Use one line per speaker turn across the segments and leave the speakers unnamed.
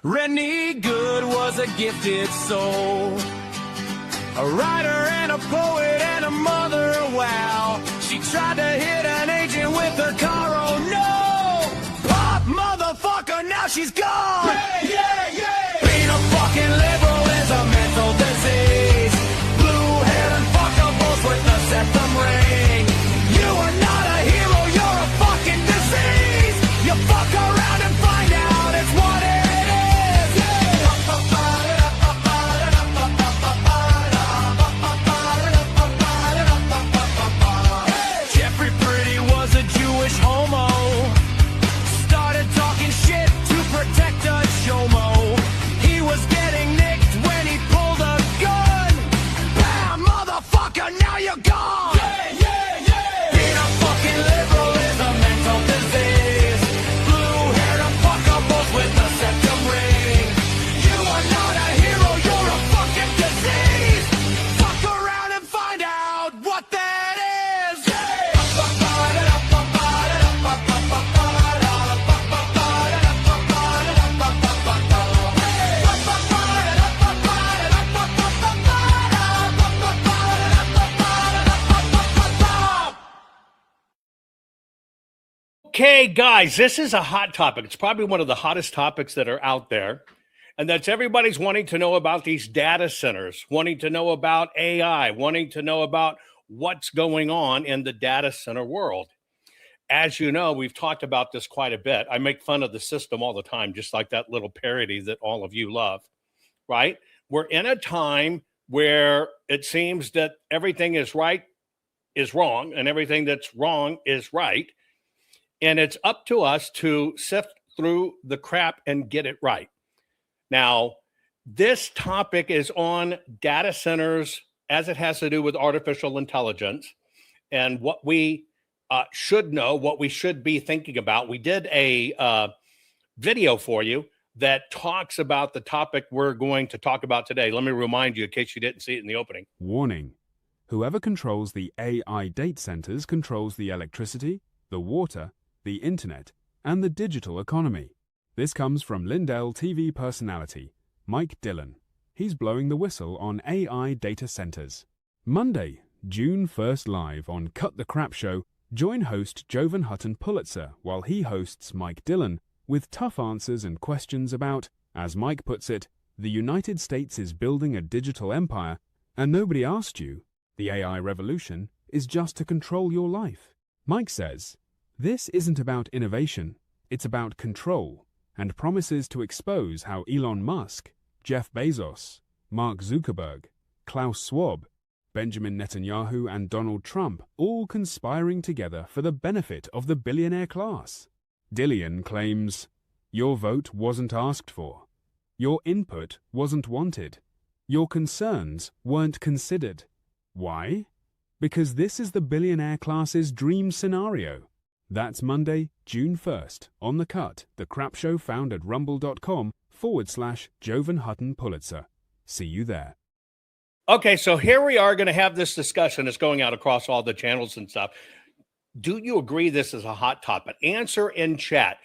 Rennie Good was a gifted soul, a writer and a poet and a mother, wow. She tried to hit an agent with her car, oh no! Pop motherfucker, now she's gone! Yeah, yeah, yeah! Being a fucking liberal is a mental disease. Blue-haired and fuckables with the septum ring. You are not a hero, you're a fucking disease! You fuck around and find out it's what it is! Jeffrey Pretty was a Jewish homo. Started talking shit to protect a chomo. He was getting nicked when he pulled a gun. Bam, motherfucker, now you're gone! Yeah, yeah, yeah! Being a fucking liberal is a mental disease. Blue-haired and fuckables with a septum ring. You are not a hero, you're a fucking disease. Fuck around and find out what that is.
Okay, guys, this is a hot topic. It's probably one of the hottest topics that are out there. And that's everybody's wanting to know about these data centers, wanting to know about AI, wanting to know about what's going on in the data center world. As you know, we've talked about this quite a bit. I make fun of the system all the time, just like that little parody that all of you love, right? We're in a time where it seems that everything is right is wrong and everything that's wrong is right. And it's up to us to sift through the crap and get it right. Now, this topic is on data centers as it has to do with artificial intelligence and what we should know, what we should be thinking about. We did a video for you that talks about the topic we're going to talk about today. Let me remind you in case you didn't see it in the opening.
Warning. Whoever controls the AI data centers controls the electricity, the water, the internet, and the digital economy. This comes from Lindell TV personality, Mike Dillon. He's blowing the whistle on AI data centers. Monday, June 1st live on Cut the Crap Show, join host Jovan Hutton Pulitzer while he hosts Mike Dillon with tough answers and questions about, as Mike puts it, the United States is building a digital empire and nobody asked you. The AI revolution is just to control your life. Mike says, this isn't about innovation, it's about control, and promises to expose how Elon Musk, Jeff Bezos, Mark Zuckerberg, Klaus Schwab, Benjamin Netanyahu, and Donald Trump all conspiring together for the benefit of the billionaire class. Dillon claims, your vote wasn't asked for, your input wasn't wanted, your concerns weren't considered. Why? Because this is the billionaire class's dream scenario. That's Monday, June 1st, on The Cut, the crap show found at rumble.com/Jovan Hutton Pulitzer. See you there.
Okay, so here we are going to have this discussion. It's going out across all the channels and stuff. Do you agree this is a hot topic? Answer in chat.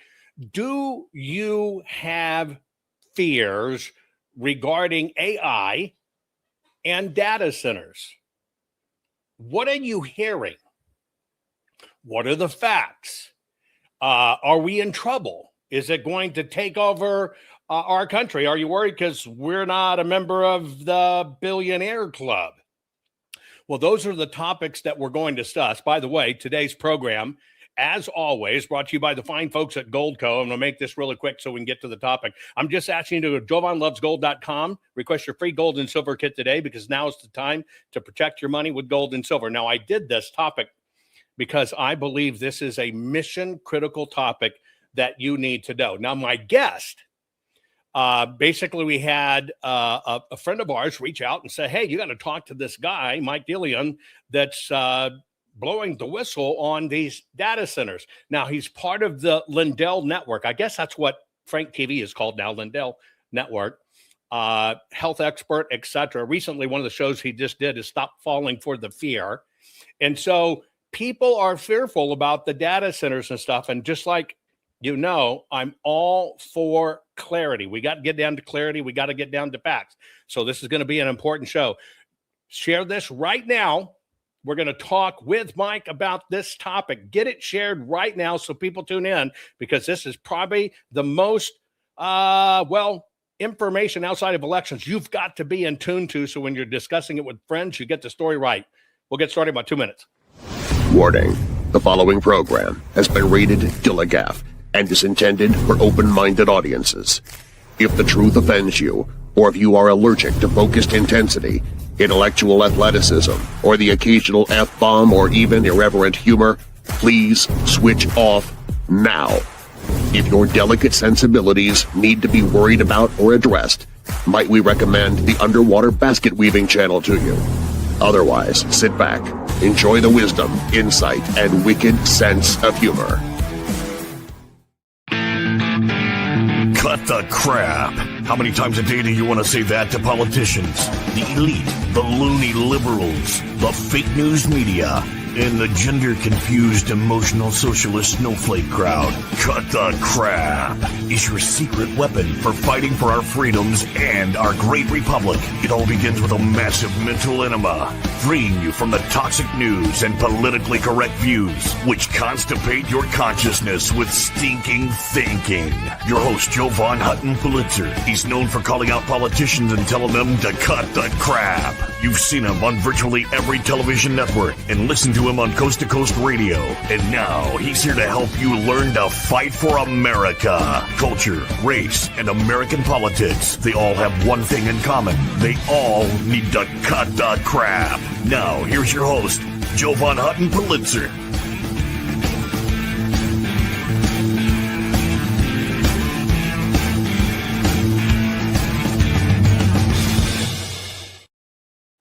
Do you have fears regarding AI and data centers? What are you hearing? What are the facts? Are we in trouble? Is it going to take over our country? Are you worried because we're not a member of the billionaire club? Well, those are the topics that we're going to discuss. By the way, today's program, as always, brought to you by the fine folks at Goldco. I'm going to make this really quick so we can get to the topic. I'm just asking you to go to jovanlovesgold.com, request your free gold and silver kit today because now is the time to protect your money with gold and silver. Now, I did this topic because I believe this is a mission-critical topic that you need to know. Now, my guest, basically we had a friend of ours reach out and say, hey, you got to talk to this guy, Mike Dillon, that's blowing the whistle on these data centers. Now, he's part of the Lindell Network. I guess that's what Frank TV is called now, Lindell Network. Health expert, etc. Recently, one of the shows he just did is Stop Falling for the Fear. And so people are fearful about the data centers and stuff. And just like you know I'm all for clarity. We got to get down to clarity. We got to get down to facts. So this is going to be an important show. Share this right now. We're going to talk with Mike about this topic. Get it shared right now so people tune in, because this is probably the most, information outside of elections you've got to be in tune to. So when you're discussing it with friends, you get the story right. We'll get started in about 2 minutes.
Warning. The following program has been rated Gilligaff and is intended for open-minded audiences. If the truth offends you, or if you are allergic to focused intensity, intellectual athleticism, or the occasional F-bomb or even irreverent humor, please switch off now. If your delicate sensibilities need to be worried about or addressed, might we recommend the Underwater Basket Weaving channel to you? Otherwise, sit back, enjoy the wisdom, insight, and wicked sense of humor.
Cut the crap. How many times a day do you want to say that to politicians? The elite, the loony liberals, the fake news media, and the gender-confused, emotional socialist snowflake crowd. Cut the crap is your secret weapon for fighting for our freedoms and our great republic. It all begins with a massive mental enema, freeing you from the toxic news and politically correct views, which constipate your consciousness with stinking thinking. Your host, Jovan Hutton Pulitzer. He's known for calling out politicians and telling them to cut the crap. You've seen him on virtually every television network and listened to him on Coast to Coast Radio. And now he's here to help you learn to fight for America. Culture, race, and American politics. They all have one thing in common. They all need to cut the crap. Now, here's your host, Jovan Hutton Pulitzer.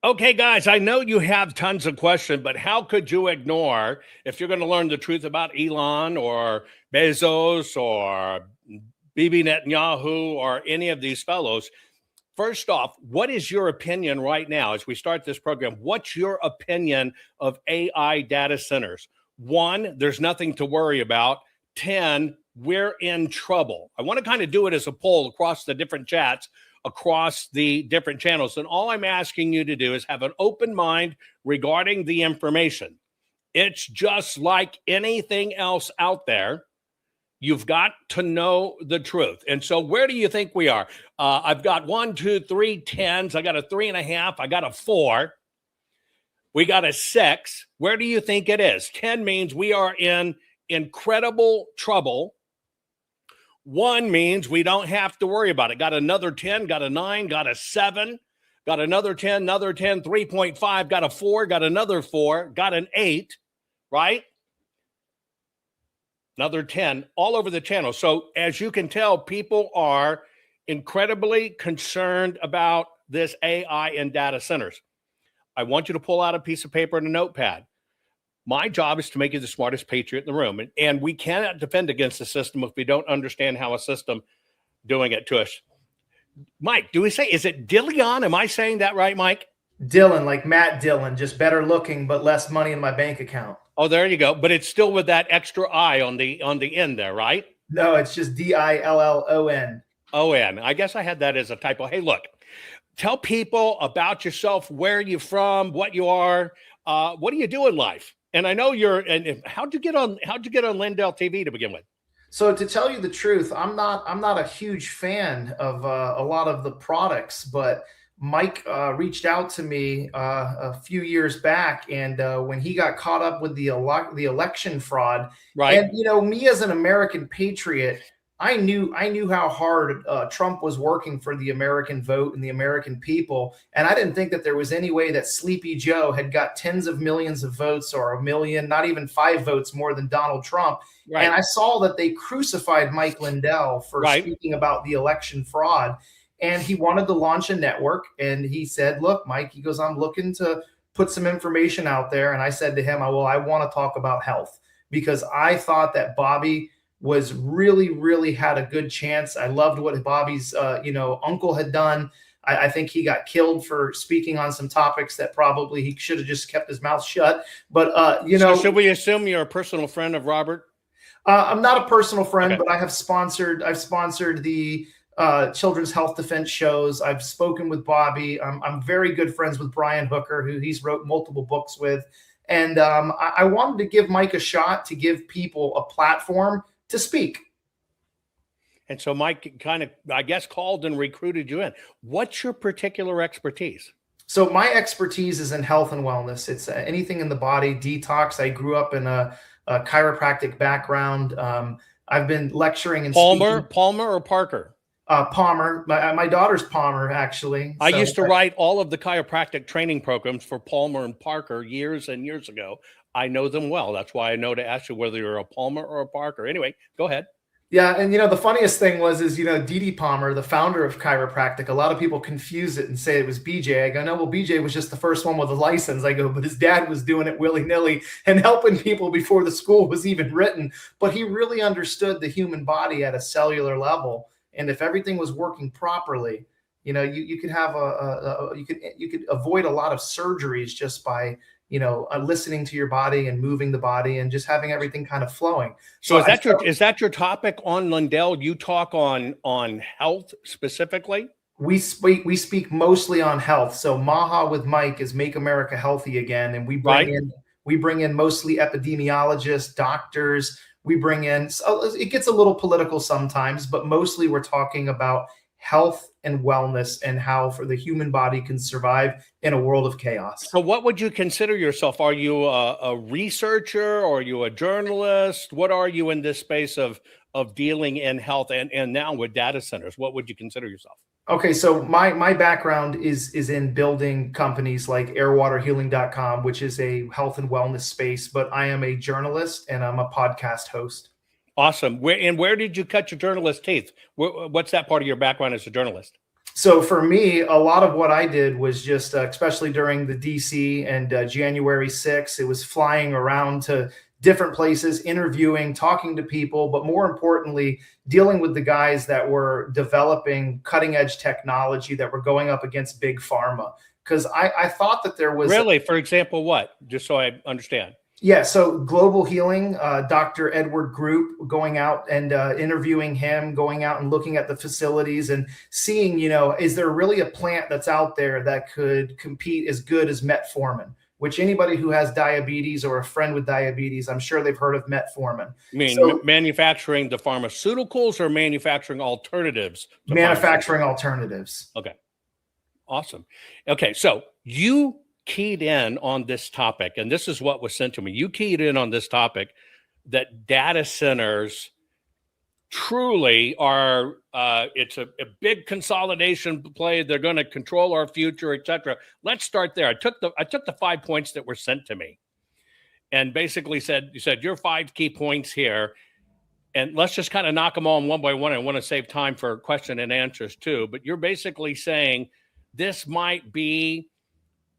Okay, guys, I know you have tons of questions, but how could you ignore, if you're going to learn the truth about Elon or Bezos or Bibi Netanyahu or any of these fellows? First off, what is your opinion right now as we start this program? What's your opinion of AI data centers? 1, there's nothing to worry about. 10, we're in trouble. I want to kind of do it as a poll across the different chats, across the different channels. And all I'm asking you to do is have an open mind regarding the information. It's just like anything else out there. You've got to know the truth. And so where do you think we are? I've got 1, 2, 3 10s. I got a 3.5. I got a 4. We got a 6. Where do you think it is? 10 means we are in incredible trouble. 1 means we don't have to worry about it. Got another 10, got a 9, got a 7, got another 10, 3.5, got a 4, got another 4, got an 8, right? Another 10 all over the channel. So as you can tell, people are incredibly concerned about this AI and data centers. I want you to pull out a piece of paper and a notepad. My job is to make you the smartest patriot in the room. And we cannot defend against the system if we don't understand how a system doing it to us. Mike, do we say, is it Dillion? Am I saying that right, Mike?
Dylan, like Matt Dillon, just better looking, but less money in my bank account.
Oh, there you go. But it's still with that extra I on the end there, right?
No, it's just Dillon.
O-N. I guess I had that as a typo. Hey, look, tell people about yourself, where you're from, what you are, what do you do in life? And I know and how'd you get on Lindell TV to begin with?
So to tell you the truth, I'm not a huge fan of a lot of the products, but Mike reached out to me a few years back, and when he got caught up with the election fraud,
right?
And me as an American patriot, I knew how hard Trump was working for the American vote and the American people. And I didn't think that there was any way that Sleepy Joe had got tens of millions of votes, or 1 million, not even 5 votes more than Donald Trump. Right. And I saw that they crucified Mike Lindell for speaking about the election fraud. And he wanted to launch a network. And he said, look, Mike, he goes, I'm looking to put some information out there. And I said to him, I want to talk about health, because I thought that Bobby was really had a good chance. I loved what Bobby's, uncle had done. I think he got killed for speaking on some topics that probably he should have just kept his mouth shut. But,
So should we assume you're a personal friend of Robert?
I'm not a personal friend,
Okay.
but I've sponsored the Children's Health Defense shows. I've spoken with Bobby. I'm very good friends with Brian Hooker, who he's wrote multiple books with. And I wanted to give Mike a shot to give people a platform to speak.
And so Mike kind of, I guess, called and recruited you in. What's your particular expertise?
So my expertise is in health and wellness. It's anything in the body, detox. I grew up in a chiropractic background. I've been lecturing and
Palmer or Parker?
Palmer. My daughter's Palmer, actually.
I used to write all of the chiropractic training programs for Palmer and Parker years and years ago. I know them well. That's why I know to ask you whether you're a Palmer or a Parker. Anyway, go ahead.
Yeah, and the funniest thing is Dee Palmer, the founder of chiropractic, a lot of people confuse it and say it was BJ. I go, no, well, BJ was just the first one with a license. I go, but his dad was doing it willy-nilly and helping people before the school was even written. But he really understood the human body at a cellular level. And if everything was working properly, you could have you could avoid a lot of surgeries just by listening to your body and moving the body and just having everything kind of flowing.
So is that your topic on Lindell? You talk on health specifically?
We speak mostly on health. So Maha with Mike is Make America Healthy Again, and we bring in mostly epidemiologists, doctors. We bring in, it gets a little political sometimes, but mostly we're talking about health and wellness and how for the human body can survive in a world of chaos.
So what would you consider yourself? Are you a researcher or are you a journalist? What are you in this space of dealing in health and now with data centers? What would you consider yourself?
Okay, so my background is in building companies like airwaterhealing.com, which is a health and wellness space, but I am a journalist and I'm a podcast host.
Awesome. Where did you cut your journalist teeth? What's that part of your background as a journalist?
So for me, a lot of what I did was just, especially during the DC and January 6th, it was flying around to different places, interviewing, talking to people, but more importantly, dealing with the guys that were developing cutting edge technology that were going up against big pharma. Because I thought that there was...
Really? For example, what? Just so I understand.
Yeah, so Global Healing, Dr. Edward Group, going out and interviewing him, going out and looking at the facilities and seeing, is there really a plant that's out there that could compete as good as metformin? Which anybody who has diabetes or a friend with diabetes, I'm sure they've heard of metformin.
You mean manufacturing the pharmaceuticals or manufacturing alternatives?
Manufacturing alternatives.
Okay. Awesome. Okay, so you keyed in on this topic, and this is what was sent to me. You keyed in on this topic that data centers truly are it's a big consolidation play. They're going to control our future, etc. Let's start there. I took the 5 points that were sent to me and basically you said your 5 key points here, and let's just kind of knock them on one by one. I want to save time for question and answers too, but you're basically saying this might be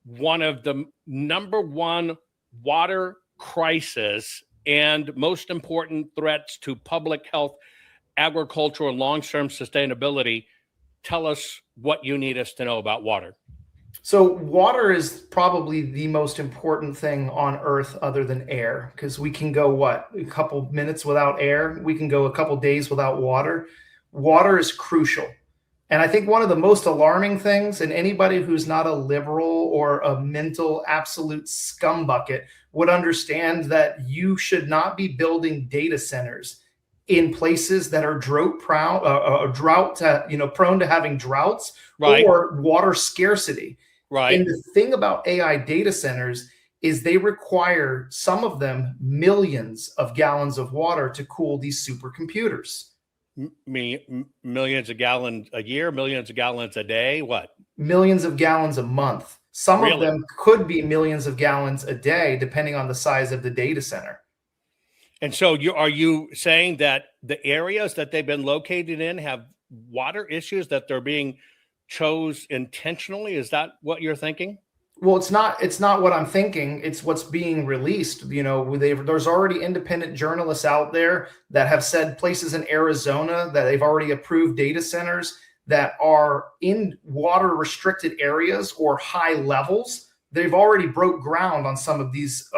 one of the number one water crisis and most important threats to public health, agriculture, and long-term sustainability. Tell us what you need us to know about water.
So water is probably the most important thing on Earth other than air, because we can go, a couple minutes without air. We can go a couple days without water. Water is crucial. And I think one of the most alarming things, and anybody who's not a liberal or a mental absolute scumbucket would understand, that you should not be building data centers in places that are prone to having droughts, right, or water scarcity.
Right.
And the thing about AI data centers is they require, some of them, millions of gallons of water to cool these supercomputers.
Millions of gallons a year, millions of gallons a day, what?
Millions of gallons a month. Some
really?
Of them could be millions of gallons a day, depending on the size of the data center.
And so are you saying that the areas that they've been located in have water issues, that they're being chose intentionally? Is that what you're thinking?
Well, it's not what I'm thinking. It's what's being released. There's already independent journalists out there that have said places in Arizona that they've already approved data centers that are in water restricted areas or high levels they've already broke ground on some of these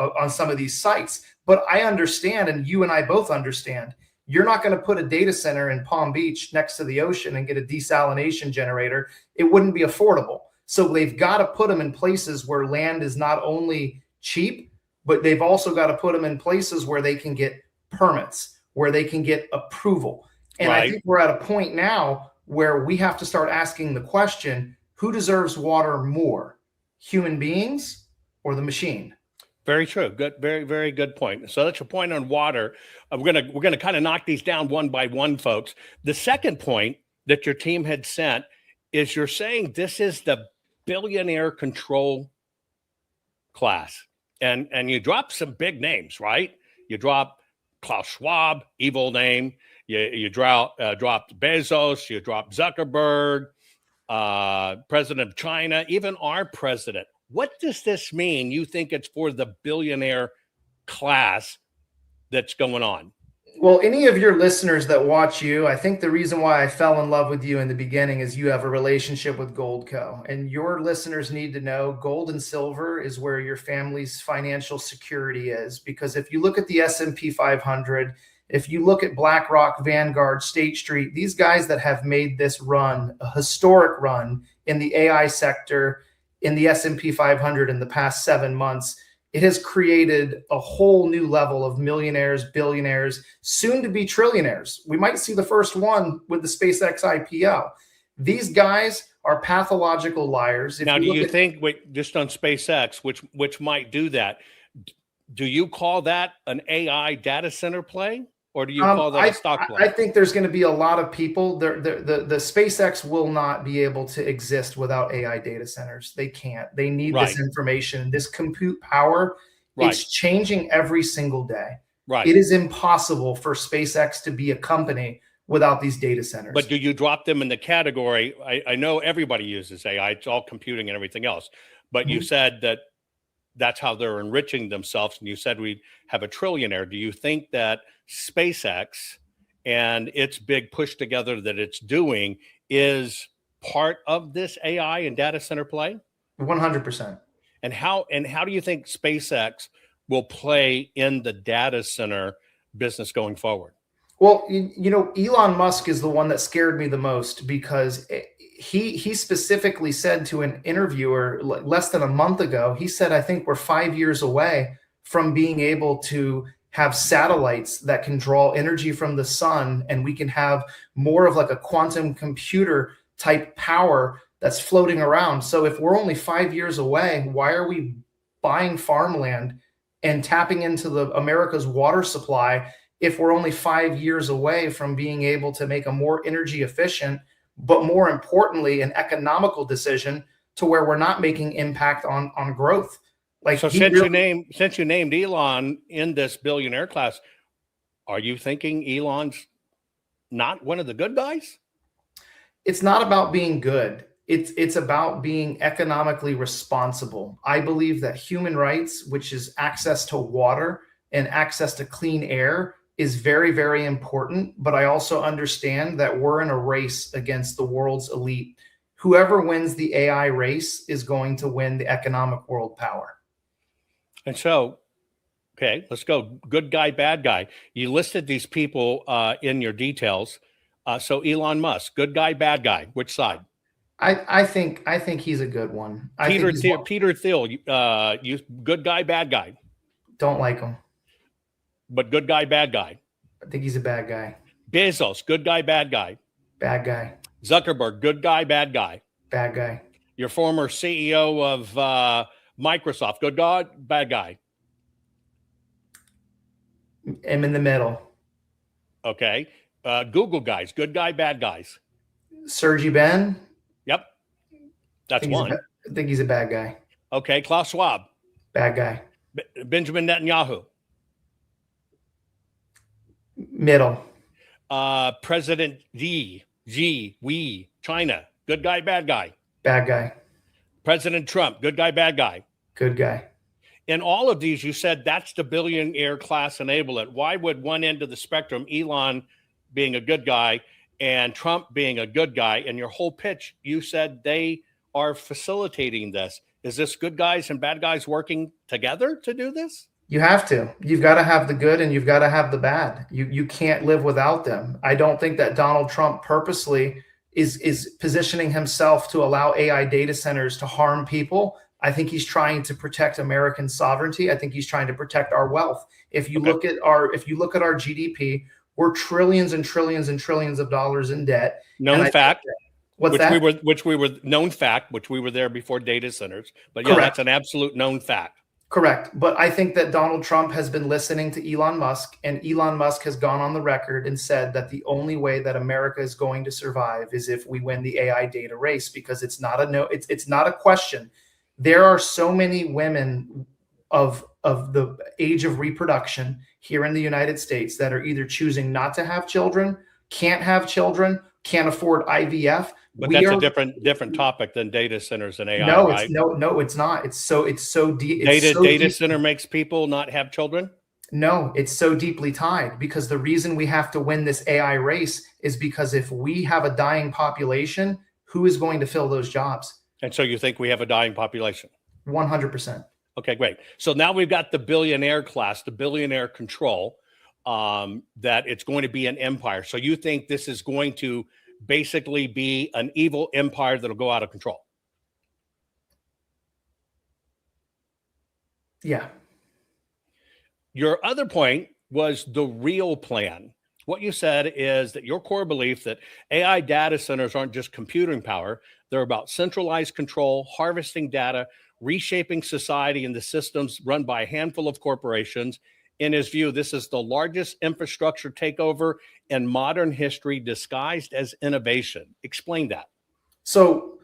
sites. But I understand, and you and I both understand, you're not going to put a data center in Palm Beach next to the ocean and get a desalination generator. It wouldn't be affordable. So they've got to put them in places where land is not only cheap, but they've also got to put them in places where they can get permits, where they can get approval. And I think we're at a point now where we have to start asking the question, who deserves water more, human beings or the machine?
Very true. Good, very, very good point. So that's your point on water. We're gonna kind of knock these down one by one, folks. The second point that your team had sent is you're saying this is the billionaire control class, and you drop some big names, right? You drop Klaus Schwab, evil name. You dropped Bezos. You dropped Zuckerberg, president of China, even our president. What does this mean? You think it's for the billionaire class that's going on?
Well, any of your listeners that watch you, I think the reason why I fell in love with you in the beginning is you have a relationship with Goldco. And your listeners need to know gold and silver is where your family's financial security is. Because if you look at the S&P 500, if you look at BlackRock, Vanguard, State Street, these guys that have made this run, a historic run in the AI sector, in the S&P 500 in the past 7 months, it has created a whole new level of millionaires, billionaires, soon to be trillionaires. We might see the first one with the SpaceX IPO. These guys are pathological liars.
Now, do you think, just on SpaceX, which might do that, do you call that an AI data center play? Or do you call that a stock play?
I think there's going to be a lot of people. The SpaceX will not be able to exist without AI data centers. They can't. They need this information, this compute power. It's changing every single day. It is impossible for SpaceX to be a company without these data centers.
But do you drop them in the category? I know everybody uses AI. It's all computing and everything else. But you said that that's how they're enriching themselves. And you said we have a trillionaire. Do you think that SpaceX and its big push together that it's doing is part of this AI and data center play? 100%. And how do you think SpaceX will play in the data center business going forward?
Well, you know, Elon Musk is the one that scared me the most, because he specifically said to an interviewer less than a month ago, he said, I think we're 5 years away from being able to have satellites that can draw energy from the sun, and we can have more of like a quantum computer type power that's floating around. So if we're only 5 years away, why are we buying farmland and tapping into America's water supply if we're only 5 years away from being able to make a more energy efficient, but more importantly, an economical decision to where we're not making impact on growth? Like,
so since you named Elon in this billionaire class, are you thinking Elon's not one of the good guys?
It's not about being good. It's about being economically responsible. I believe that human rights, which is access to water and access to clean air, is very, very important. But I also understand that we're in a race against the world's elite. Whoever wins the AI race is going to win the economic world power.
And so, okay, let's go. Good guy, bad guy. You listed these people in your details. So Elon Musk, good guy, bad guy. Which side?
I think he's a good one.
Peter Thiel, you good guy, bad guy.
Don't like him.
But good guy, bad guy.
I think he's a bad guy.
Bezos, good guy, bad guy.
Bad guy.
Zuckerberg, good guy, bad guy.
Bad guy.
Your former CEO of Microsoft, good guy, bad guy.
I'm in the middle.
Okay. Google guys, good guy, bad guys.
Sergey Ben.
Yep. That's one.
I think he's a bad guy.
Okay. Klaus Schwab.
Bad guy.
Benjamin Netanyahu.
Middle.
President China. Good guy, bad guy.
Bad guy.
President Trump. Good guy, bad guy.
Good guy.
In all of these, you said that's the billionaire class enablement. Why would one end of the spectrum, Elon being a good guy and Trump being a good guy, and your whole pitch, you said they are facilitating this? Is this good guys and bad guys working together to do this?
You have to. You've got to have the good and you've got to have the bad. You can't live without them. I don't think that Donald Trump purposely is positioning himself to allow AI data centers to harm people. I think he's trying to protect American sovereignty. I think he's trying to protect our wealth. If you look at our GDP, we're trillions and trillions and trillions of dollars in debt.
Known fact.
What's that?
Which we were known fact, which we were there before data centers. But yeah,
Correct.
that's an absolute known fact.
Correct. But I think that Donald Trump has been listening to Elon Musk, and Elon Musk has gone on the record and said that the only way that America is going to survive is if we win the AI data race, because it's not a question. There are so many women of the age of reproduction here in the United States that are either choosing not to have children, can't have children, can't afford IVF.
But that's a different topic than data centers and AI.
No,
right?
it's not. It's so deep.
Data center makes people not have children?
No, it's so deeply tied, because the reason we have to win this AI race is because if we have a dying population, who is going to fill those jobs?
And so you think we have a dying population?
100%.
Okay, great. So now we've got the billionaire class, the billionaire control, that it's going to be an empire. So you think this is going to basically be an evil empire that'll go out of control?
Yeah.
Your other point was the real plan. What you said is that your core belief that AI data centers aren't just computing power, they're about centralized control, harvesting data, reshaping society and the systems run by a handful of corporations. In his view, this is the largest infrastructure takeover in modern history disguised as innovation. Explain that.
So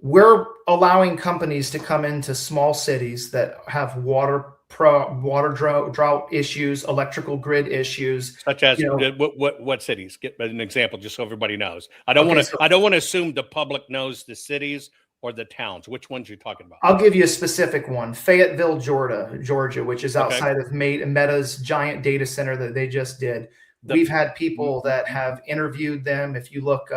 we're allowing companies to come into small cities that have water drought issues, electrical grid issues.
Such as what cities? Get an example, just so everybody knows. I don't want to assume the public knows the cities or the towns. Which ones you're talking about?
I'll give you a specific one. Fayetteville, Georgia, which is outside of Meta's giant data center that they just did. We've had people that have interviewed them. If you look,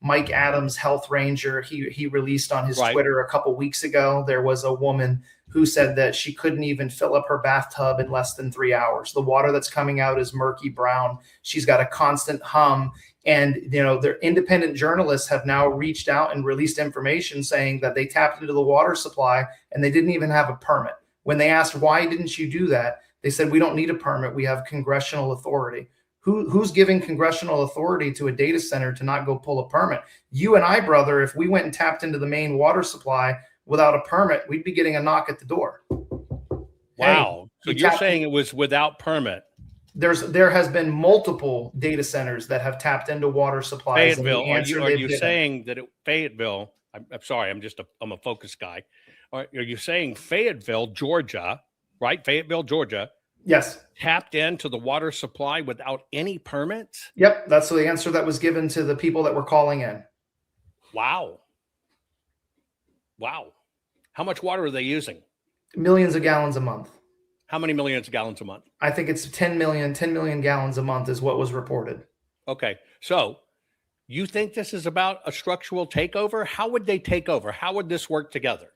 Mike Adams, Health Ranger, he released on his Twitter a couple weeks ago, there was a woman who said that she couldn't even fill up her bathtub in less than 3 hours. The water that's coming out is murky brown. She's got a constant hum. And, their independent journalists have now reached out and released information saying that they tapped into the water supply and they didn't even have a permit. When they asked, why didn't you do that? They said, we don't need a permit. We have congressional authority. Who's giving congressional authority to a data center to not go pull a permit? You and I, brother, if we went and tapped into the main water supply without a permit, we'd be getting a knock at the door.
Wow. Hey, so you're saying it was without permit?
There has been multiple data centers that have tapped into water supplies.
Fayetteville, are you saying that Fayetteville? I'm sorry, I'm a focus guy. Are you saying Fayetteville, Georgia, right? Fayetteville, Georgia.
Yes.
Tapped into the water supply without any permits?
Yep, that's the answer that was given to the people that were calling in.
Wow. How much water are they using?
Millions of gallons a month.
How many millions of gallons a month?
I think it's 10 million gallons a month is what was reported. Okay.
So you think this is about a structural takeover? How would they take over? How would this work together?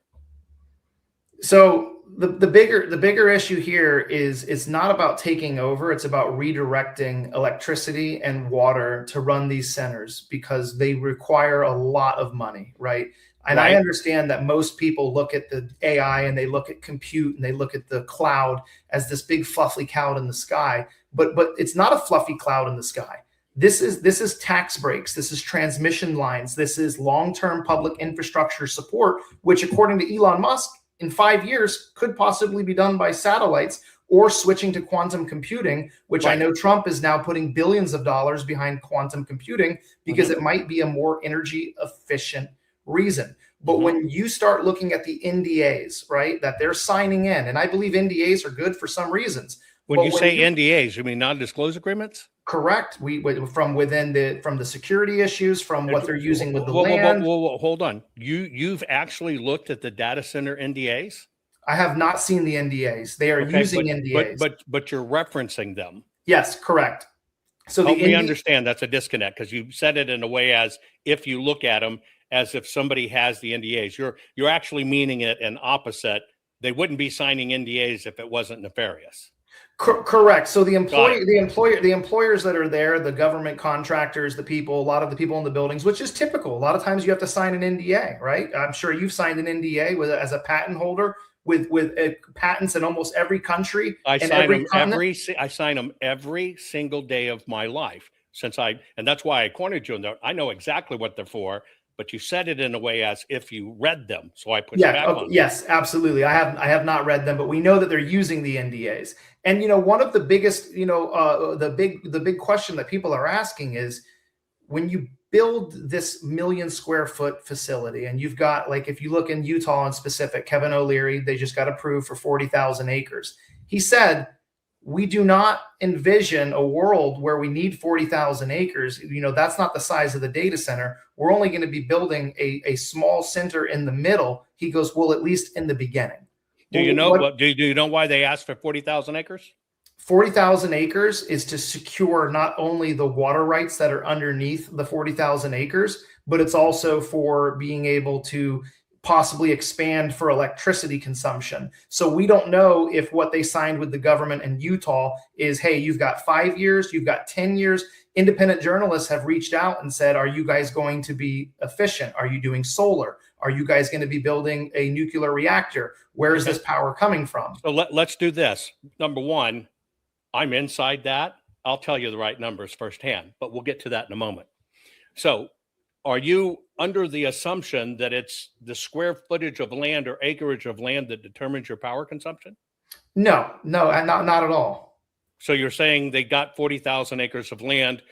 So the bigger issue here is it's not about taking over. It's about redirecting electricity and water to run these centers because they require a lot of money, right? And I understand that most people look at the AI and they look at compute and they look at the cloud as this big fluffy cloud in the sky, but it's not a fluffy cloud in the sky. This is tax breaks. This is transmission lines. This is long-term public infrastructure support, which according to Elon Musk, in 5 years could possibly be done by satellites or switching to quantum computing, which I know Trump is now putting billions of dollars behind quantum computing because it might be a more energy efficient reason. But when you start looking at the NDAs, right, that they're signing in, and I believe NDAs are good for some reasons.
When you say NDAs, you mean non-disclosure agreements? Correct.
We from the security issues, from what they're using with the land.
Hold on. You've actually looked at the data center NDAs?
I have not seen the NDAs. They are using NDAs.
But you're referencing them.
Yes, correct. So
we understand that's a disconnect because you said it in a way as if you look at them as if somebody has the NDAs. You're actually meaning it in opposite. They wouldn't be signing NDAs if it wasn't nefarious.
Correct. So the employers that are there, the government contractors, the people, a lot of the people in the buildings, which is typical. A lot of times you have to sign an NDA, right? I'm sure you've signed an NDA as a patent holder with patents in almost every country.
I sign them every single day of my life and that's why I cornered you in there. I know exactly what they're for, but you said it in a way as if you read them. So I put back on.
Yes, absolutely. I have not read them, but we know that they're using the NDAs. And one of the biggest, the big question that people are asking is, when you build this 1 million square foot facility, and you've got, like, if you look in Utah in specific, Kevin O'Leary, they just got approved for 40,000 acres. He said, we do not envision a world where we need 40,000 acres. That's not the size of the data center. We're only going to be building a small center in the middle. He goes, well, at least in the beginning.
Do you know why they asked for 40,000 acres?
40,000 acres is to secure not only the water rights that are underneath the 40,000 acres, but it's also for being able to possibly expand for electricity consumption. So we don't know if what they signed with the government in Utah is, hey, you've got 5 years, you've got 10 years. Independent journalists have reached out and said, are you guys going to be efficient? Are you doing solar? Are you guys going to be building a nuclear reactor? Where is this power coming from?
So let's do this. Number one, I'm inside that. I'll tell you the right numbers firsthand, but we'll get to that in a moment. So are you under the assumption that it's the square footage of land or acreage of land that determines your power consumption?
No, not at all.
So you're saying they got 40,000 acres of land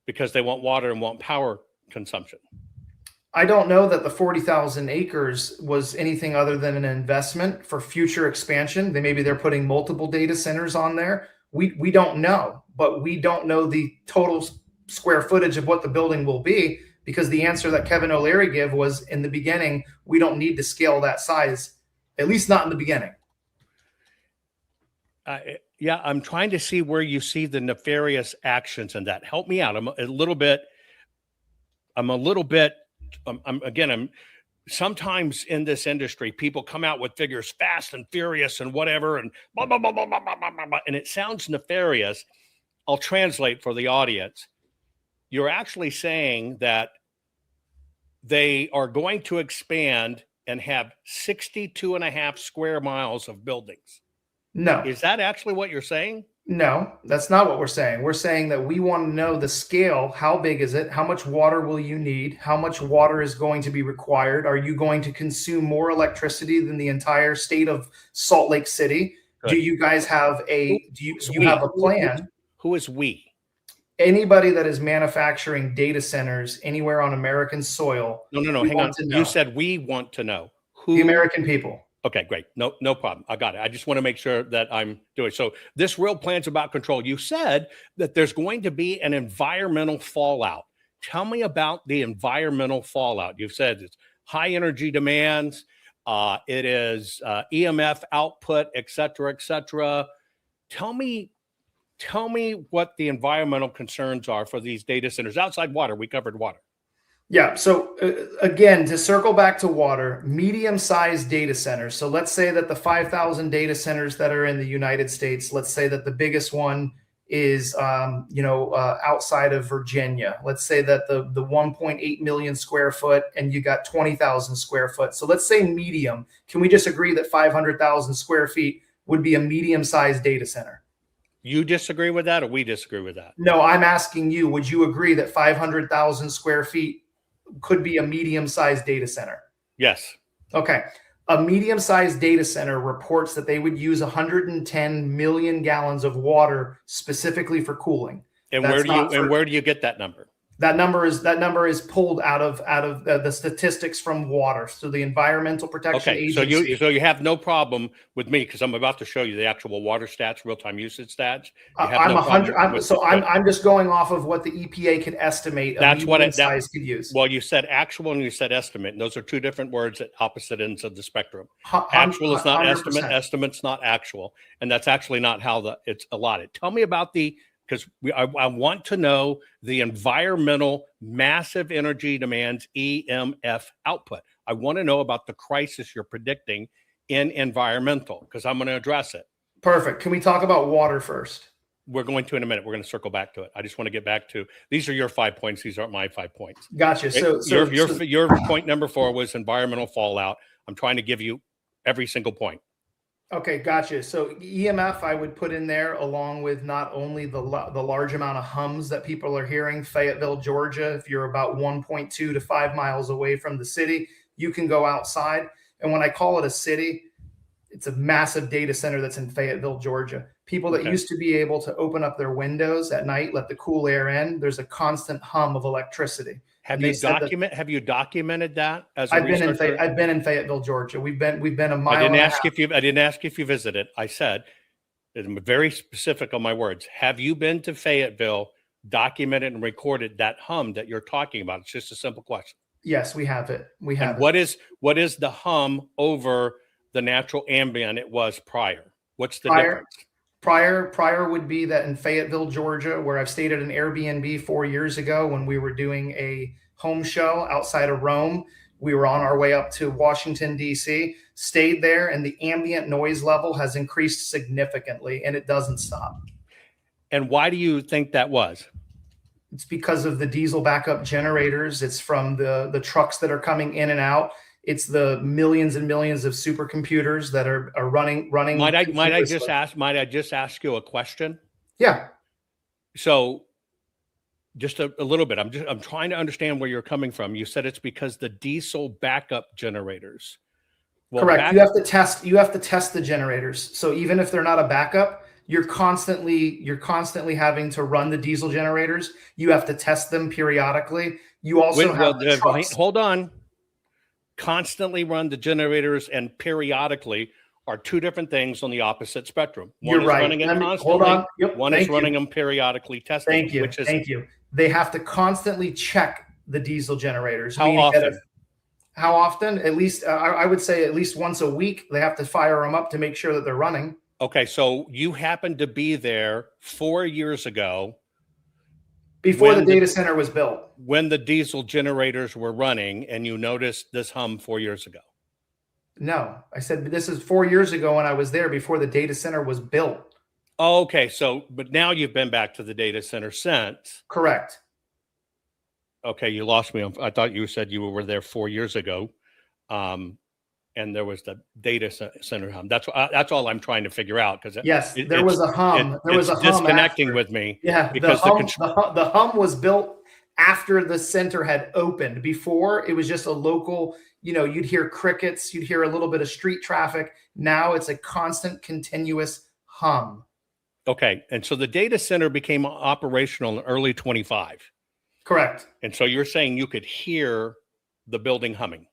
because they want water and want power consumption?
I don't know that the 40,000 acres was anything other than an investment for future expansion. Maybe they're putting multiple data centers on there. We don't know, but we don't know the total square footage of what the building will be, because the answer that Kevin O'Leary gave was, in the beginning, we don't need to scale that size, at least not in the beginning.
Yeah, I'm trying to see where you see the nefarious actions in that. Help me out. I'm sometimes in this industry, people come out with figures fast and furious and whatever, and blah, blah, blah, blah, blah, blah, blah, blah, and it sounds nefarious. I'll translate for the audience. You're actually saying that they are going to expand and have 62.5 square miles of buildings.
No.
Is that actually what you're saying?
No, that's not what we're saying. We're saying that we want to know the scale. How big is it? How much water will you need? How much water is going to be required? Are you going to consume more electricity than the entire state of Salt Lake City? Good. Do you guys have have a plan?
Who is we?
Anybody that is manufacturing data centers anywhere on American soil.
No, hang on. You said we want to know. Who?
The American people.
Okay, great. No problem. I got it. I just want to make sure that I'm doing so. This real plan's about control. You said that there's going to be an environmental fallout. Tell me about the environmental fallout. You've said it's high energy demands. It is EMF output, et cetera, et cetera. Tell me what the environmental concerns are for these data centers. Outside water, we covered water.
Yeah. So again, to circle back to water, medium-sized data centers. So let's say that the 5,000 data centers that are in the United States, let's say that the biggest one is, outside of Virginia. Let's say that the 1.8 million square foot, and you got 20,000 square foot. So let's say medium. Can we just agree that 500,000 square feet would be a medium-sized data center?
You disagree with that, or we disagree with that?
No, I'm asking you, would you agree that 500,000 square feet could be a medium-sized data center?
Yes.
Okay. A medium-sized data center reports that they would use 110 million gallons of water specifically for cooling.
And where do you get that number?
That number is pulled out of the statistics from water. So the Environmental Protection Agency.
So you have no problem with me, because I'm about to show you the actual water stats, real-time usage stats.
I'm just going off of what the EPA can estimate.
That's what
size could use.
Well, you said actual and you said estimate, and those are two different words at opposite ends of the spectrum. Actual is not 100%. Estimate's not actual, and that's actually not how it's allotted. Tell me about the because I want to know the environmental massive energy demands EMF output. I want to know about the crisis you're predicting in environmental, because I'm going to address it.
Perfect. Can we talk about water first?
We're going to in a minute. We're going to circle back to it. I just want to get back to, these are your 5 points. These aren't my 5 points.
Gotcha. So
your point number 4 was environmental fallout. I'm trying to give you every single point.
Okay, gotcha. So EMF I would put in there along with not only the large amount of hums that people are hearing. Fayetteville, Georgia, if you're about 1.2 to 5 miles away from the city, you can go outside. And when I call it a city, it's a massive data center that's in Fayetteville, Georgia. People that used to be able to open up their windows at night, let the cool air in, there's a constant hum of electricity.
Have you documented that as a
I've
researcher?
I've been in Fayetteville, Georgia. We've been a mile.
I didn't ask if you visited. I said, I'm very specific on my words. Have you been to Fayetteville, documented and recorded that hum that you're talking about? It's just a simple question.
Yes, we have it. We have.
And what is the hum over the natural ambient it was prior? What's the difference?
Prior would be that in Fayetteville, Georgia, where I've stayed at an Airbnb 4 years ago when we were doing a home show outside of Rome. We were on our way up to Washington, D.C., stayed there, and the ambient noise level has increased significantly, and it doesn't stop.
And why do you think that was?
It's because of the diesel backup generators. It's from the trucks that are coming in and out. It's the millions and millions of supercomputers that are running.
Might I just ask you a question?
Yeah.
So just a little bit. I'm trying to understand where you're coming from. You said it's because the diesel backup generators. Well,
correct. You have to test the generators. So even if they're not a backup, you're constantly having to run the diesel generators. You have to test them periodically. You also
hold on. Constantly run the generators and periodically are two different things on the opposite spectrum. One is running it constantly.
Hold on. Yep,
one is running them periodically testing.
Thank you. They have to constantly check the diesel generators.
How often?
How often? At least I would say at least once a week. They have to fire them up to make sure that they're running.
Okay, so you happened to be there 4 years ago.
Before the data center was built.
When the diesel generators were running and you noticed this hum 4 years ago.
No, I said this is 4 years ago when I was there before the data center was built.
Okay, but now you've been back to the data center since.
Correct.
Okay, you lost me. I thought you said you were there 4 years ago. And there was the data center hum. That's all I'm trying to figure out. Because
there was a hum. There was a hum
disconnecting with me.
Yeah,
because
the hum was built after the center had opened. Before, it was just a local. You'd hear crickets. You'd hear a little bit of street traffic. Now it's a constant, continuous hum.
Okay, and so the data center became operational in early 25.
Correct.
And so you're saying you could hear the building humming.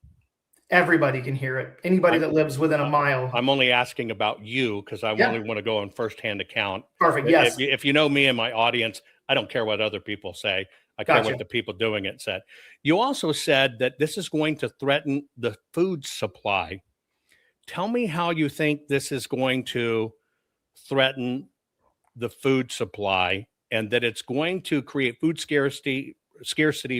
Everybody can hear it. Anybody that lives within a mile.
I'm only asking about you because I only want to go on firsthand account.
Perfect. Yes.
If you know me and my audience, I don't care what other people say. I care what the people doing it said. You also said that this is going to threaten the food supply. Tell me how you think this is going to threaten the food supply and that it's going to create food scarcity,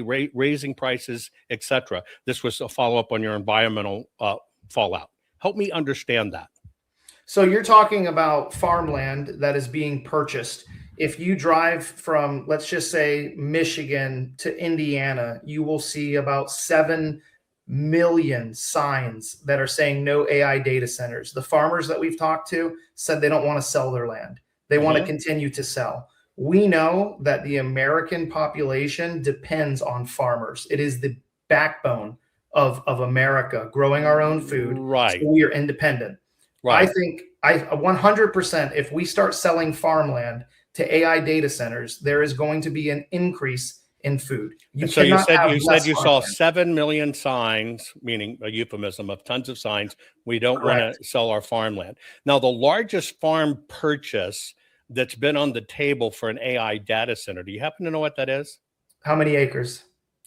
raising prices, etc. This was a follow-up on your environmental fallout. Help me understand that.
So you're talking about farmland that is being purchased. If you drive from, let's just say, Michigan to Indiana, you will see about 7 million signs that are saying no AI data centers. The farmers that we've talked to said they don't want to sell their land. They want to continue to sell. We know that the American population depends on farmers. It is the backbone of America, growing our own food.
Right.
So we are independent.
Right.
I think 100%, if we start selling farmland to AI data centers, there is going to be an increase in food.
You said you saw 7 million signs, meaning a euphemism of tons of signs. We don't want to sell our farmland. Now, the largest farm purchase that's been on the table for an AI data center. Do you happen to know what that is?
How many acres?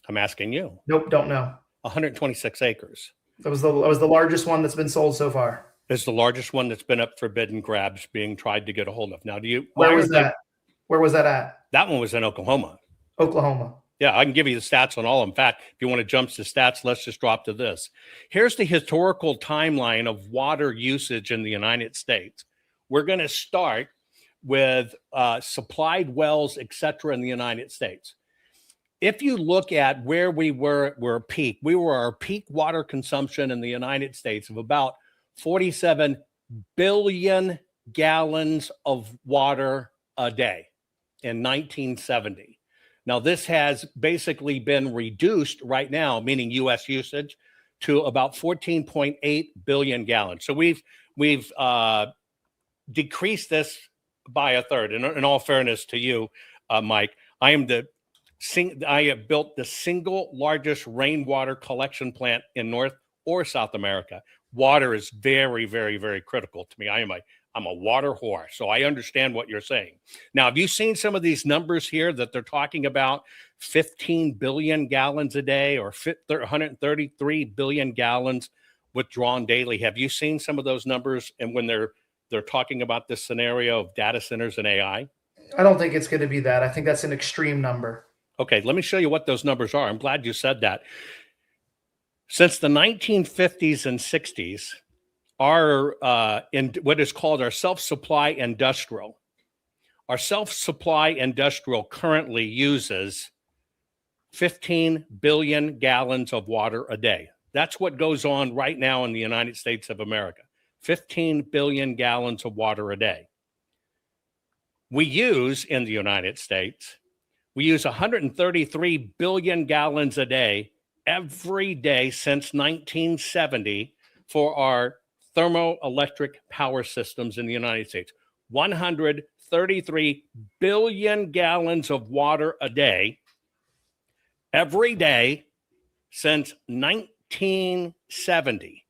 I'm asking you.
Nope, don't know.
126 acres.
That was the largest one that's been sold so far.
It's the largest one that's been up for bid and grabs, being tried to get a hold of. Now,
where was that? Where was that at?
That one was in Oklahoma.
Oklahoma.
Yeah, I can give you the stats on all of them. In fact, if you want to jump to stats, let's just drop to this. Here's the historical timeline of water usage in the United States. We're going to start with supplied wells, et cetera, in the United States. If you look at where we were our peak water consumption in the United States of about 47 billion gallons of water a day in 1970. Now, this has basically been reduced right now, meaning U.S. usage, to about 14.8 billion gallons. So we've decreased this by a third. And in all fairness to you, Mike, I have built the single largest rainwater collection plant in North or South America. Water is very, very, very critical to me. I'm a water whore, so I understand what you're saying. Now, have you seen some of these numbers here that they're talking about 15 billion gallons a day or 133 billion gallons withdrawn daily? Have you seen some of those numbers and when they're talking about this scenario of data centers and AI?
I don't think it's going to be that. I think that's an extreme number.
Okay, let me show you what those numbers are. I'm glad you said that. Since the 1950s and 60s, in what is called our self-supply industrial. Our self-supply industrial currently uses 15 billion gallons of water a day. That's what goes on right now in the United States of America. 15 billion gallons of water a day. We use in the United States, we use 133 billion gallons a day every day since 1970 for our thermoelectric power systems in the United States. 133 billion gallons of water a day, every day since 1970.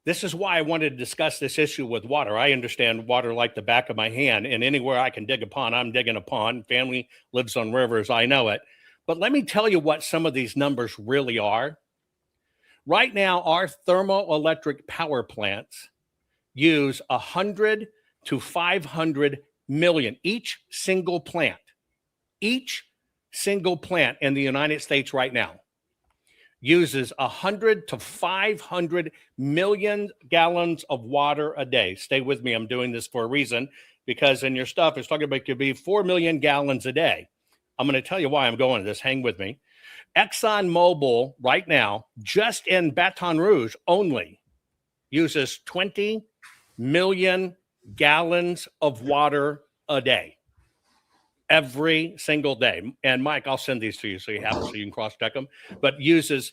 This is why I wanted to discuss this issue with water. I understand water like the back of my hand, and anywhere I can dig a pond, I'm digging a pond. Family lives on rivers, I know it. But let me tell you what some of these numbers really are. Right now, our thermoelectric power plants use 100 to 500 million, each single plant in the United States right now uses 100 to 500 million gallons of water a day. Stay with me. I'm doing this for a reason, because in your stuff, it's talking about it could be 4 million gallons a day. I'm going to tell you why I'm going to this. Hang with me. ExxonMobil right now, just in Baton Rouge only, uses 20 million gallons of water a day, every single day. And Mike, I'll send these to you so you have them, so you can cross-check them, but uses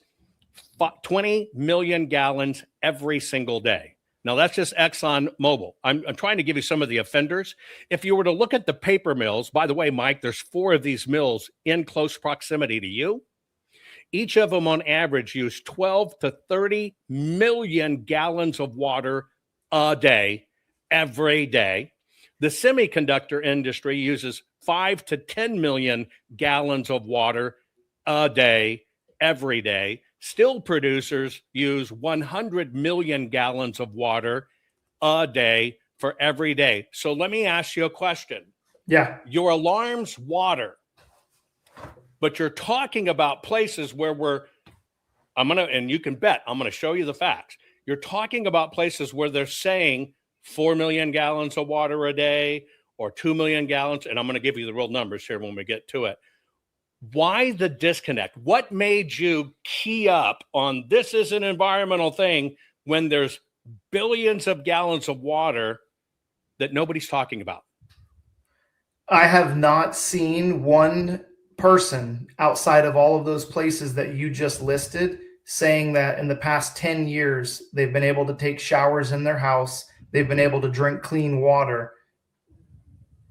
20 million gallons every single day. Now, that's just ExxonMobil. I'm trying to give you some of the offenders. If you were to look at the paper mills, by the way, Mike, there's 4 of these mills in close proximity to you. Each of them on average use 12 to 30 million gallons of water a day, every day. The semiconductor industry uses 5 to 10 million gallons of water a day, every day. Steel producers use 100 million gallons of water a day for every day. So let me ask you a question.
Yeah.
Your alarm's water, but you're talking about places where and you can bet, I'm going to show you the facts. You're talking about places where they're saying 4 million gallons of water a day or 2 million gallons. And I'm going to give you the real numbers here when we get to it. Why the disconnect? What made you key up on this is an environmental thing when there's billions of gallons of water that nobody's talking about?
I have not seen one person outside of all of those places that you just listed saying that in the past 10 years, they've been able to take showers in their house. They've been able to drink clean water.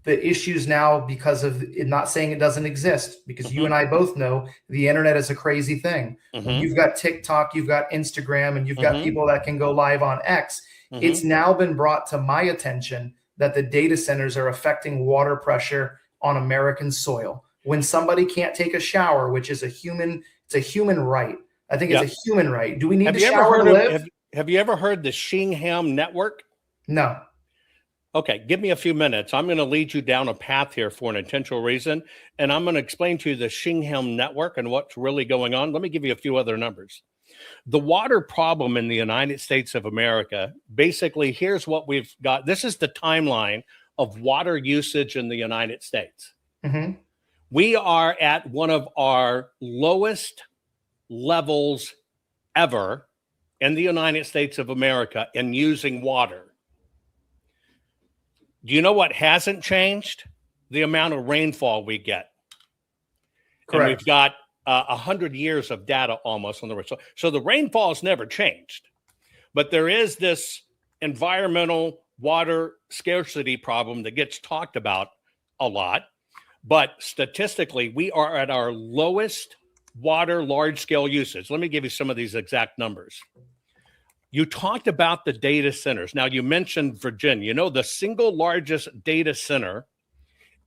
The issues now, because of it, not saying it doesn't exist, because you and I both know the internet is a crazy thing. You've got TikTok, you've got Instagram, and you've got people that can go live on X. It's now been brought to my attention that the data centers are affecting water pressure on American soil. When somebody can't take a shower, which is it's a human right. I think it's a human right. Do we need to shower to live?
Have you ever heard the Shingham Network?
No.
Okay, give me a few minutes. I'm going to lead you down a path here for an intentional reason, and I'm going to explain to you the Shingham network and what's really going on. Let me give you a few other numbers. The water problem in the United States of America, basically, here's what we've got. This is the timeline of water usage in the United States.
Mm-hmm.
We are at one of our lowest levels ever in the United States of America in using water. Do you know what hasn't changed? The amount of rainfall we get.
Correct.
And we've got 100 years of data almost on the rain. So the rainfall has never changed. But there is this environmental water scarcity problem that gets talked about a lot. But statistically, we are at our lowest water large-scale usage. Let me give you some of these exact numbers. You talked about the data centers. Now, you mentioned Virginia. You know, the single largest data center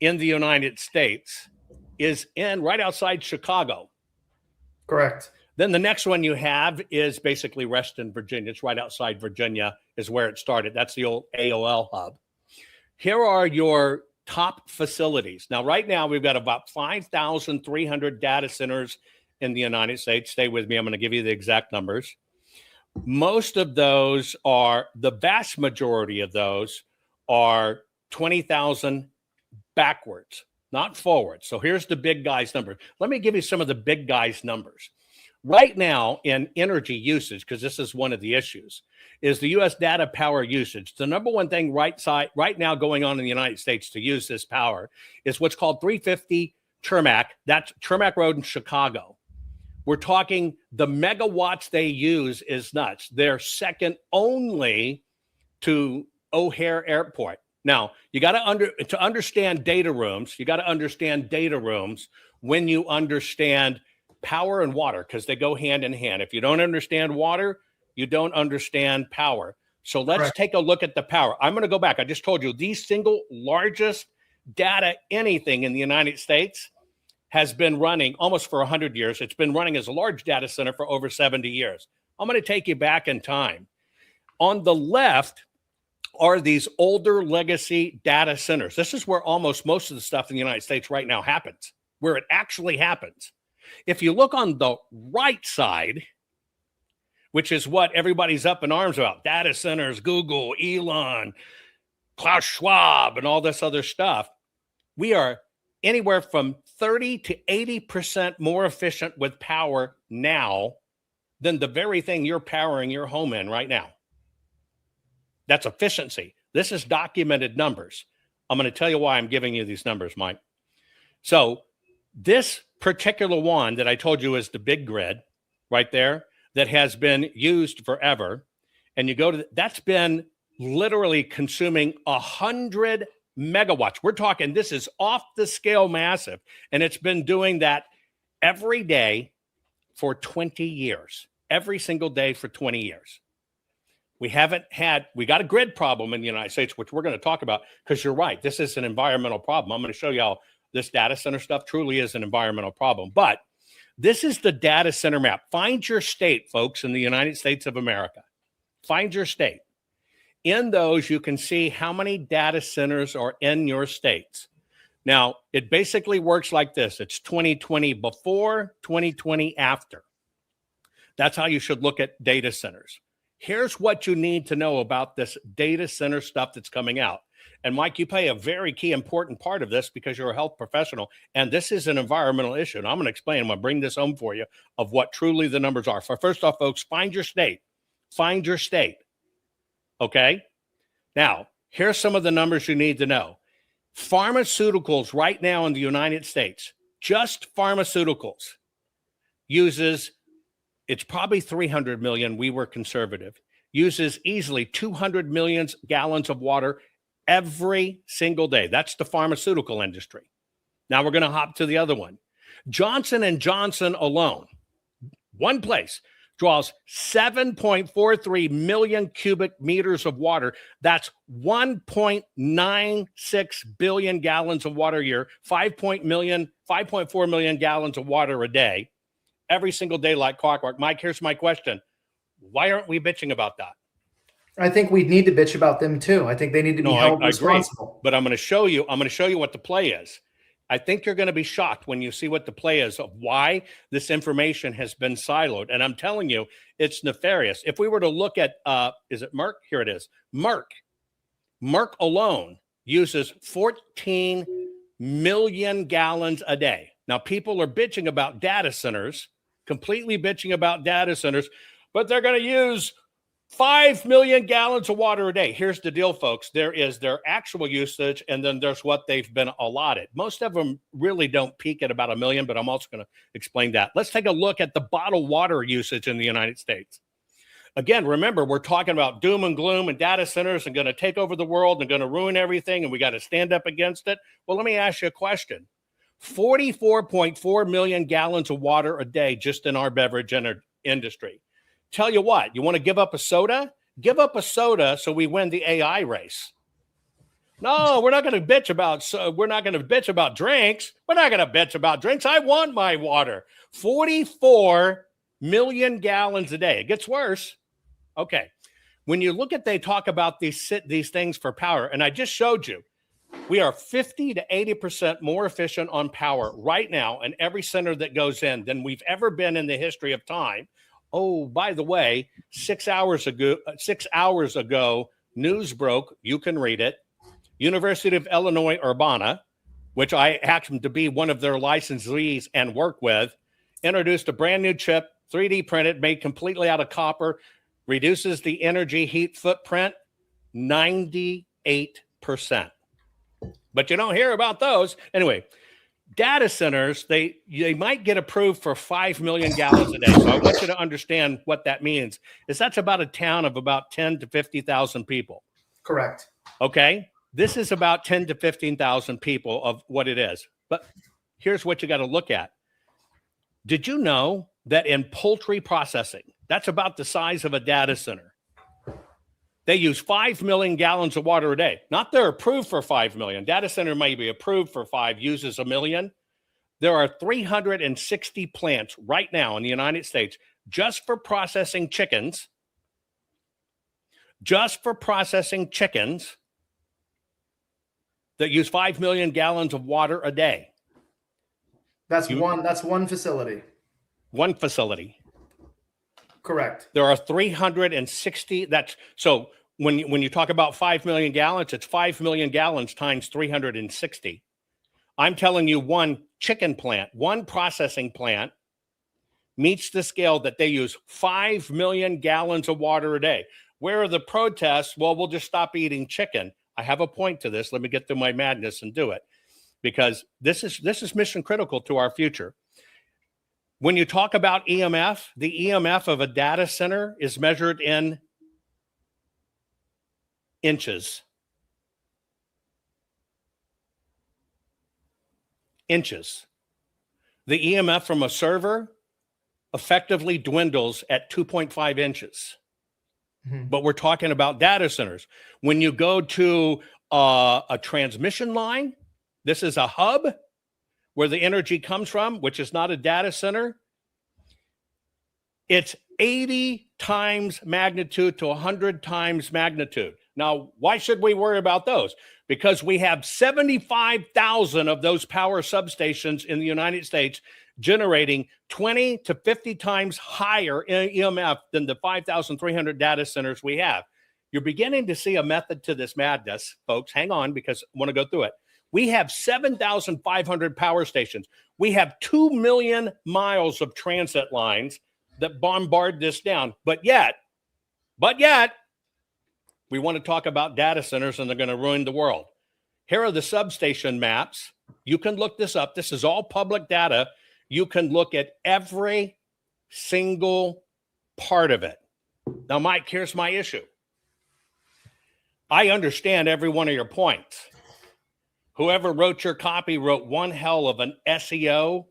in the United States is right outside Chicago.
Correct.
Then the next one you have is basically Reston, Virginia. It's right outside Virginia is where it started. That's the old AOL hub. Here are your top facilities. Now, right now, we've got about 5,300 data centers in the United States. Stay with me. I'm going to give you the exact numbers. Most of those the vast majority of those are 20,000 backwards, not forward. So here's the big guys' number. Let me give you some of the big guys' numbers. Right now in energy usage, because this is one of the issues, is the U.S. data power usage. The number one thing right now going on in the United States to use this power is what's called 350 Chermack. That's Chermack Road in Chicago. We're talking the megawatts they use is nuts. They're second only to O'Hare Airport. Now, you got to understand data rooms. You got to understand data rooms when you understand power and water, because they go hand in hand. If you don't understand water, you don't understand power. So let's take a look at the power. I'm going to go back. I just told you the single largest data anything in the United States has been running almost for 100 years. It's been running as a large data center for over 70 years. I'm going to take you back in time. On the left are these older legacy data centers. This is where almost most of the stuff in the United States right now happens, where it actually happens. If you look on the right side, which is what everybody's up in arms about, data centers, Google, Elon, Klaus Schwab, and all this other stuff, we are anywhere from 30 to 80% more efficient with power now than the very thing you're powering your home in right now. That's efficiency. This is documented numbers. I'm going to tell you why I'm giving you these numbers, Mike. So this particular one that I told you is the big grid right there that has been used forever. And you go to, that's been literally consuming 100 megawatts. We're talking, this is off the scale massive. And it's been doing that every day for 20 years, every single day for 20 years. We got a grid problem in the United States, which we're going to talk about, because you're right. This is an environmental problem. I'm going to show you how this data center stuff truly is an environmental problem. But this is the data center map. Find your state, folks, in the United States of America. Find your state. In those, you can see how many data centers are in your states. Now, it basically works like this. It's 2020 before, 2020 after. That's how you should look at data centers. Here's what you need to know about this data center stuff that's coming out. And Mike, you play a very key important part of this because you're a health professional, and this is an environmental issue. And I'm going to explain, I'm going to bring this home for you of what truly the numbers are. So first off, folks, find your state. Find your state. Okay? Now, here's some of the numbers you need to know. Pharmaceuticals right now in the United States, just pharmaceuticals, it's probably 300 million. We were conservative. Uses easily 200 million gallons of water every single day. That's the pharmaceutical industry. Now we're going to hop to the other one. Johnson & Johnson alone, one place, draws 7.43 million cubic meters of water. That's 1.96 billion gallons of water a year, 5.4 million gallons of water a day, every single day like clockwork. Mike, here's my question. Why aren't we bitching about that?
I think we need to bitch about them too. I think they need to be
No,
held
I agree.
responsible.
But I'm going to show you what the play is. I think you're going to be shocked when you see what the play is of why this information has been siloed. And I'm telling you, it's nefarious. If we were to look at, is it Merck? Here it is. Merck alone uses 14 million gallons a day. Now, people are bitching about data centers, completely bitching about data centers, but they're going to use 5 million gallons of water a day. Here's the deal, folks. There is their actual usage, and then there's what they've been allotted. Most of them really don't peak at about 1 million, but I'm also going to explain that. Let's take a look at the bottled water usage in the United States. Again, remember, we're talking about doom and gloom and data centers and going to take over the world and going to ruin everything, and we got to stand up against it. Well, let me ask you a question. 44.4 million gallons of water a day just in our beverage industry. Tell you what, you want to give up a soda? Give up a soda so we win the AI race. No, we're not going to bitch about drinks. We're not going to bitch about drinks. I want my water. 44 million gallons a day. It gets worse. Okay. When you look at, they talk about these things for power, and I just showed you, we are 50 to 80% more efficient on power right now in every center that goes in than we've ever been in the history of time. Oh, by the way, 6 hours ago, news broke. You can read it. University of Illinois Urbana, which I happen to be one of their licensees and work with, introduced a brand new chip, 3D printed, made completely out of copper, reduces the energy heat footprint 98%. But you don't hear about those. Anyway, data centers, they might get approved for 5 million gallons a day. So I want you to understand what that means. That's about a town of about 10 to 50,000 people.
Correct.
Okay. This is about 10 to 15,000 people of what it is. But here's what you got to look at. Did you know that in poultry processing, that's about the size of a data center, they use 5 million gallons of water a day? Not they're approved for 5 million. Data center may be approved for 5, uses 1 million. There are 360 plants right now in the United States just for processing chickens. That use 5 million gallons of water a day.
That's one facility.
One facility.
Correct.
There are 360. So when you talk about 5 million gallons, it's 5 million gallons times 360. I'm telling you, one chicken plant, one processing plant meets the scale that they use 5 million gallons of water a day. Where are the protests? Well, we'll just stop eating chicken. I have a point to this. Let me get through my madness and do it, because this is mission critical to our future. When you talk about EMF, the EMF of a data center is measured in inches. Inches. The EMF from a server effectively dwindles at 2.5 inches. Mm-hmm. But we're talking about data centers. When you go to a transmission line, this is a hub where the energy comes from, which is not a data center. It's 80 times magnitude to 100 times magnitude. Now, why should we worry about those? Because we have 75,000 of those power substations in the United States generating 20 to 50 times higher EMF than the 5,300 data centers we have. You're beginning to see a method to this madness, folks. Hang on, because I want to go through it. We have 7,500 power stations. We have 2 million miles of transit lines that bombard this down. But yet, we want to talk about data centers and they're going to ruin the world. Here are the substation maps. You can look this up. This is all public data. You can look at every single part of it. Now, Mike, here's my issue. I understand every one of your points. Whoever wrote your copy wrote one hell of an SEO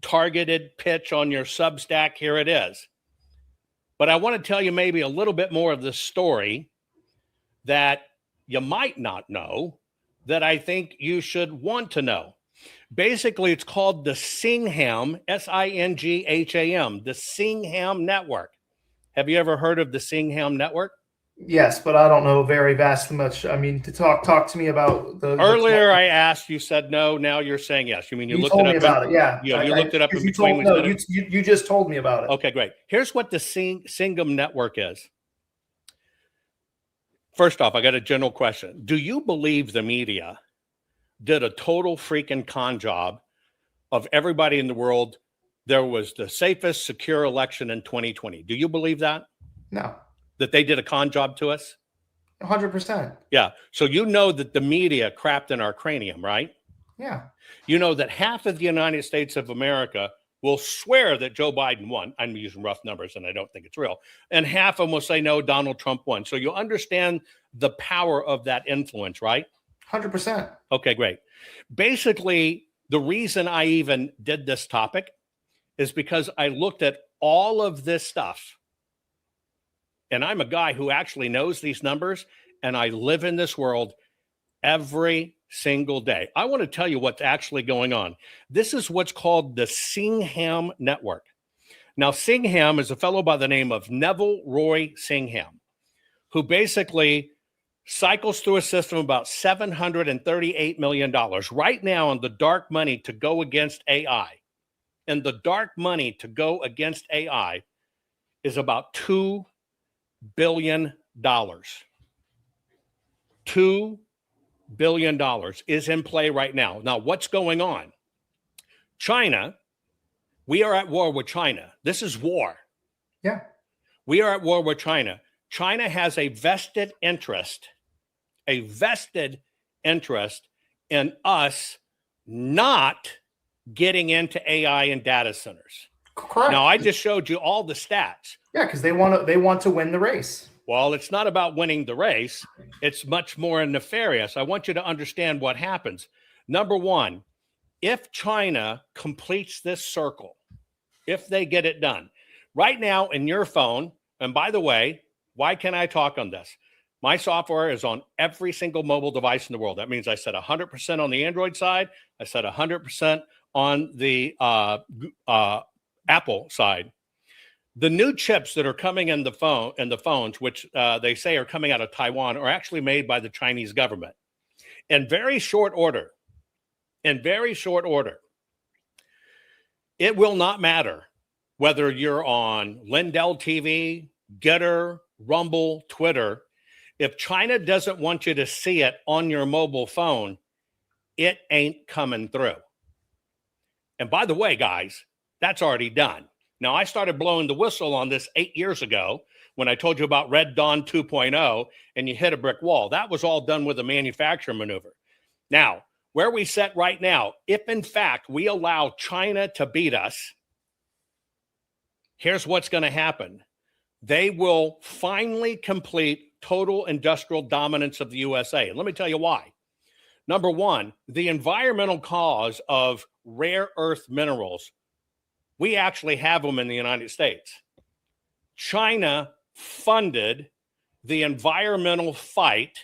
targeted pitch on your Substack. Here it is. But I want to tell you maybe a little bit more of the story that you might not know that I think you should want to know. Basically, it's called the Singham, Singham, the Singham Network. Have you ever heard of the Singham Network?
Yes, but I don't know very vastly much. I mean, to talk to me about the
Earlier, I asked, you said no. Now you're saying yes. You mean you looked
told
it
me
up?
about it. Yeah,
You looked it up in
'cause you
between.
told, no, you just told me about it.
Okay, great. Here's what the Singam network is. First off, I got a general question. Do you believe the media did a total freaking con job of everybody in the world? There was the safest, secure election in 2020. Do you believe that?
No,
That they did a con job to us?
100%.
Yeah. So you know that the media crapped in our cranium, right?
Yeah,
You know that half of the United States of America will swear that Joe Biden won. I'm using rough numbers and I don't think it's real. And half of them will say, no, Donald Trump won. So you understand the power of that influence, right?
100%.
Okay, great. Basically, the reason I even did this topic is because I looked at all of this stuff. And I'm a guy who actually knows these numbers, and I live in this world every single day. I want to tell you what's actually going on. This is what's called the Singham Network. Now, Singham is a fellow by the name of Neville Roy Singham, who basically cycles through a system of about $738 million right now in the dark money to go against AI. And the dark money to go against AI is about $2 billion. $2 billion is in play right now. Now, what's going on? China, we are at war with China. This is war.
Yeah.
We are at war with China. China has a vested interest in us not getting into AI and data centers.
Correct.
Now, I just showed you all the stats.
Yeah, because they want to win the race.
Well, it's not about winning the race. It's much more nefarious. I want you to understand what happens. Number one, if China completes this circle, if they get it done, right now in your phone, and by the way, why can I talk on this? My software is on every single mobile device in the world. That means I set 100% on the Android side. I set 100% on the Apple side. The new chips that are coming in the phones, which they say are coming out of Taiwan, are actually made by the Chinese government. In very short order, it will not matter whether you're on Lindell TV, Getter, Rumble, Twitter. If China doesn't want you to see it on your mobile phone, it ain't coming through. And by the way, guys, that's already done. Now, I started blowing the whistle on this 8 years ago when I told you about Red Dawn 2.0 and you hit a brick wall. That was all done with a manufacturing maneuver. Now, where we sit right now, if in fact we allow China to beat us, here's what's going to happen. They will finally complete total industrial dominance of the USA. And let me tell you why. Number one, the environmental cause of rare earth minerals, we actually have them in the United States. China funded the environmental fight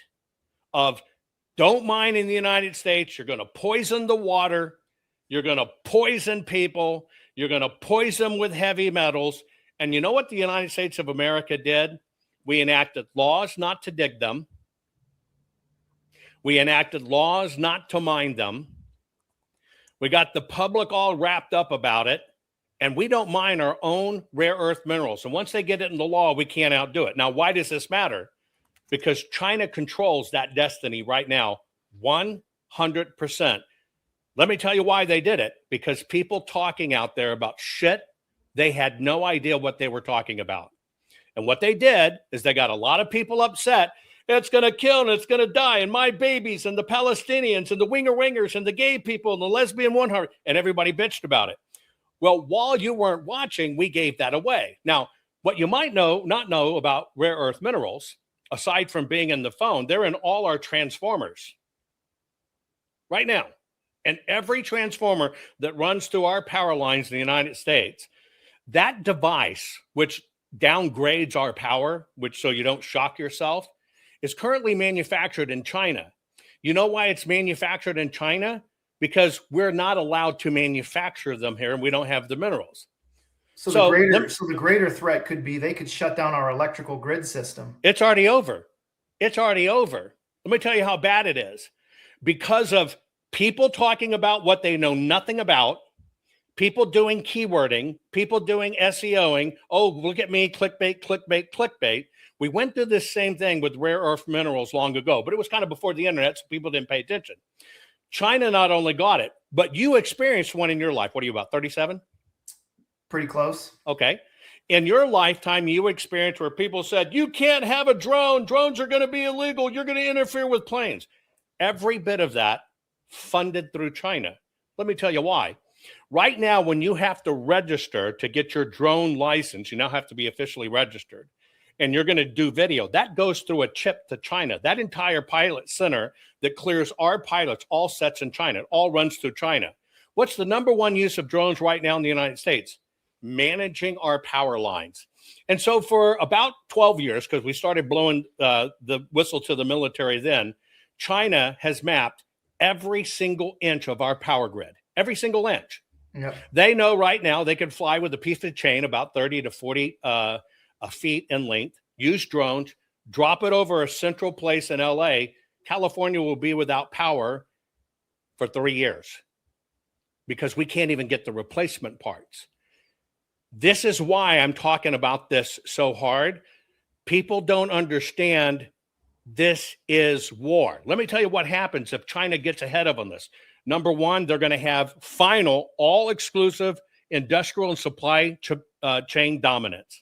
of don't mine in the United States. You're going to poison the water. You're going to poison people. You're going to poison them with heavy metals. And you know what the United States of America did? We enacted laws not to dig them. We enacted laws not to mine them. We got the public all wrapped up about it. And we don't mine our own rare earth minerals. And once they get it in the law, we can't outdo it. Now, why does this matter? Because China controls that destiny right now, 100%. Let me tell you why they did it. Because people talking out there about shit, they had no idea what they were talking about. And what they did is they got a lot of people upset. It's going to kill and it's going to die. And my babies and the Palestinians and the winger-wingers and the gay people and the lesbian one-heart. And everybody bitched about it. Well, while you weren't watching, we gave that away. Now, what you might not know about rare earth minerals, aside from being in the phone, they're in all our transformers right now. And every transformer that runs through our power lines in the United States, that device, which downgrades our power, which so you don't shock yourself, is currently manufactured in China. You know why it's manufactured in China? Because we're not allowed to manufacture them here and we don't have the minerals.
So the greater threat could be they could shut down our electrical grid system.
It's already over. It's already over. Let me tell you how bad it is. Because of people talking about what they know nothing about, people doing keywording, people doing SEOing. Oh, look at me, clickbait, clickbait, clickbait. We went through this same thing with rare earth minerals long ago, but it was kind of before the internet, so people didn't pay attention. China not only got it, but you experienced one in your life. What are you, about 37?
Pretty close.
Okay. In your lifetime, you experienced where people said, you can't have a drone. Drones are going to be illegal. You're going to interfere with planes. Every bit of that funded through China. Let me tell you why. Right now, when you have to register to get your drone license, you now have to be officially registered, and you're going to do video. That goes through a chip to China. That entire pilot center that clears our pilots all sets in China. It all runs through China. What's the number one use of drones right now in the United States? Managing our power lines. And so for about 12 years, because we started blowing the whistle to the military then, China has mapped every single inch of our power grid, every single inch.
Yep.
They know right now they can fly with a piece of chain about 30 to 40 feet in length, use drones, drop it over a central place in LA. California will be without power for 3 years because we can't even get the replacement parts. This is why I'm talking about this so hard. People don't understand this is war. Let me tell you what happens if China gets ahead of on this. Number one, they're going to have final, all-exclusive industrial and supply chain dominance.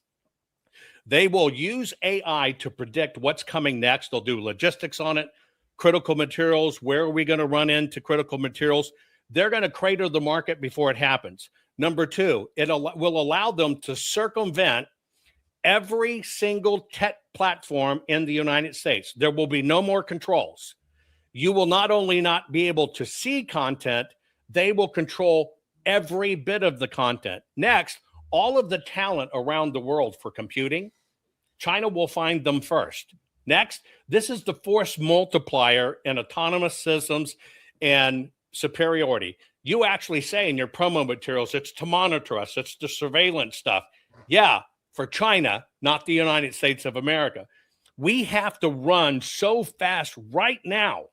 They will use AI to predict what's coming next. They'll do logistics on it, critical materials. Where are we going to run into critical materials? They're going to crater the market before it happens. Number two, it will allow them to circumvent every single tech platform in the United States. There will be no more controls. You will not only not be able to see content, they will control every bit of the content. Next, all of the talent around the world for computing, China will find them first. Next, this is the force multiplier in autonomous systems and superiority. You actually say in your promo materials, it's to monitor us, it's the surveillance stuff. Yeah, for China, not the United States of America. We have to run so fast right now,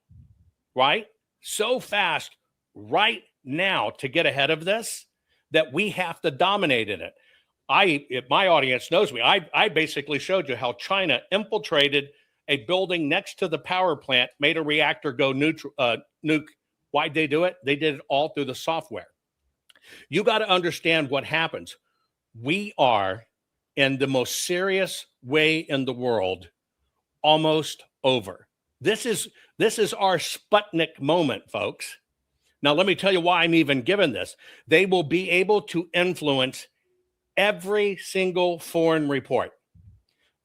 right? So fast right now to get ahead of this that we have to dominate in it. My audience knows me. I basically showed you how China infiltrated a building next to the power plant, made a reactor go nuke. Why'd they do it? They did it all through the software. You got to understand what happens. We are in the most serious way in the world, almost over. This is our Sputnik moment, folks. Now, let me tell you why I'm even given this. They will be able to influence every single foreign report.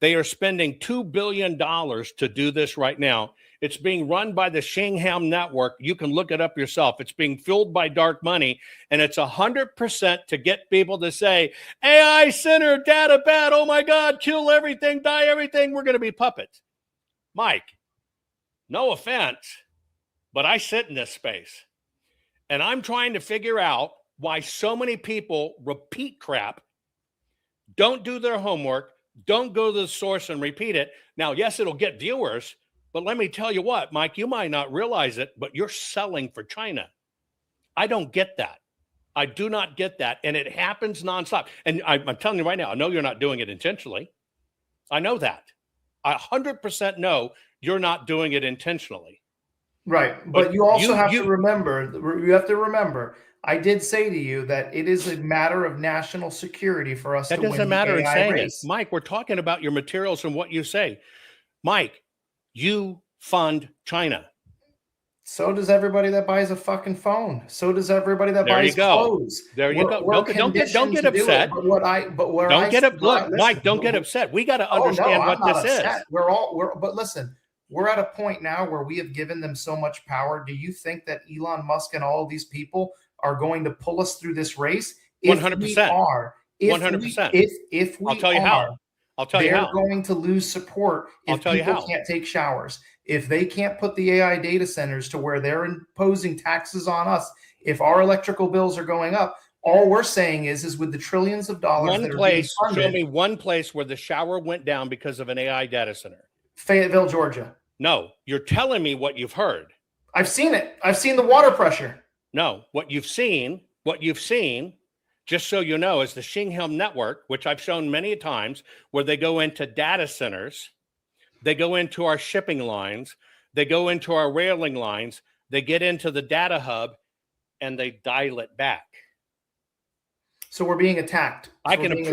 They are spending $2 billion to do this right now. It's being run by the Shingham Network. You can look it up yourself. It's being fueled by dark money, and it's 100% to get people to say, AI center, data bad, oh my God, kill everything, die everything, we're going to be puppets. Mike, no offense, but I sit in this space, and I'm trying to figure out why so many people repeat crap, don't do their homework, don't go to the source and repeat it. Now, yes, it'll get viewers, but let me tell you what, Mike, you might not realize it, but you're selling for China. I don't get that. I do not get that. And it happens nonstop. And I'm telling you right now, I know you're not doing it intentionally. I know that. I 100% know you're not doing it intentionally.
Right. But you also have to remember, I did say to you that it is a matter of national security for us to win the AI race. That doesn't matter in saying it.
Mike, we're talking about your materials and what you say. Mike, you fund China.
So does everybody that buys a fucking phone. So does everybody that buys clothes.
There you go. Don't get upset. Mike, don't get upset. We got to understand what this is.
But listen, we're at a point now where we have given them so much power. Do you think that Elon Musk and all of these people are going to pull us through this race?
100%. 100%.
If we
I'll tell you how.
They're going to lose support if people can't take showers. If they can't put the AI data centers to where they're imposing taxes on us, if our electrical bills are going up, All we're saying is with the trillions of dollars that are being funded,
show me one place where the shower went down because of an AI data center.
Fayetteville, Georgia.
No, you're telling me what you've heard.
I've seen it. I've seen the water pressure.
No, what you've seen, just so you know, is the Shingham network, which I've shown many times, where they go into data centers, they go into our shipping lines, they go into our railing lines, they get into the data hub, and they dial it back.
So we're being attacked.
I can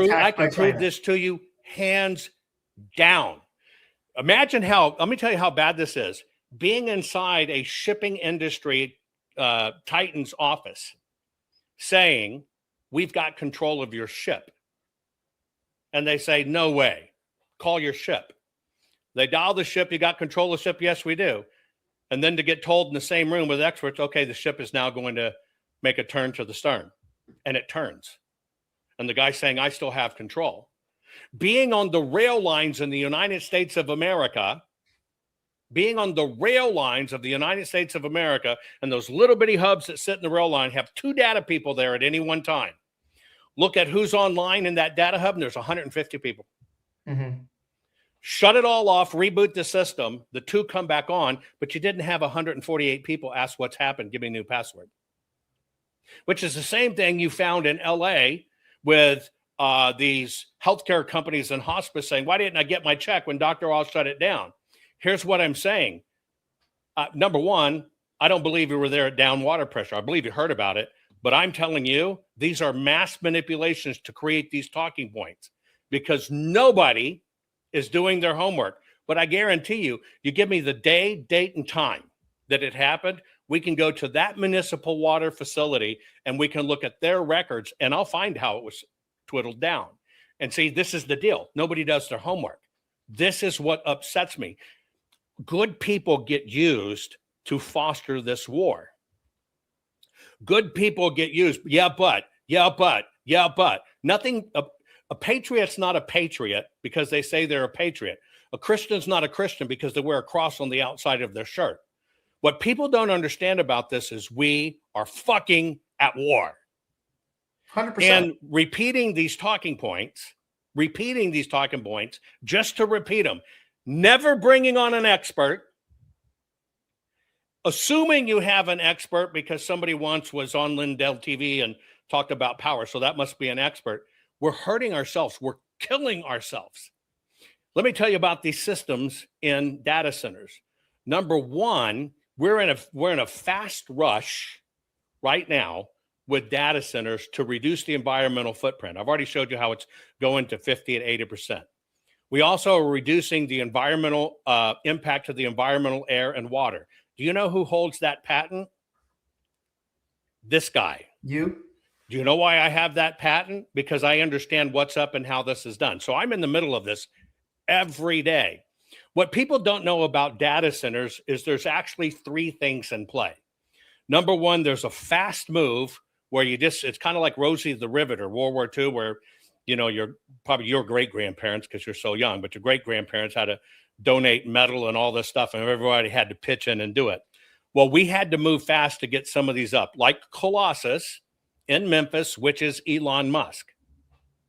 prove this to you hands down. Imagine let me tell you how bad this is. Being inside a shipping industry Titan's office saying, we've got control of your ship. And they say, no way, call your ship. They dial the ship, you got control of the ship? Yes, we do. And then to get told in the same room with experts, okay, the ship is now going to make a turn to the stern. And it turns. And the guy's saying, I still have control. Being on the rail lines in the United States of America, and those little bitty hubs that sit in the rail line have 2 data people there at any one time. Look at who's online in that data hub, and there's 150 people.
Mm-hmm.
Shut it all off, reboot the system, the 2 come back on, but you didn't have 148 people ask what's happened, give me a new password. Which is the same thing you found in LA with these healthcare companies and hospice saying, why didn't I get my check when Dr. Oz shut it down? Here's what I'm saying. Number one, I don't believe you were there at down water pressure. I believe you heard about it, but I'm telling you, these are mass manipulations to create these talking points because nobody is doing their homework. But I guarantee you, you give me the day, date, and time that it happened, we can go to that municipal water facility and we can look at their records and I'll find how it was twiddled down. And see, this is the deal. Nobody does their homework. This is what upsets me. Good people get used to foster this war. Good people get used. Yeah, but. Nothing. A patriot's not a patriot because they say they're a patriot. A Christian's not a Christian because they wear a cross on the outside of their shirt. What people don't understand about this is we are fucking at war.
100%.
And repeating these talking points, just to repeat them, never bringing on an expert, assuming you have an expert because somebody once was on Lindell TV and talked about power, so that must be an expert. We're hurting ourselves. We're killing ourselves. Let me tell you about these systems in data centers. Number one, we're in a fast rush right now with data centers to reduce the environmental footprint. I've already showed you how it's going to 50 and 80%. We also are reducing the environmental impact of the environmental air and water. Do you know who holds that patent? This guy.
You?
Do you know why I have that patent? Because I understand what's up and how this is done. So I'm in the middle of this every day. What people don't know about data centers is there's actually 3 things in play. Number one, there's a fast move where it's kind of like Rosie the Riveter, World War II, where, your great-grandparents, because you're so young, but your great-grandparents had to donate metal and all this stuff, and everybody had to pitch in and do it. Well, we had to move fast to get some of these up, like Colossus in Memphis, which is Elon Musk.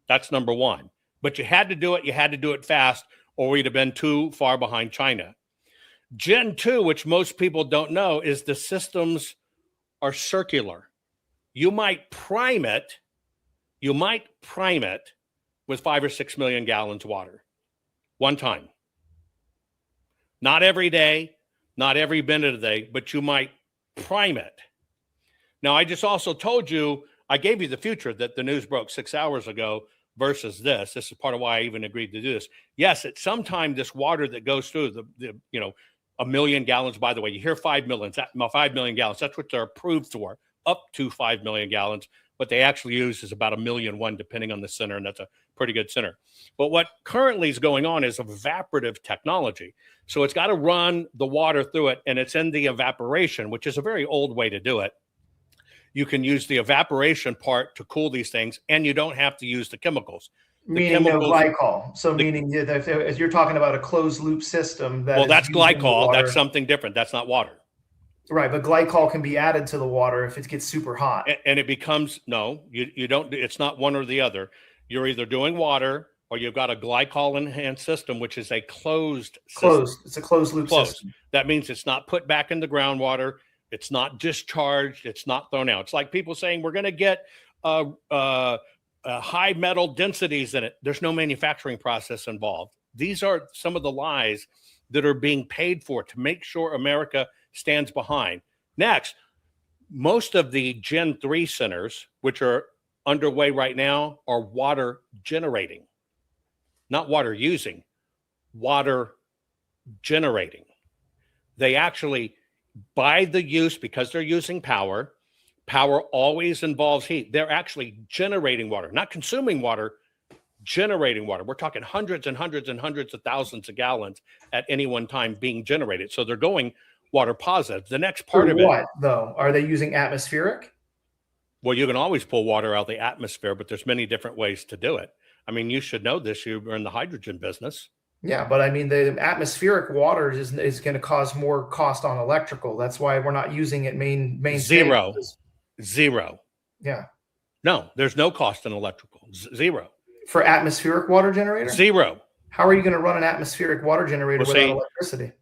That's number one. But you had to do it. You had to do it fast, or we'd have been too far behind China. Gen 2, which most people don't know, is the systems are circular. You might prime it with 5 or 6 million gallons of water. One time. Not every day, not every minute of the day, but you might prime it. Now, I just also told you, I gave you the future that the news broke 6 hours ago versus this. This is part of why I even agreed to do this. Yes, at some time, this water that goes through the 1 million gallons, by the way, you hear 5 million gallons. That's what they're approved for, up to 5 million gallons. What they actually use is about 1.1 million, depending on the center, and that's a pretty good center. But what currently is going on is evaporative technology. So it's got to run the water through it, and it's in the evaporation, which is a very old way to do it. You can use the evaporation part to cool these things, and you don't have to use the chemicals.
Meaning no glycol. So meaning if you're talking about a closed loop system.
Well, that's glycol. That's something different. That's not water.
Right, but glycol can be added to the water if it gets super hot.
And it becomes, no, you don't, it's not one or the other. You're either doing water or you've got a glycol enhanced system, which is a closed system.
It's a closed loop system.
That means it's not put back in the groundwater. It's not discharged. It's not thrown out. It's like people saying we're going to get high metal densities in it. There's no manufacturing process involved. These are some of the lies that are being paid for to make sure America stands behind. Next, most of the Gen 3 centers, which are underway right now, are water generating, not water using, water generating. They actually, by the use, because they're using power, power always involves heat. They're actually generating water, not consuming water, generating water. We're talking hundreds and hundreds and hundreds of thousands of gallons at any one time being generated. So they're going water positive. The next part of it.
What, though? Are they using atmospheric?
Well, you can always pull water out of the atmosphere, but there's many different ways to do it. I mean, you should know this. You're in the hydrogen business.
Yeah, but I mean, the atmospheric water is going to cause more cost on electrical. That's why we're not using it main
Zero.
stages.
Zero.
Yeah.
No, there's no cost in electrical. Zero.
For atmospheric water generator?
Zero.
How are you going to run an atmospheric water generator without electricity?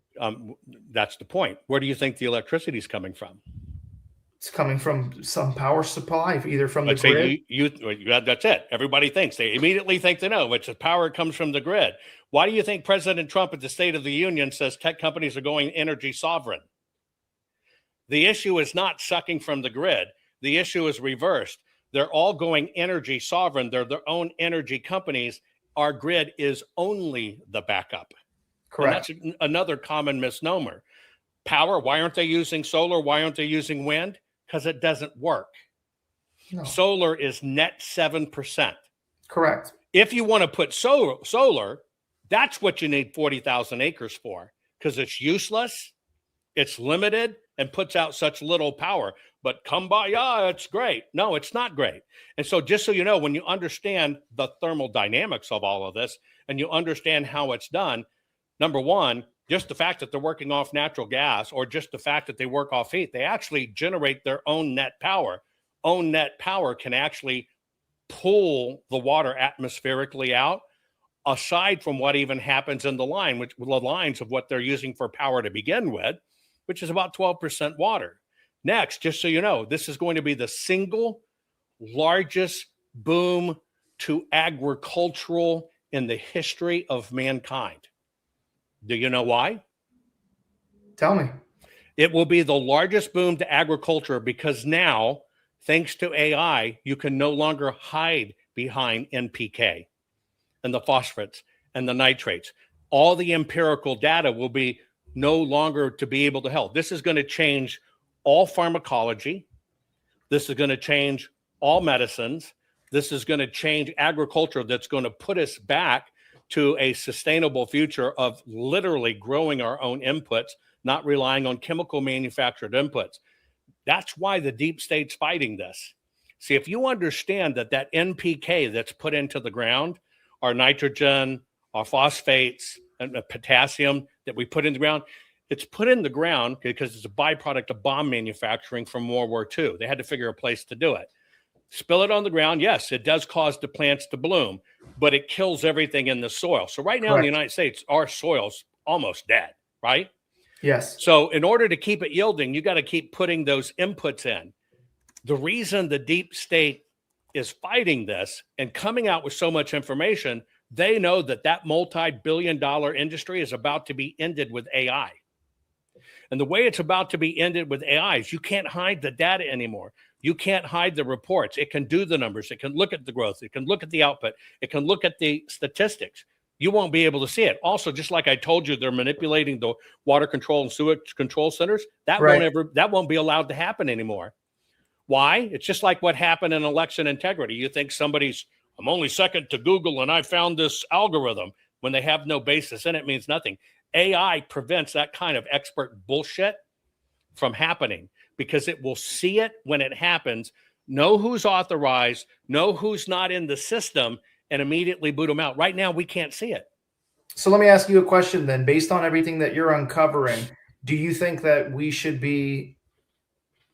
That's the point. Where do you think the electricity is coming from?
It's coming from some power supply, either from the
Let's
grid.
say that's it. Everybody thinks. They immediately think they know, which the power comes from the grid. Why do you think President Trump at the State of the Union says tech companies are going energy sovereign? The issue is not sucking from the grid. The issue is reversed. They're all going energy sovereign. They're their own energy companies. Our grid is only the backup.
Correct.
And that's another common misnomer. Power, why aren't they using solar? Why aren't they using wind? Because it doesn't work.
No.
Solar is net 7%.
Correct.
If you want to put solar, that's what you need 40,000 acres for, because it's useless, it's limited, and puts out such little power. But come by, it's great. No, it's not great. And so just so you know, when you understand the thermodynamics of all of this and you understand how it's done, number one, just the fact that they're working off natural gas, or just the fact that they work off heat, they actually generate their own net power. Own net power can actually pull the water atmospherically out, aside from what even happens in the line, which the lines of what they're using for power to begin with, which is about 12% water. Next, just so you know, this is going to be the single largest boom to agricultural in the history of mankind. Do you know why?
Tell me.
It will be the largest boom to agriculture because now, thanks to AI, you can no longer hide behind NPK and the phosphates and the nitrates. All the empirical data will be no longer to be able to help. This is going to change all pharmacology. This is going to change all medicines. This is going to change agriculture. That's going to put us back to a sustainable future of literally growing our own inputs, not relying on chemical manufactured inputs. That's why the deep state's fighting this. See, if you understand that NPK that's put into the ground, our nitrogen, our phosphates, and the potassium that we put in the ground, it's put in the ground because it's a byproduct of bomb manufacturing from World War II. They had to figure a place to do it. Spill it on the ground. Yes, it does cause the plants to bloom, but it kills everything in the soil. So right now in the United States, our soil's almost dead, right?
Yes.
So in order to keep it yielding, you got to keep putting those inputs in. The reason the deep state is fighting this and coming out with so much information, they know that multi-billion-dollar industry is about to be ended with AI. And the way it's about to be ended with AI is you can't hide the data anymore. You can't hide the reports. It can do the numbers. It can look at the growth. It can look at the output. It can look at the statistics. You won't be able to see it. Also, just like I told you, they're manipulating the water control and sewage control centers. That won't be allowed to happen anymore. Why? It's just like what happened in election integrity. You think I'm only second to Google and I found this algorithm. When they have no basis in it, means nothing. AI prevents that kind of expert bullshit from happening because it will see it when it happens, know who's authorized, know who's not in the system, and immediately boot them out. Right now, we can't see it.
So let me ask you a question then. Based on everything that you're uncovering, do you think that we should be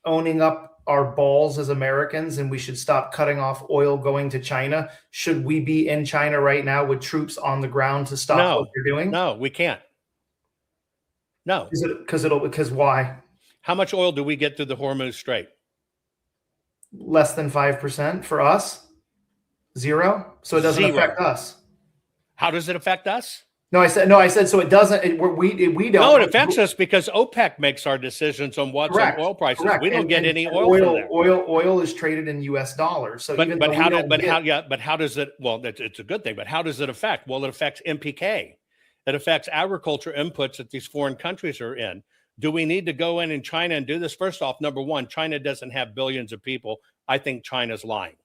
owning up our balls as Americans and we should stop cutting off oil going to China? Should we be in China right now with troops on the ground to stop what they're doing?
No, we can't. No.
Because why?
How much oil do we get through the Hormuz Strait?
Less than 5% for us? Zero? So it doesn't affect us.
How does it affect us?
No, I said so it doesn't. We don't.
No, it affects us because OPEC makes our decisions on what's on oil prices. Correct. We don't get any oil from there.
Oil is traded in U.S. dollars. So how
does it? Well, it's a good thing. But how does it affect? Well, it affects NPK. It affects agriculture inputs that these foreign countries are in. Do we need to go in China and do this? First off, number one, China doesn't have billions of people. I think China's lying.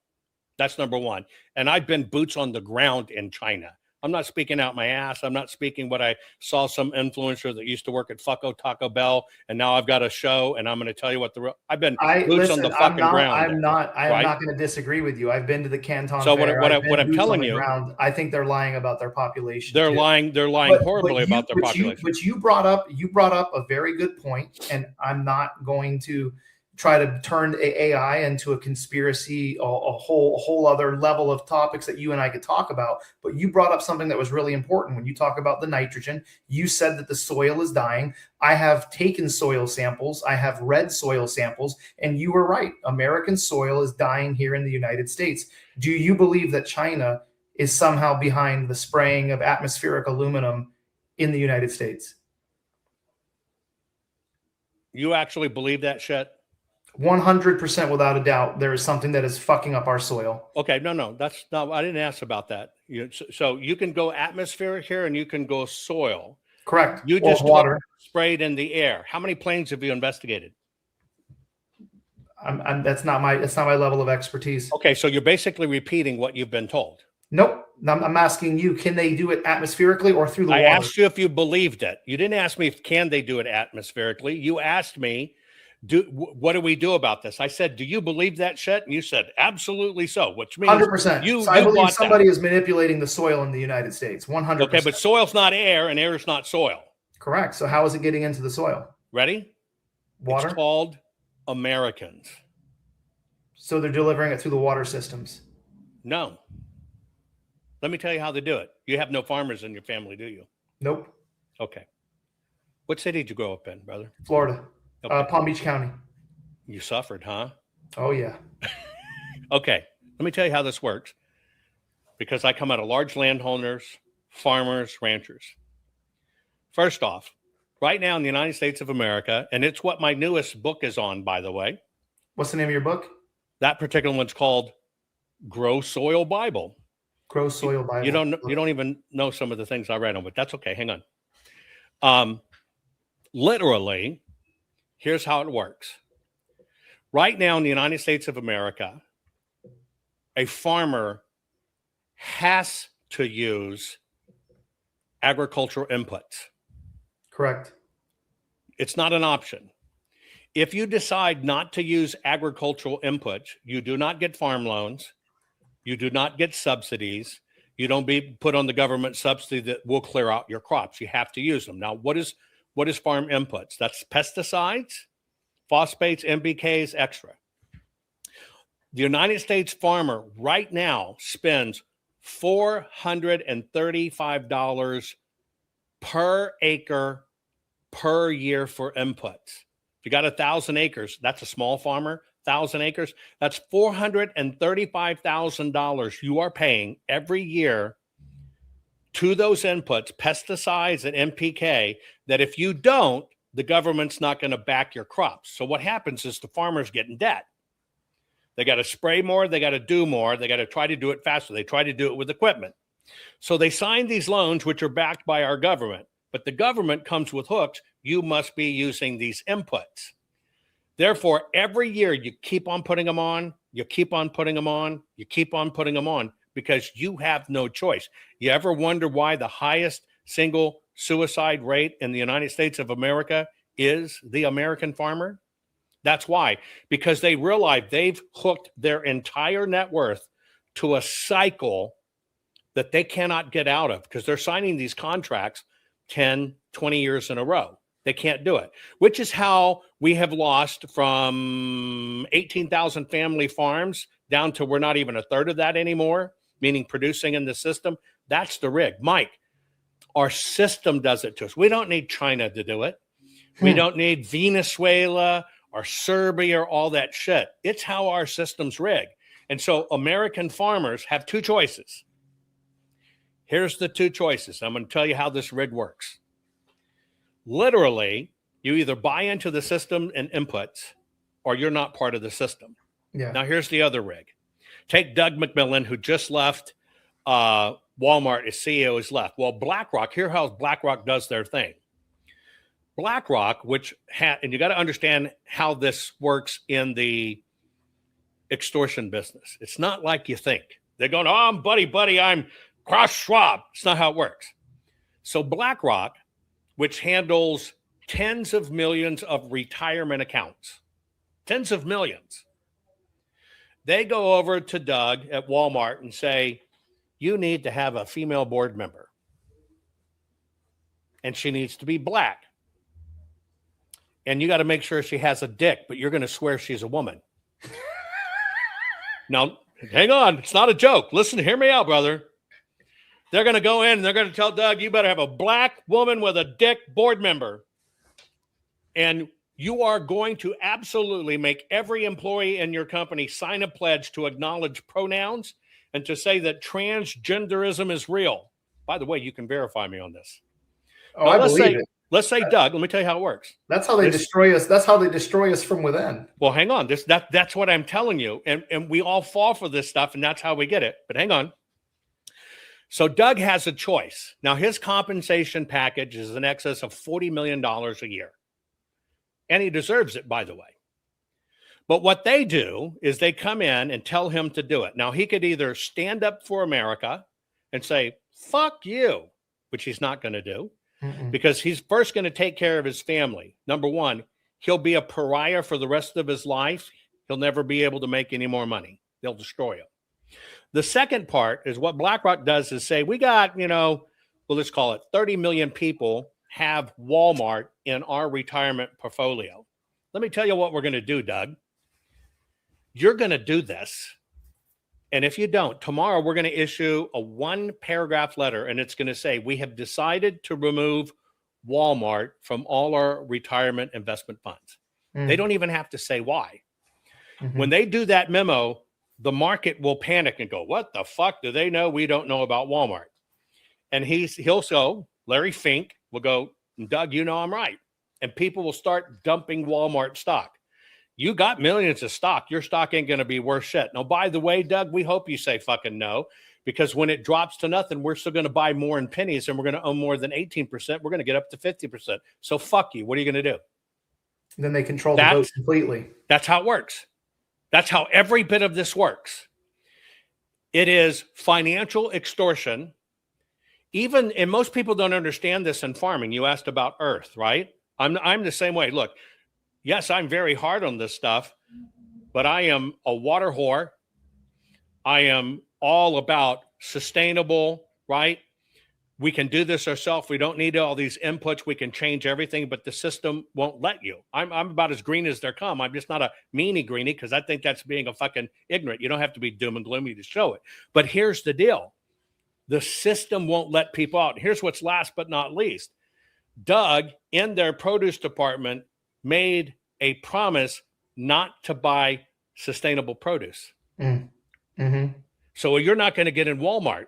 That's number one. And I've been boots on the ground in China. I'm not speaking out my ass. I'm not speaking what I saw some influencer that used to work at Fucko Taco Bell, and now I've got a show, and I'm going to tell you what I've been boots on the fucking ground.
I'm not going to disagree with you. I've been to the Canton
So
Fair.
what I'm telling you,
I think they're lying about their population.
They're lying horribly about their population.
But you brought up a very good point, and I'm not going to try to turn AI into a conspiracy, a whole other level of topics that you and I could talk about. But you brought up something that was really important. When you talk about the nitrogen, you said that the soil is dying. I have taken soil samples. I have read soil samples, and you were right. American soil is dying here in the United States. Do you believe that China is somehow behind the spraying of atmospheric aluminum in the United States?
You actually believe that shit?
100% without a doubt, there is something that is fucking up our soil.
Okay, no, that's not. I didn't ask about that. So you can go atmospheric here, and you can go soil.
Correct.
You just water sprayed in the air. How many planes have you investigated?
That's not my level of expertise.
Okay, so you're basically repeating what you've been told.
Nope. I'm asking you, can they do it atmospherically or through the water?
I asked you if you believed it. You didn't ask me can they do it atmospherically. You asked me, what do we do about this? I said, do you believe that shit? And you said, absolutely so, which means
100%. I believe somebody is manipulating the soil in the United States. 100%.
Okay, but soil's not air and air is not soil.
Correct. So how is it getting into the soil?
Ready?
Water.
It's called Americans.
So they're delivering it through the water systems.
No. Let me tell you how they do it. You have no farmers in your family, do you?
Nope.
Okay. What city did you grow up in, brother?
Florida. Okay. Palm Beach County.
You suffered, huh?
Oh, yeah.
Okay. Let me tell you how this works. Because I come out of large landowners, farmers, ranchers. First off, right now in the United States of America, and it's what my newest book is on, by the way.
What's the name of your book?
That particular one's called Grow Soil Bible.
Grow Soil Bible.
You don't even know some of the things I read on, but that's okay. Hang on. Literally, here's how it works. Right now in the United States of America, a farmer has to use agricultural inputs.
Correct.
It's not an option. If you decide not to use agricultural inputs, you do not get farm loans. You do not get subsidies. You don't be put on the government subsidy that will clear out your crops. You have to use them. Now, what is farm inputs? That's pesticides, phosphates, NPKs, extra. The United States farmer right now spends $435 per acre per year for inputs. If you got 1,000 acres, that's a small farmer. 1,000 acres, that's $435,000 you are paying every year to those inputs, pesticides and NPK, that if you don't, the government's not going to back your crops. So what happens is the farmers get in debt. They got to spray more, they got to do more, they got to try to do it faster. They try to do it with equipment. So they sign these loans, which are backed by our government, but the government comes with hooks. You must be using these inputs. Therefore, every year you keep on putting them on, you keep on putting them on, you keep on putting them on because you have no choice. You ever wonder why the highest single suicide rate in the United States of America is the American farmer? That's why, because they realize they've hooked their entire net worth to a cycle that they cannot get out of because they're signing these contracts 10, 20 years in a row. They can't do it, which is how we have lost from 18,000 family farms down to we're not even a third of that anymore, meaning producing in the system. That's the rig. Mike, our system does it to us. We don't need China to do it. We don't need Venezuela or Serbia or all that shit. It's how our system's rigged. And so American farmers have two choices. Here's the two choices. I'm going to tell you how this rig works. Literally, you either buy into the system and inputs, or you're not part of the system.
Yeah.
Now, here's the other rig. Take Doug McMillon, who just left Walmart as CEO, is left. Well, BlackRock, here's how BlackRock does their thing. BlackRock, and you got to understand how this works in the extortion business. It's not like you think. They're going, oh, I'm buddy, I'm Klaus Schwab. It's not how it works. So BlackRock, which handles tens of millions of retirement accounts, tens of millions, they go over to Doug at Walmart and say, you need to have a female board member. And she needs to be black. And you got to make sure she has a dick, but you're going to swear she's a woman. Now, hang on. It's not a joke. Listen, hear me out, brother. They're going to go in and they're going to tell Doug, you better have a black woman with a dick board member. And you are going to absolutely make every employee in your company sign a pledge to acknowledge pronouns and to say that transgenderism is real. By the way, you can verify me on this.
Oh,
now,
I believe it.
Let's say, Doug, let me tell you how it works.
That's how they destroy us. That's how they destroy us from within.
Well, hang on. That's what I'm telling you. And we all fall for this stuff, and that's how we get it. But hang on. So Doug has a choice. Now, his compensation package is in excess of $40 million a year. And he deserves it, by the way. But what they do is they come in and tell him to do it. Now, he could either stand up for America and say, fuck you, which he's not going to do. Because he's first going to take care of his family. Number one, he'll be a pariah for the rest of his life. He'll never be able to make any more money. They'll destroy him. The second part is what BlackRock does is say, we got, well, let's call it 30 million people have Walmart in our retirement portfolio. Let me tell you what we're going to do, Doug. You're going to do this. And if you don't, tomorrow we're going to issue a 1-paragraph letter, and it's going to say, we have decided to remove Walmart from all our retirement investment funds. They don't even have to say why. When they do that memo, the market will panic and go, what the fuck do they know we don't know about Walmart? And he'll go, Larry Fink will go, Doug, I'm right. And people will start dumping Walmart stock. You got millions of stock. Your stock ain't going to be worth shit. Now, by the way, Doug, we hope you say fucking no, because when it drops to nothing, we're still going to buy more in pennies and we're going to own more than 18%. We're going to get up to 50%. So fuck you. What are you going to do?
Then they control the vote completely.
That's how it works. That's how every bit of this works. It is financial extortion. And most people don't understand this in farming. You asked about earth, right? I'm the same way. Look, yes, I'm very hard on this stuff, but I am a water whore. I am all about sustainable, right? We can do this ourselves. We don't need all these inputs. We can change everything, but the system won't let you. I'm about as green as there come. I'm just not a meanie greenie because I think that's being a fucking ignorant. You don't have to be doom and gloomy to show it. But here's the deal. The system won't let people out. Here's what's last but not least. Doug, in their produce department, made a promise not to buy sustainable produce. So you're not going to get in Walmart.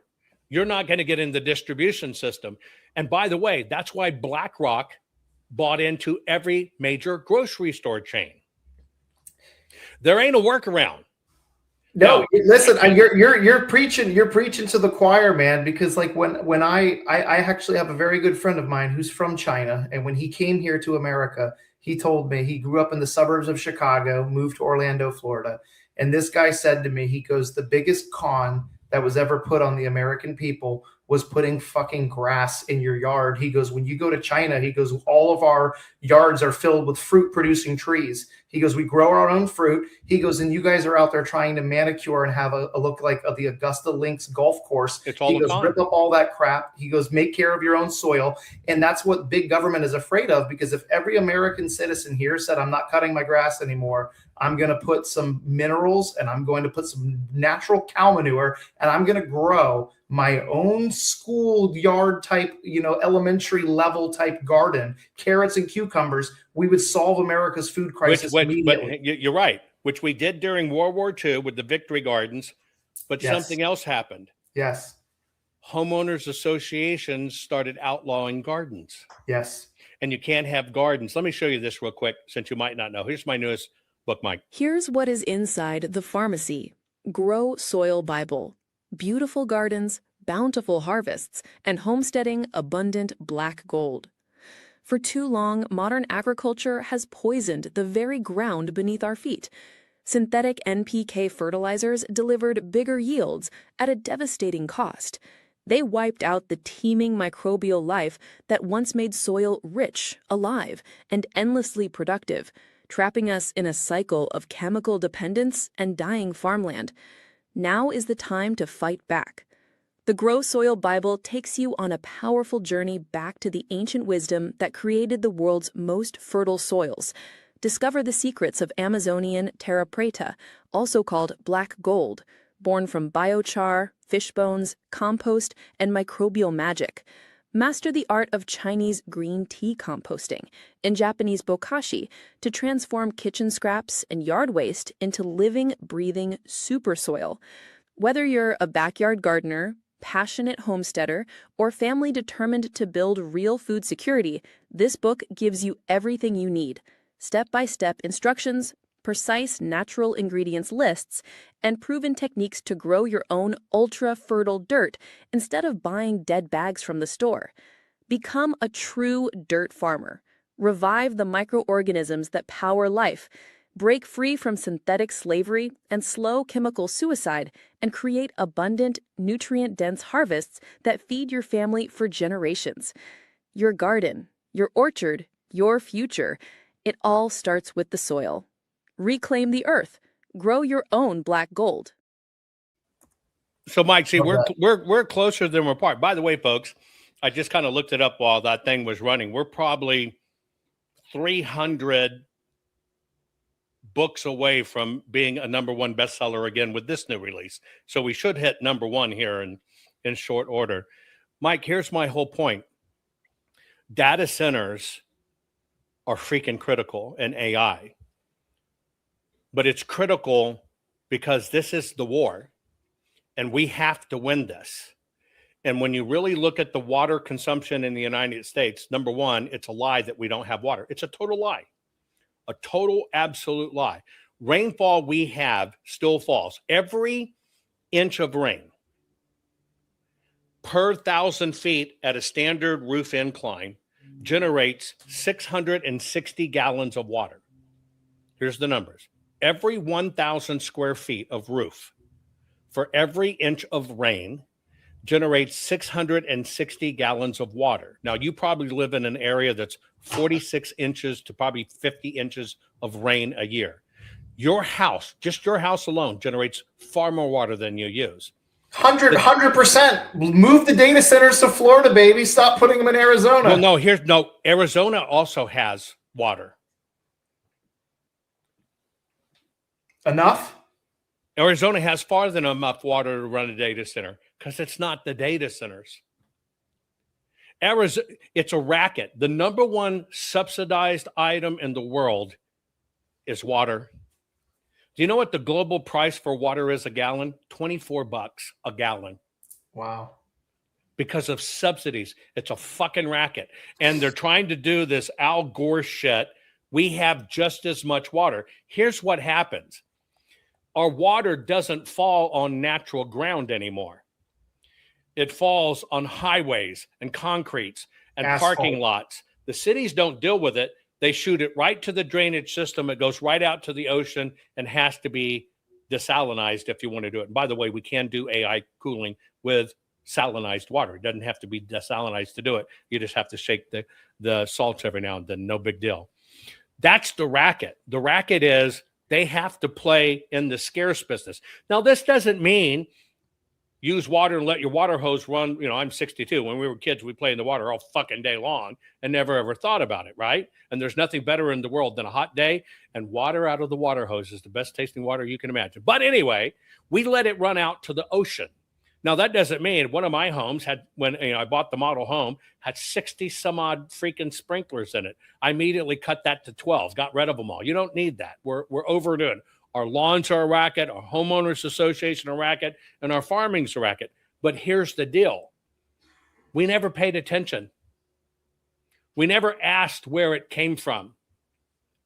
You're not going to get in the distribution system. And by the way, that's why BlackRock bought into every major grocery store chain. There ain't a workaround.
No, listen, you're preaching to the choir, man, because like when I actually have a very good friend of mine who's from China, and when he came here to America, he told me he grew up in the suburbs of Chicago, moved to Orlando, Florida. And this guy said to me, he goes, the biggest con that was ever put on the American people was putting fucking grass in your yard. He goes, when you go to China, he goes, all of our yards are filled with fruit producing trees. He goes, we grow our own fruit. He goes, and you guys are out there trying to manicure and have a look like the Augusta Links golf course.
It's all
he
the
goes,
time.
rip up all that crap. He goes, make care of your own soil. And that's what big government is afraid of, because if every American citizen here said, I'm not cutting my grass anymore, I'm going to put some minerals and I'm going to put some natural cow manure and I'm going to grow my own schoolyard type, elementary level type garden, carrots and cucumbers, we would solve America's food crisis immediately.
But you're right, which we did during World War II with the Victory Gardens, but
Yes.
something else happened.
Yes.
Homeowners associations started outlawing gardens.
Yes.
And you can't have gardens. Let me show you this real quick, since you might not know. Here's my newest book, Mike.
Here's what is inside the pharmacy. Grow Soil Bible. Beautiful gardens, bountiful harvests, and homesteading abundant black gold. For too long, modern agriculture has poisoned the very ground beneath our feet. Synthetic NPK fertilizers delivered bigger yields at a devastating cost. They wiped out the teeming microbial life that once made soil rich, alive, and endlessly productive, trapping us in a cycle of chemical dependence and dying farmland. Now is the time to fight back. The Grow Soil Bible takes you on a powerful journey back to the ancient wisdom that created the world's most fertile soils. Discover the secrets of Amazonian terra preta, also called black gold, born from biochar, fish bones, compost, and microbial magic. Master the art of Chinese green tea composting and Japanese bokashi to transform kitchen scraps and yard waste into living, breathing super soil. Whether you're a backyard gardener, passionate homesteader, or family determined to build real food security, this book gives you everything you need. Step-by-step instructions, precise natural ingredients lists, and proven techniques to grow your own ultra-fertile dirt instead of buying dead bags from the store. Become a true dirt farmer. Revive the microorganisms that power life. Break free from synthetic slavery and slow chemical suicide, and create abundant, nutrient-dense harvests that feed your family for generations. Your garden, your orchard, your future. It all starts with the soil. Reclaim the earth. Grow your own black gold.
So, Mike, see, we're closer than we're apart. By the way, folks, I just kind of looked it up while that thing was running. We're probably 300 books away from being a #1 bestseller again with this new release. So we should hit #1 here in short order. Mike, here's my whole point. Data centers are freaking critical in AI. But it's critical because this is the war, and we have to win this. And when you really look at the water consumption in the United States, #1, it's a lie that we don't have water. It's a total lie, a total absolute lie. Rainfall we have still falls. Every inch of rain per 1,000 feet at a standard roof incline generates 660 gallons of water. Here's the numbers. Every 1,000 square feet of roof for every inch of rain generates 660 gallons of water. Now, you probably live in an area that's 46 inches to probably 50 inches of rain a year. Your house, just your house alone, generates far more water than you use.
100%. Move the data centers to Florida, baby. Stop putting them in Arizona.
Well, no. Arizona also has water.
Enough?
Arizona has far than enough water to run a data center because it's not the data centers. Arizona, it's a racket. The #1 subsidized item in the world is water. Do you know what the global price for water is a gallon? $24 a gallon.
Wow.
Because of subsidies. It's a fucking racket. And they're trying to do this Al Gore shit. We have just as much water. Here's what happens. Our water doesn't fall on natural ground anymore. It falls on highways and concretes and
Asphalt.
parking lots. The cities don't deal with it. They shoot it right to the drainage system. It goes right out to the ocean and has to be desalinized if you want to do it. And by the way, we can do AI cooling with salinized water. It doesn't have to be desalinized to do it. You just have to shake the salts every now and then. No big deal. That's the racket. The racket is they have to play in the scarce business. Now, this doesn't mean use water and let your water hose run. You know, I'm 62. When we were kids, we played in the water all fucking day long and never ever thought about it, right? And there's nothing better in the world than a hot day, and water out of the water hose is the best tasting water you can imagine. But anyway, we let it run out to the ocean. Now, that doesn't mean one of my homes had, when I bought the model home, had 60 some odd freaking sprinklers in it. I immediately cut that to 12, got rid of them all. You don't need that. We're overdoing. Our lawns are a racket, our homeowners association a racket, and our farming's a racket. But here's the deal. We never paid attention. We never asked where it came from,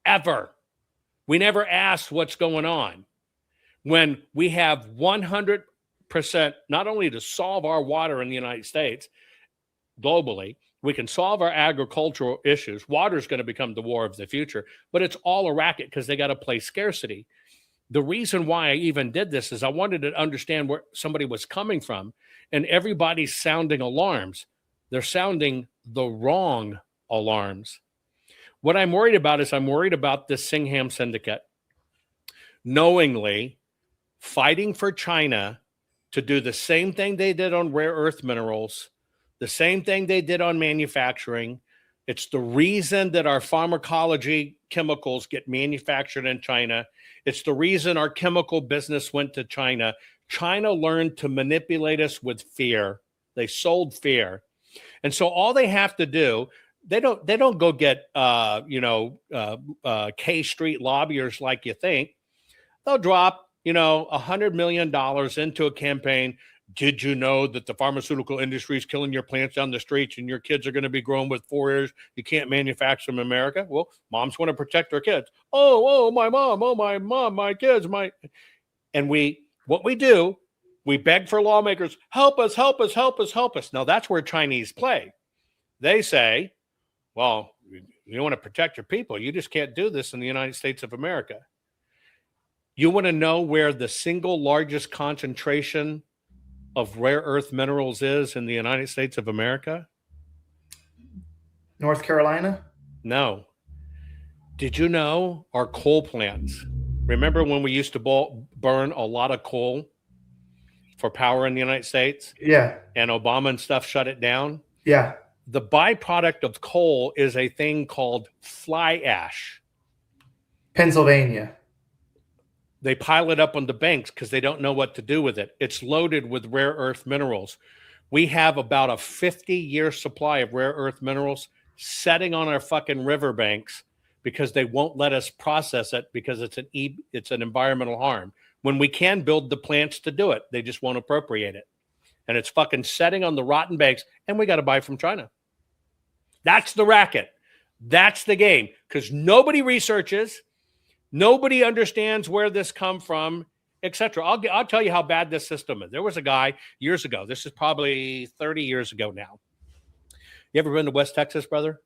ever. We never asked what's going on. When we have 100%, not only to solve our water in the United States, globally, we can solve our agricultural issues. Water is going to become the war of the future, but it's all a racket because they got to play scarcity. The reason why I even did this is I wanted to understand where somebody was coming from, and everybody's sounding alarms. They're sounding the wrong alarms. What I'm worried about is I'm worried about this Singham Syndicate knowingly fighting for China to do the same thing they did on rare earth minerals, the same thing they did on manufacturing. It's the reason that our pharmacology chemicals get manufactured in China. It's the reason our chemical business went to China. China learned to manipulate us with fear. They sold fear. And so all they have to do, they don't go get K Street lobbyists like you think. They'll drop, $100 million into a campaign. Did you know that the pharmaceutical industry is killing your plants down the streets and your kids are going to be grown with 4 ears? You can't manufacture them in America. Well, moms want to protect their kids. Oh, my mom. Oh, my mom, my kids, and what we do, we beg for lawmakers, help us, help us, help us, help us. Now that's where Chinese play. They say, well, you want to protect your people. You just can't do this in the United States of America. You want to know where the single largest concentration of rare earth minerals is in the United States of America?
North Carolina?
No. Did you know our coal plants? Remember when we used to burn a lot of coal for power in the United States?
Yeah.
And Obama and stuff shut it down?
Yeah.
The byproduct of coal is a thing called fly ash.
Pennsylvania.
They pile it up on the banks because they don't know what to do with it. It's loaded with rare earth minerals. We have about a 50-year supply of rare earth minerals setting on our fucking riverbanks because they won't let us process it because it's an environmental harm. When we can build the plants to do it, they just won't appropriate it. And it's fucking setting on the rotten banks, and we got to buy from China. That's the racket. That's the game. Because nobody researches, nobody understands where this come from, etc. I'll tell you how bad this system is. There was a guy years ago. This is probably 30 years ago now. You ever been to West Texas, brother?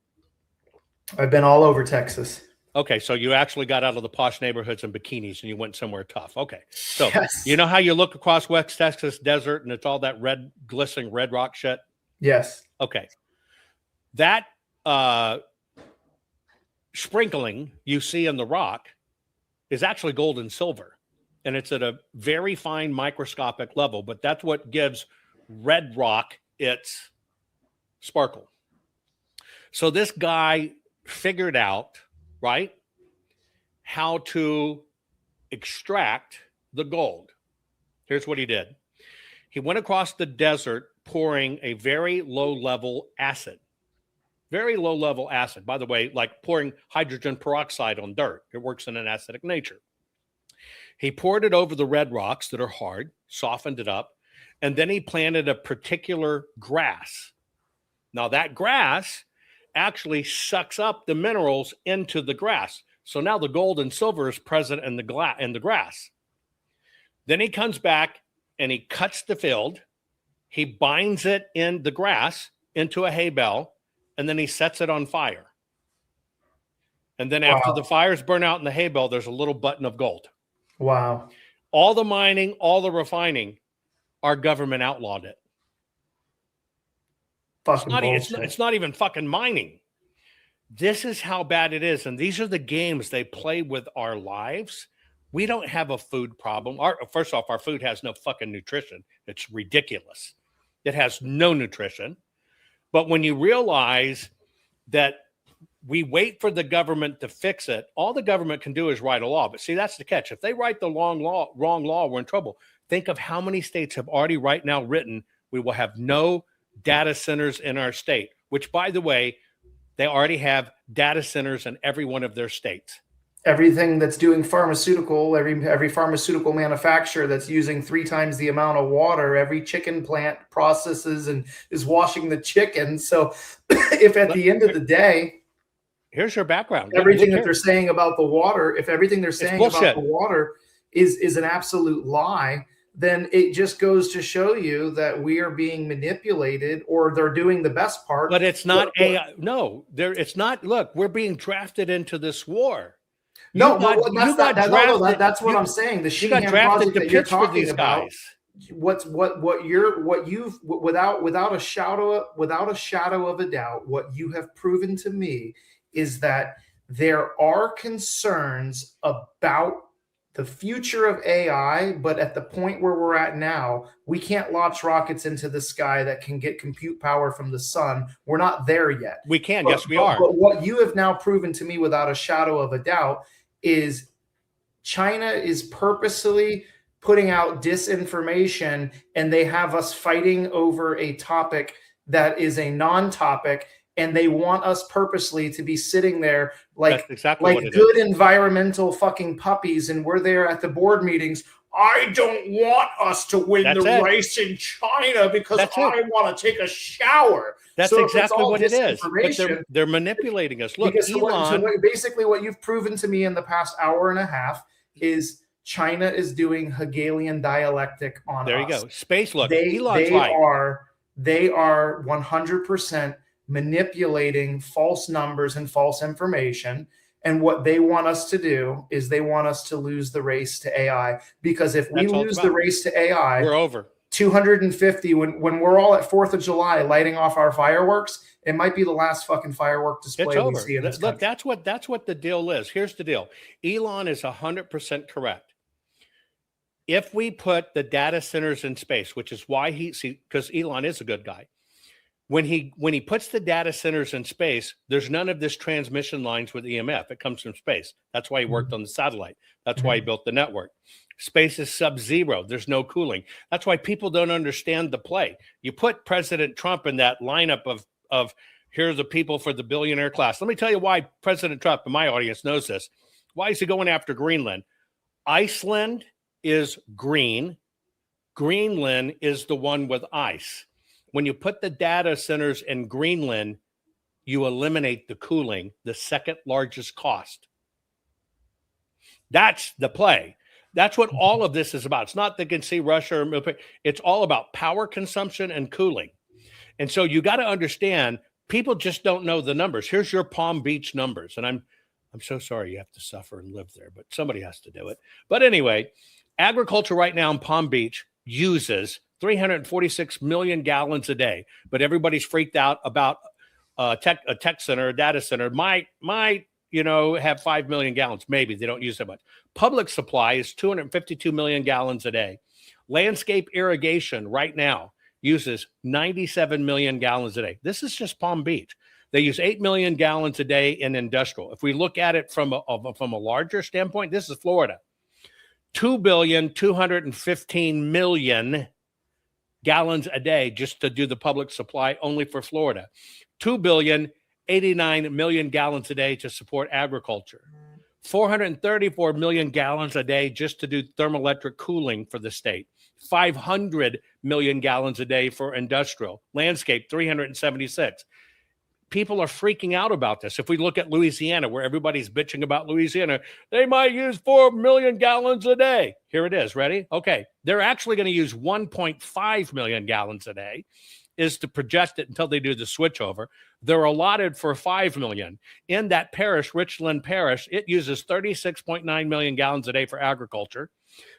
I've been all over Texas.
Okay, so you actually got out of the posh neighborhoods in bikinis and you went somewhere tough. Okay, so
Yes.
You know how you look across West Texas desert and it's all that red, glistening red rock shit?
Yes.
Okay. That sprinkling you see in the rock is actually gold and silver. And it's at a very fine microscopic level, but that's what gives red rock its sparkle. So this guy figured out, right, how to extract the gold. Here's what he did. He went across the desert pouring a very low-level acid. Very low-level acid. By the way, like pouring hydrogen peroxide on dirt. It works in an acidic nature. He poured it over the red rocks that are hard, softened it up, and then he planted a particular grass. Now that grass actually sucks up the minerals into the grass. So now the gold and silver is present in the grass. Then he comes back and he cuts the field. He binds it in the grass into a hay bale, and then he sets it on fire. And then after the fires burn out in the hay bale, there's a little button of gold.
Wow.
All the mining, all the refining, our government outlawed it.
Fucking
It's not even fucking mining. This is how bad it is. And these are the games they play with our lives. We don't have a food problem. First off, our food has no fucking nutrition. It's ridiculous. It has no nutrition. But when you realize that we wait for the government to fix it, all the government can do is write a law. But see, that's the catch. If they write the wrong law, we're in trouble. Think of how many states have already right now written, we will have no data centers in our state, which, by the way, they already have data centers in every one of their states.
Everything that's doing pharmaceutical, every pharmaceutical manufacturer that's using 3 times the amount of water, every chicken plant processes and is washing the chicken. So if at the end of the day,
here's your background.
Everything that they're saying about the water, if everything they're saying about the water is an absolute lie, then it just goes to show you that we are being manipulated, or they're doing the best part.
But it's not AI. No, it's not. Look, we're being drafted into this war.
That's what I'm saying. The Sheehan project that you're talking about, without a shadow of a doubt, what you have proven to me is that there are concerns about the future of AI, but at the point where we're at now, we can't launch rockets into the sky that can get compute power from the sun. We're not there yet.
We can, yes, we are.
But what you have now proven to me without a shadow of a doubt is China is purposely putting out disinformation, and they have us fighting over a topic that is a non-topic, and they want us purposely to be sitting there like good environmental fucking puppies, and we're there at the board meetings. I don't want us to win the race in China because I want to take a shower.
That's exactly what it is. But they're manipulating us. Look, Elon.
Basically, what you've proven to me in the past hour and a half is China is doing Hegelian dialectic on us.
There you go. Space. Look, Elon's right.
They are 100% manipulating false numbers and false information. And what they want us to do is they want us to lose the race to AI. Because if we lose the race to AI,
we're over.
250, when we're all at 4th of July lighting off our fireworks, it might be the last fucking firework display we see in this country.
Look, that's what the deal is. Here's the deal. Elon is 100% correct. If we put the data centers in space, which is why because Elon is a good guy. When he puts the data centers in space, there's none of this transmission lines with EMF. It comes from space. That's why he worked on the satellite. That's why he built the network. Space is sub-zero. There's no cooling. That's why people don't understand the play. You put President Trump in that lineup of here's the people for the billionaire class. Let me tell you why President Trump, and my audience knows this. Why is he going after Greenland? Iceland is green. Greenland is the one with ice. When you put the data centers in Greenland, you eliminate the cooling, the second largest cost. That's the play. That's what all of this is about. It's not they can see Russia. It's all about power consumption and cooling. And so you got to understand, people just don't know the numbers. Here's your Palm Beach numbers. And I'm so sorry you have to suffer and live there, but somebody has to do it. But anyway, agriculture right now in Palm Beach uses 346 million gallons a day, but everybody's freaked out about a tech center, a data center might have 5 million gallons. Maybe they don't use that much. Public supply is 252 million gallons a day. Landscape irrigation right now uses 97 million gallons a day. This is just Palm Beach. They use 8 million gallons a day in industrial. If we look at it from a larger standpoint, this is Florida. 2,215,000,000 gallons a day just to do the public supply only for Florida. 2,089,000,000 gallons a day to support agriculture. 434 million gallons a day just to do thermoelectric cooling for the state. 500 million gallons a day for industrial. Landscape, 376. People are freaking out about this. If we look at Louisiana, where everybody's bitching about Louisiana, they might use 4 million gallons a day. Here it is. Ready? Okay. They're actually going to use 1.5 million gallons a day, is to project it until they do the switchover. They're allotted for 5 million. In that parish, Richland Parish, it uses 36.9 million gallons a day for agriculture.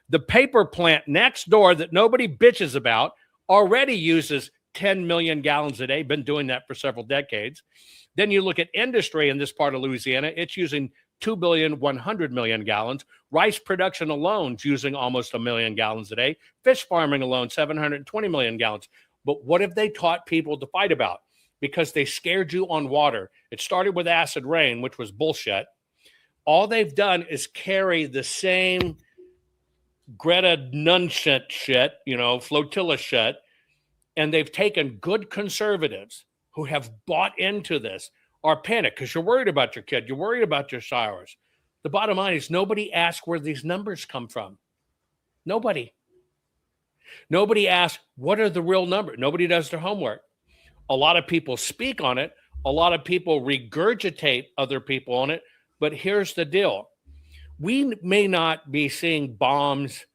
The paper plant next door that nobody bitches about already uses 10 million gallons a day, been doing that for several decades. Then you look at industry in this part of Louisiana, it's using 2,100,000,000 gallons. Rice production alone is using almost 1,000,000 gallons a day. Fish farming alone, 720 million gallons. But what have they taught people to fight about? Because they scared you on water. It started with acid rain, which was bullshit. All they've done is carry the same Greta Nunshit shit, flotilla shit, and they've taken good conservatives who have bought into this, are panicked because you're worried about your kid, you're worried about your showers. The bottom line is nobody asks where these numbers come from. Nobody asks what are the real numbers. Nobody does their homework. A lot of people speak on it. A lot of people regurgitate other people on it. But here's the deal. We may not be seeing bombs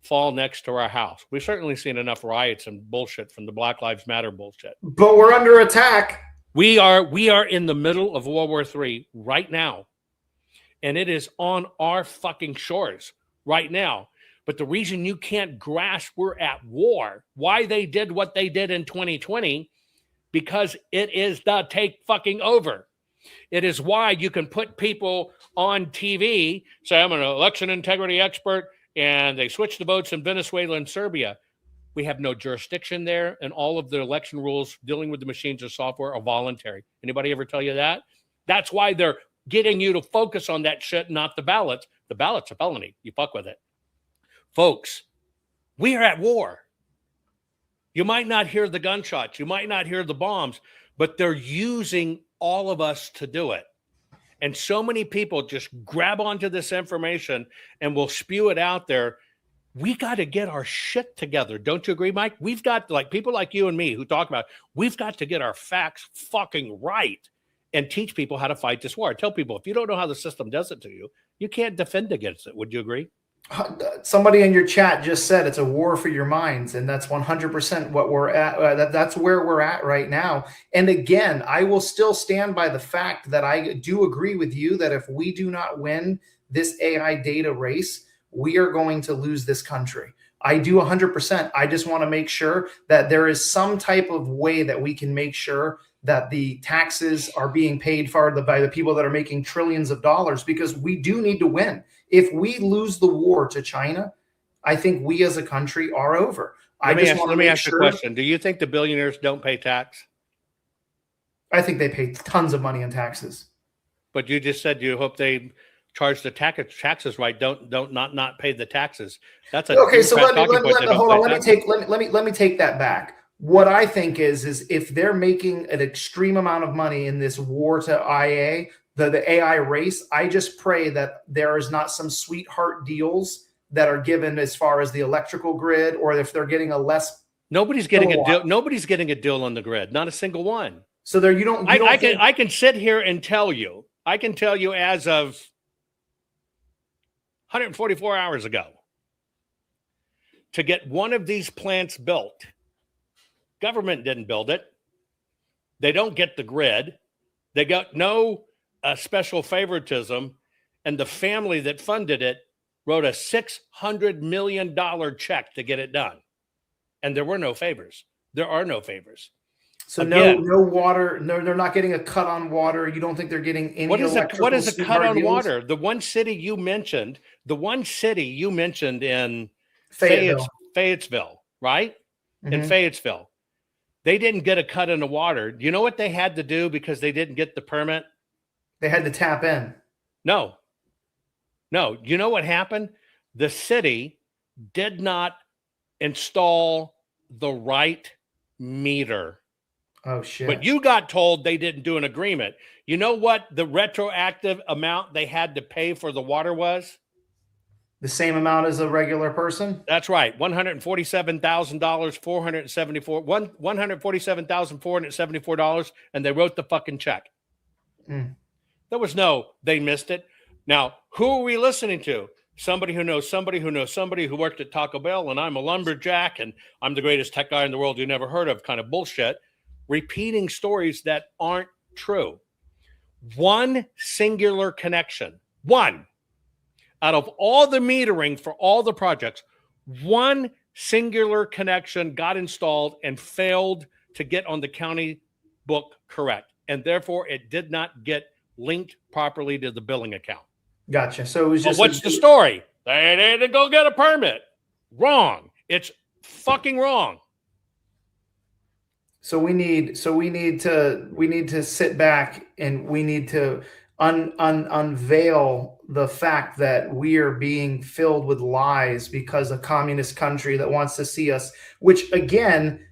fall next to our house. We've certainly seen enough riots and bullshit from the Black Lives Matter bullshit.
But we're under attack.
We are in the middle of World War III right now. And it is on our fucking shores right now. But the reason you can't grasp we're at war, why they did what they did in 2020, because it is the take fucking over. It is why you can put people on TV, say, I'm an election integrity expert, and they switch the votes in Venezuela and Serbia. We have no jurisdiction there, and all of the election rules dealing with the machines or software are voluntary. Anybody ever tell you that? That's why they're getting you to focus on that shit, not the ballots. The ballot's a felony. You fuck with it. Folks, we are at war. You might not hear the gunshots. You might not hear the bombs, but they're using all of us to do it. And so many people just grab onto this information and will spew it out there. We got to get our shit together. Don't you agree, Mike? We've got, like, people like you and me who talk about, we've got to get our facts fucking right and teach people how to fight this war. I tell people, if you don't know how the system does it to you, you can't defend against it. Would you agree?
Somebody in your chat just said it's a war for your minds, and that's 100% what we're at. That's where we're at right now. And again, I will still stand by the fact that I do agree with you that if we do not win this AI data race, we are going to lose this country. I do 100%. I just want to make sure that there is some type of way that we can make sure that the taxes are being paid for by the people that are making trillions of dollars, because we do need to win. If we lose the war to China, I think we as a country are over.
Let me ask you a question. Do you think the billionaires don't pay tax?
I think they pay tons of money in taxes.
But you just said you hope they charge the taxes right. Don't not pay the taxes. That's a
okay. So let me take that back. What I think is if they're making an extreme amount of money in this war to IA, the AI race, I just pray that there is not some sweetheart deals that are given as far as the electrical grid, or if they're getting a less.
Nobody's getting a deal. Nobody's getting a deal on the grid. Not a single one.
So there, I
can sit here and tell you. I can tell you as of 144 hours ago, to get one of these plants built, government didn't build it. They don't get the grid. They got no special favoritism, and the family that funded it wrote a $600 million check to get it done. And there were no favors. There are no favors.
So again, no water. No, they're not getting a cut on water. You don't think they're getting any?
What is a cut on water? The one city you mentioned in Fayetteville, right? Mm-hmm. In Fayetteville, they didn't get a cut in the water. Do you know what they had to do because they didn't get the permit?
They had to tap in.
No. You know what happened? The city did not install the right meter.
Oh, shit.
But you got told they didn't do an agreement. You know what the retroactive amount they had to pay for the water was?
The same amount as a regular person?
That's right. $147,474, and they wrote the fucking check. There was no, they missed it. Now, who are we listening to? Somebody who knows somebody who knows somebody who worked at Taco Bell, and I'm a lumberjack, and I'm the greatest tech guy in the world you never heard of, kind of bullshit, repeating stories that aren't true. One singular connection, one, out of all the metering for all the projects, one singular connection got installed and failed to get on the county book correct. And therefore, it did not get linked properly to the billing account.
Gotcha. So it was just.
What's the story? They didn't go get a permit. Wrong. It's fucking wrong.
So we need to sit back and we need to unveil the fact that we are being filled with lies because a communist country that wants to see us, which again,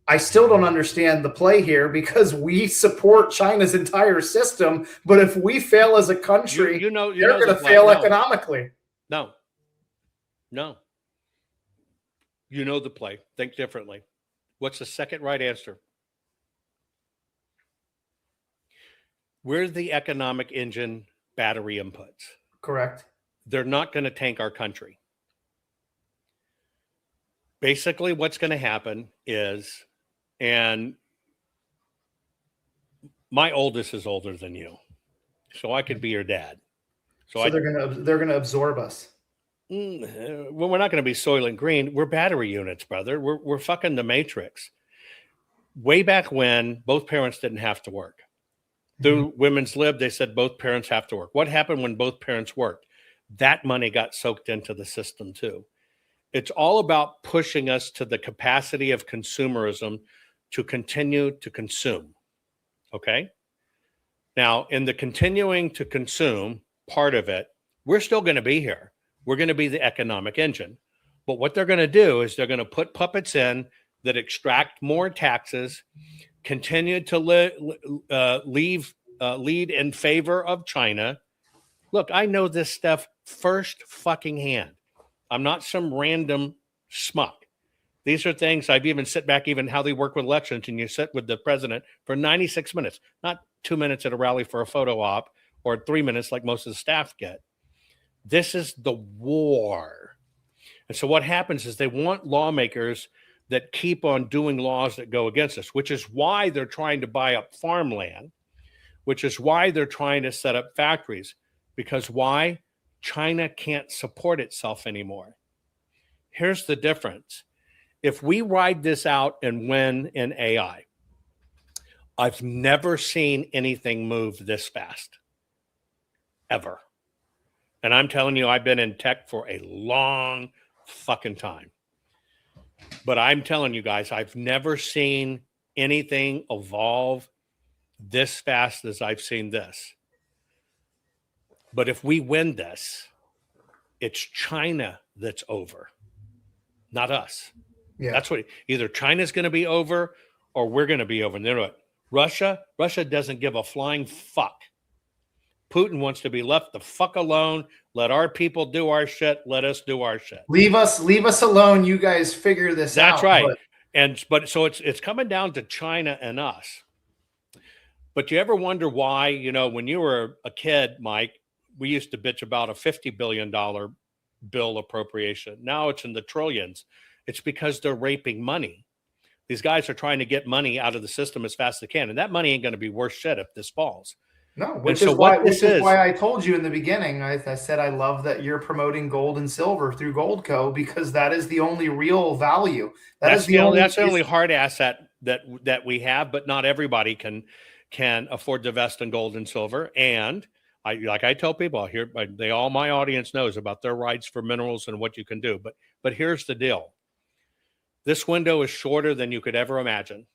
I still don't understand the play here because we support China's entire system. But if we fail as a country, they're going to fail economically.
No. You know the play. Think differently. What's the second right answer? We're the economic engine battery inputs.
Correct.
They're not going to tank our country. Basically, what's going to happen is, and my oldest is older than you, so I could be your dad.
So they're going to absorb us.
Well, we're not going to be Soylent Green. We're battery units, brother. We're fucking the Matrix. Way back when, both parents didn't have to work. Through Women's Lib, they said both parents have to work. What happened when both parents worked? That money got soaked into the system too. It's all about pushing us to the capacity of consumerism to continue to consume. Okay? Now, in the continuing to consume part of it, we're still going to be here. We're going to be the economic engine. But what they're going to do is they're going to put puppets in that extract more taxes, continue to lead in favor of China. Look, I know this stuff first fucking hand. I'm not some random schmuck. These are things I've even sit back, even how they work with elections, and you sit with the president for 96 minutes, not 2 minutes at a rally for a photo op or 3 minutes like most of the staff get. This is the war. And so what happens is they want lawmakers that keep on doing laws that go against us, which is why they're trying to buy up farmland, which is why they're trying to set up factories. Because why? China can't support itself anymore. Here's the difference. If we ride this out and win in AI, I've never seen anything move this fast, ever. And I'm telling you, I've been in tech for a long fucking time. But I'm telling you guys, I've never seen anything evolve this fast as I've seen this. But if we win this, it's China that's over, not us.
Yeah.
That's what either China's going to be over or we're going to be over. And you know what? Russia doesn't give a flying fuck. Putin wants to be left the fuck alone. Let our people do our shit. Let us do our shit.
Leave us alone. You guys figure this out.
That's right. But so it's coming down to China and us. But you ever wonder why, when you were a kid, Mike, we used to bitch about a $50 billion bill appropriation. Now it's in the trillions. It's because they're raping money. These guys are trying to get money out of the system as fast as they can. And that money ain't going to be worth shit if this falls.
No, which is why I told you in the beginning, I said I love that you're promoting gold and silver through Goldco because that is the only real value. That's the only
hard asset that we have, but not everybody can afford to invest in gold and silver. And I tell people here, all my audience knows about their rights for minerals and what you can do. But here's the deal. This window is shorter than you could ever imagine.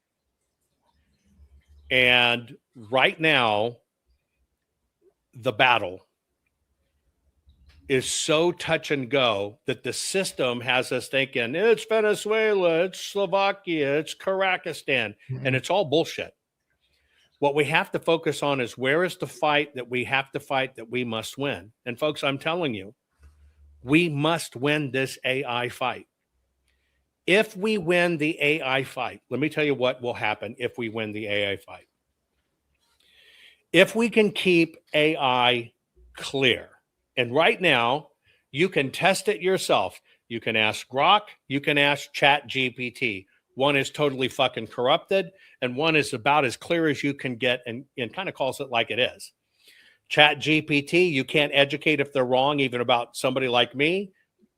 And right now, the battle is so touch and go that the system has us thinking it's Venezuela, it's Slovakia, it's Kazakhstan, and it's all bullshit. What we have to focus on is where is the fight that we have to fight that we must win. And folks, I'm telling you, we must win this AI fight. If we win the AI fight, let me tell you what will happen if we win the AI fight. If we can keep AI clear, and right now, you can test it yourself. You can ask Grok, you can ask ChatGPT. One is totally fucking corrupted, and one is about as clear as you can get and kind of calls it like it is. ChatGPT, you can't educate if they're wrong, even about somebody like me.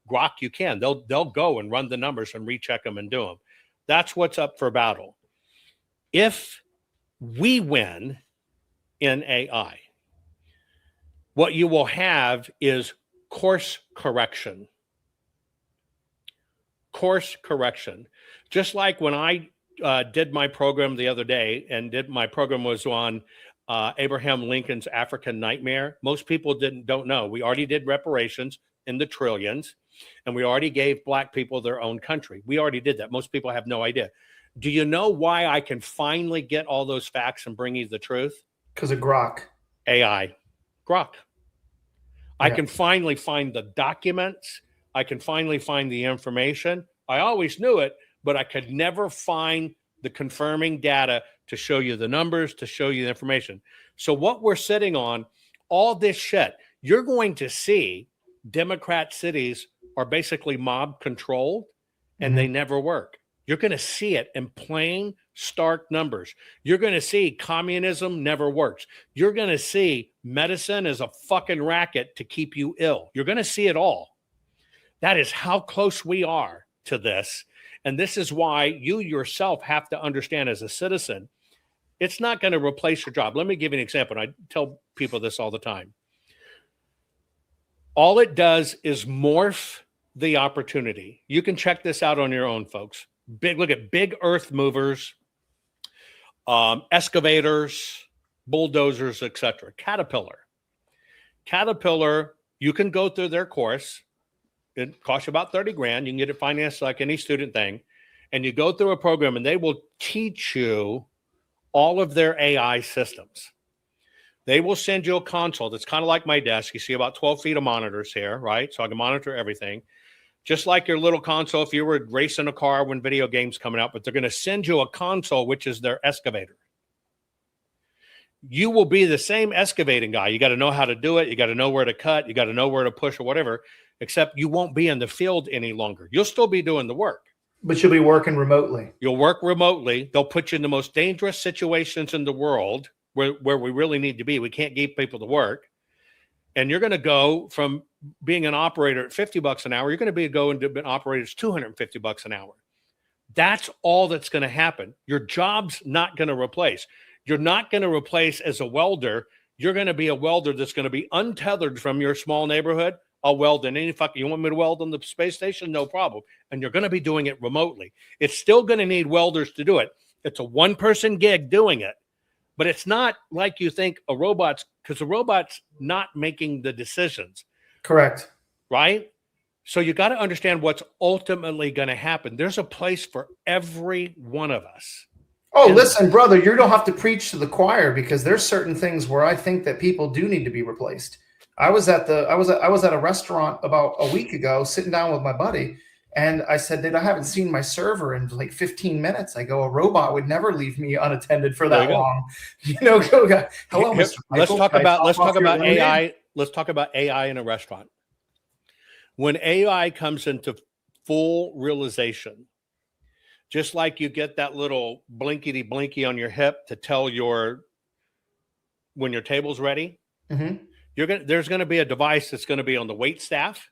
Grok, you can. They'll go and run the numbers and recheck them and do them. That's what's up for battle. If we win in AI, what you will have is course correction. Course correction. Just like when I did my program the other day, and my program was on Abraham Lincoln's African Nightmare. Most people don't know. We already did reparations in the trillions, and we already gave Black people their own country. We already did that. Most people have no idea. Do you know why I can finally get all those facts and bring you the truth?
Because of Grok.
AI. Grok.
Yeah.
I can finally find the documents. I can finally find the information. I always knew it, but I could never find the confirming data to show you the numbers, to show you the information. So what we're sitting on, all this shit, you're going to see Democrat cities are basically mob controlled, and they never work. You're going to see it in plain, stark numbers. You're going to see communism never works. You're going to see medicine is a fucking racket to keep you ill. You're going to see it all. That is how close we are to this. And this is why you yourself have to understand as a citizen, it's not going to replace your job. Let me give you an example. And I tell people this all the time. All it does is morph the opportunity. You can check this out on your own, folks. Look at big earth movers, excavators, bulldozers, etc. Caterpillar, you can go through their course. It costs you about 30 grand. You can get it financed like any student thing. And you go through a program and they will teach you all of their AI systems. They will send you a console that's kind of like my desk. You see about 12 feet of monitors here, right? So I can monitor everything. Just like your little console if you were racing a car when video games coming out, but they're going to send you a console, which is their excavator. You will be the same excavating guy. You got to know how to do it. You got to know where to cut. You got to know where to push or whatever, except you won't be in the field any longer. You'll still be doing the work.
But you'll be working remotely.
You'll work remotely. They'll put you in the most dangerous situations in the world where we really need to be. We can't get people to work. And you're going to go from being an operator at $50 an hour, you're going to go into an operator that's $250 an hour. That's all that's going to happen. Your job's not going to replace. You're not going to replace as a welder. You're going to be a welder that's going to be untethered from your small neighborhood. I'll weld in any you want me to weld on the space station? No problem. And you're going to be doing it remotely. It's still going to need welders to do it. It's a one-person gig doing it. But it's not like you think a robot's, because the robot's not making the decisions.
Correct.
Right? So you got to understand what's ultimately going to happen. There's a place for every one of us.
Oh, listen, brother, you don't have to preach to the choir, because there's certain things where I think that people do need to be replaced. I was at a restaurant about a week ago, sitting down with my buddy, and I said, "Dude, I haven't seen my server in like 15 minutes." I go, "A robot would never leave me unattended for that long." Hello, Mr.
Michael. Let's talk about AI. Let's talk about AI in a restaurant. When AI comes into full realization, just like you get that little blinkety blinky on your hip to tell when your table's ready, there's going to be a device that's going to be on the wait staff.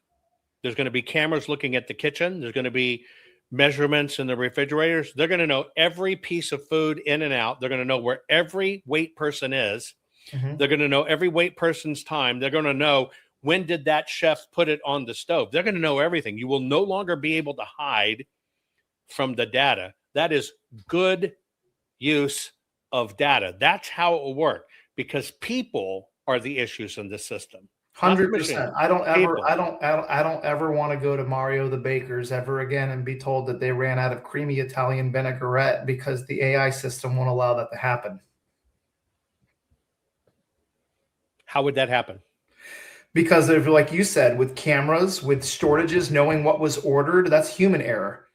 There's going to be cameras looking at the kitchen. There's going to be measurements in the refrigerators. They're going to know every piece of food in and out. They're going to know where every wait person is. They're going to know every wait person's time. They're going to know when did that chef put it on the stove. They're going to know everything. You will no longer be able to hide from the data. That is good use of data. That's how it will work, because people are the issues in this system.
100%. I don't ever want to go to Mario the Baker's ever again and be told that they ran out of creamy Italian vinaigrette because the AI system won't allow that to happen.
How would that happen?
Because of, like you said, with cameras, with shortages, knowing what was ordered, that's human error.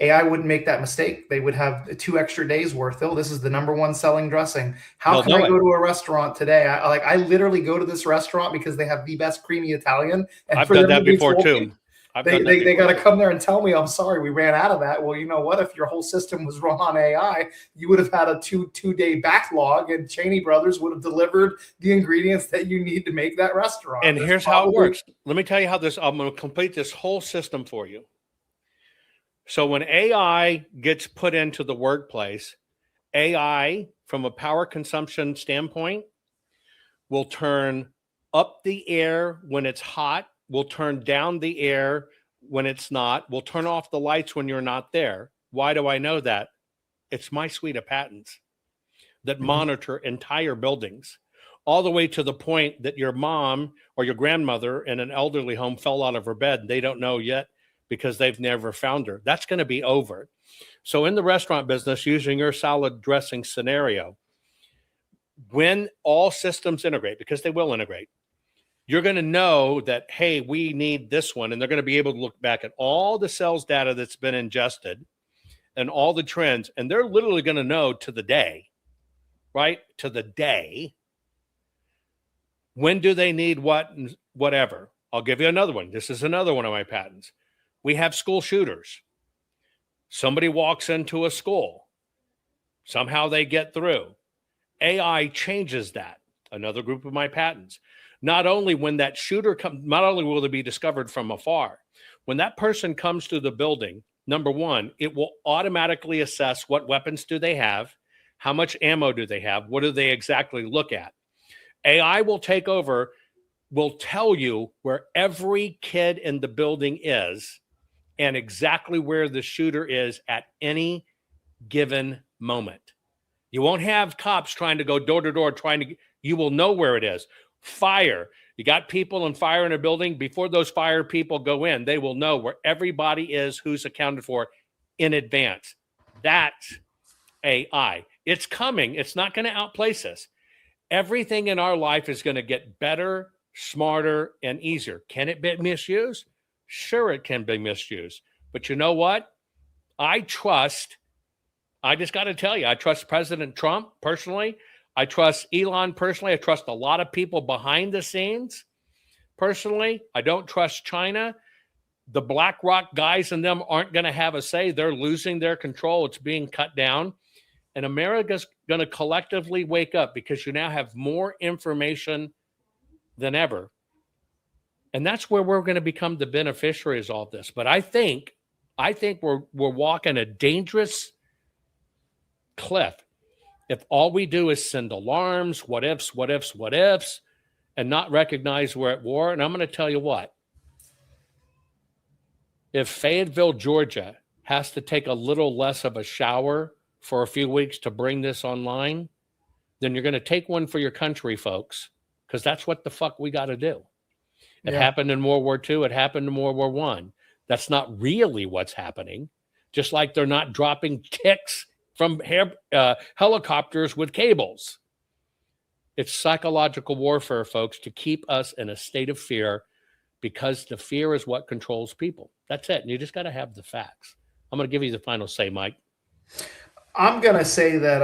AI wouldn't make that mistake. They would have 2 extra days worth. Oh, this is the #1 selling dressing. How can I go to a restaurant today? I literally go to this restaurant because they have the best creamy Italian. And
I've done that before too.
They got to come there and tell me, "I'm sorry, we ran out of that." Well, you know what? If your whole system was run on AI, you would have had a two-day backlog, and Cheney Brothers would have delivered the ingredients that you need to make that restaurant.
And here's how it works. Let me tell you how I'm going to complete this whole system for you. So when AI gets put into the workplace, AI, from a power consumption standpoint, will turn up the air when it's hot, will turn down the air when it's not, will turn off the lights when you're not there. Why do I know that? It's my suite of patents that monitor entire buildings, all the way to the point that your mom or your grandmother in an elderly home fell out of her bed. They don't know yet because they've never found her. That's going to be over. So in the restaurant business, using your salad dressing scenario, when all systems integrate, because they will integrate, you're going to know that, hey, we need this one. And they're going to be able to look back at all the sales data that's been ingested and all the trends. And they're literally going to know to the day, right? To the day, when do they need what and whatever. I'll give you another one. This is another one of my patents. We have school shooters. Somebody walks into a school. Somehow they get through. AI changes that. Another group of my patents. Not only when that shooter comes, not only will they be discovered from afar, when that person comes to the building, number one, it will automatically assess what weapons do they have, how much ammo do they have, what do they exactly look at. AI will take over, will tell you where every kid in the building is and exactly where the shooter is at any given moment. You won't have cops trying to go door to door, you will know where it is. Fire. You got people and fire in a building. Before those fire people go in, they will know where everybody is, who's accounted for in advance. That's AI. It's coming. It's not going to outplace us. Everything in our life is going to get better, smarter, and easier. Can it be misused? Sure, it can be misused. But you know what? I just got to tell you, I trust President Trump personally. I trust Elon personally. I trust a lot of people behind the scenes personally. I don't trust China. The BlackRock guys and them aren't going to have a say. They're losing their control. It's being cut down. And America's going to collectively wake up because you now have more information than ever. And that's where we're going to become the beneficiaries of all this. But I think we're walking a dangerous cliff if all we do is send alarms, what ifs, and not recognize we're at war. And I'm going to tell you what, if Fayetteville, Georgia has to take a little less of a shower for a few weeks to bring this online, then you're going to take one for your country, folks, because that's what the fuck we got to do. It happened in World War II. It happened in World War I. That's not really what's happening. Just like they're not dropping ticks from helicopters with cables. It's psychological warfare, folks, to keep us in a state of fear, because the fear is what controls people. That's it. And you just got to have the facts. I'm going to give you the final say, Mike.
I'm going to say that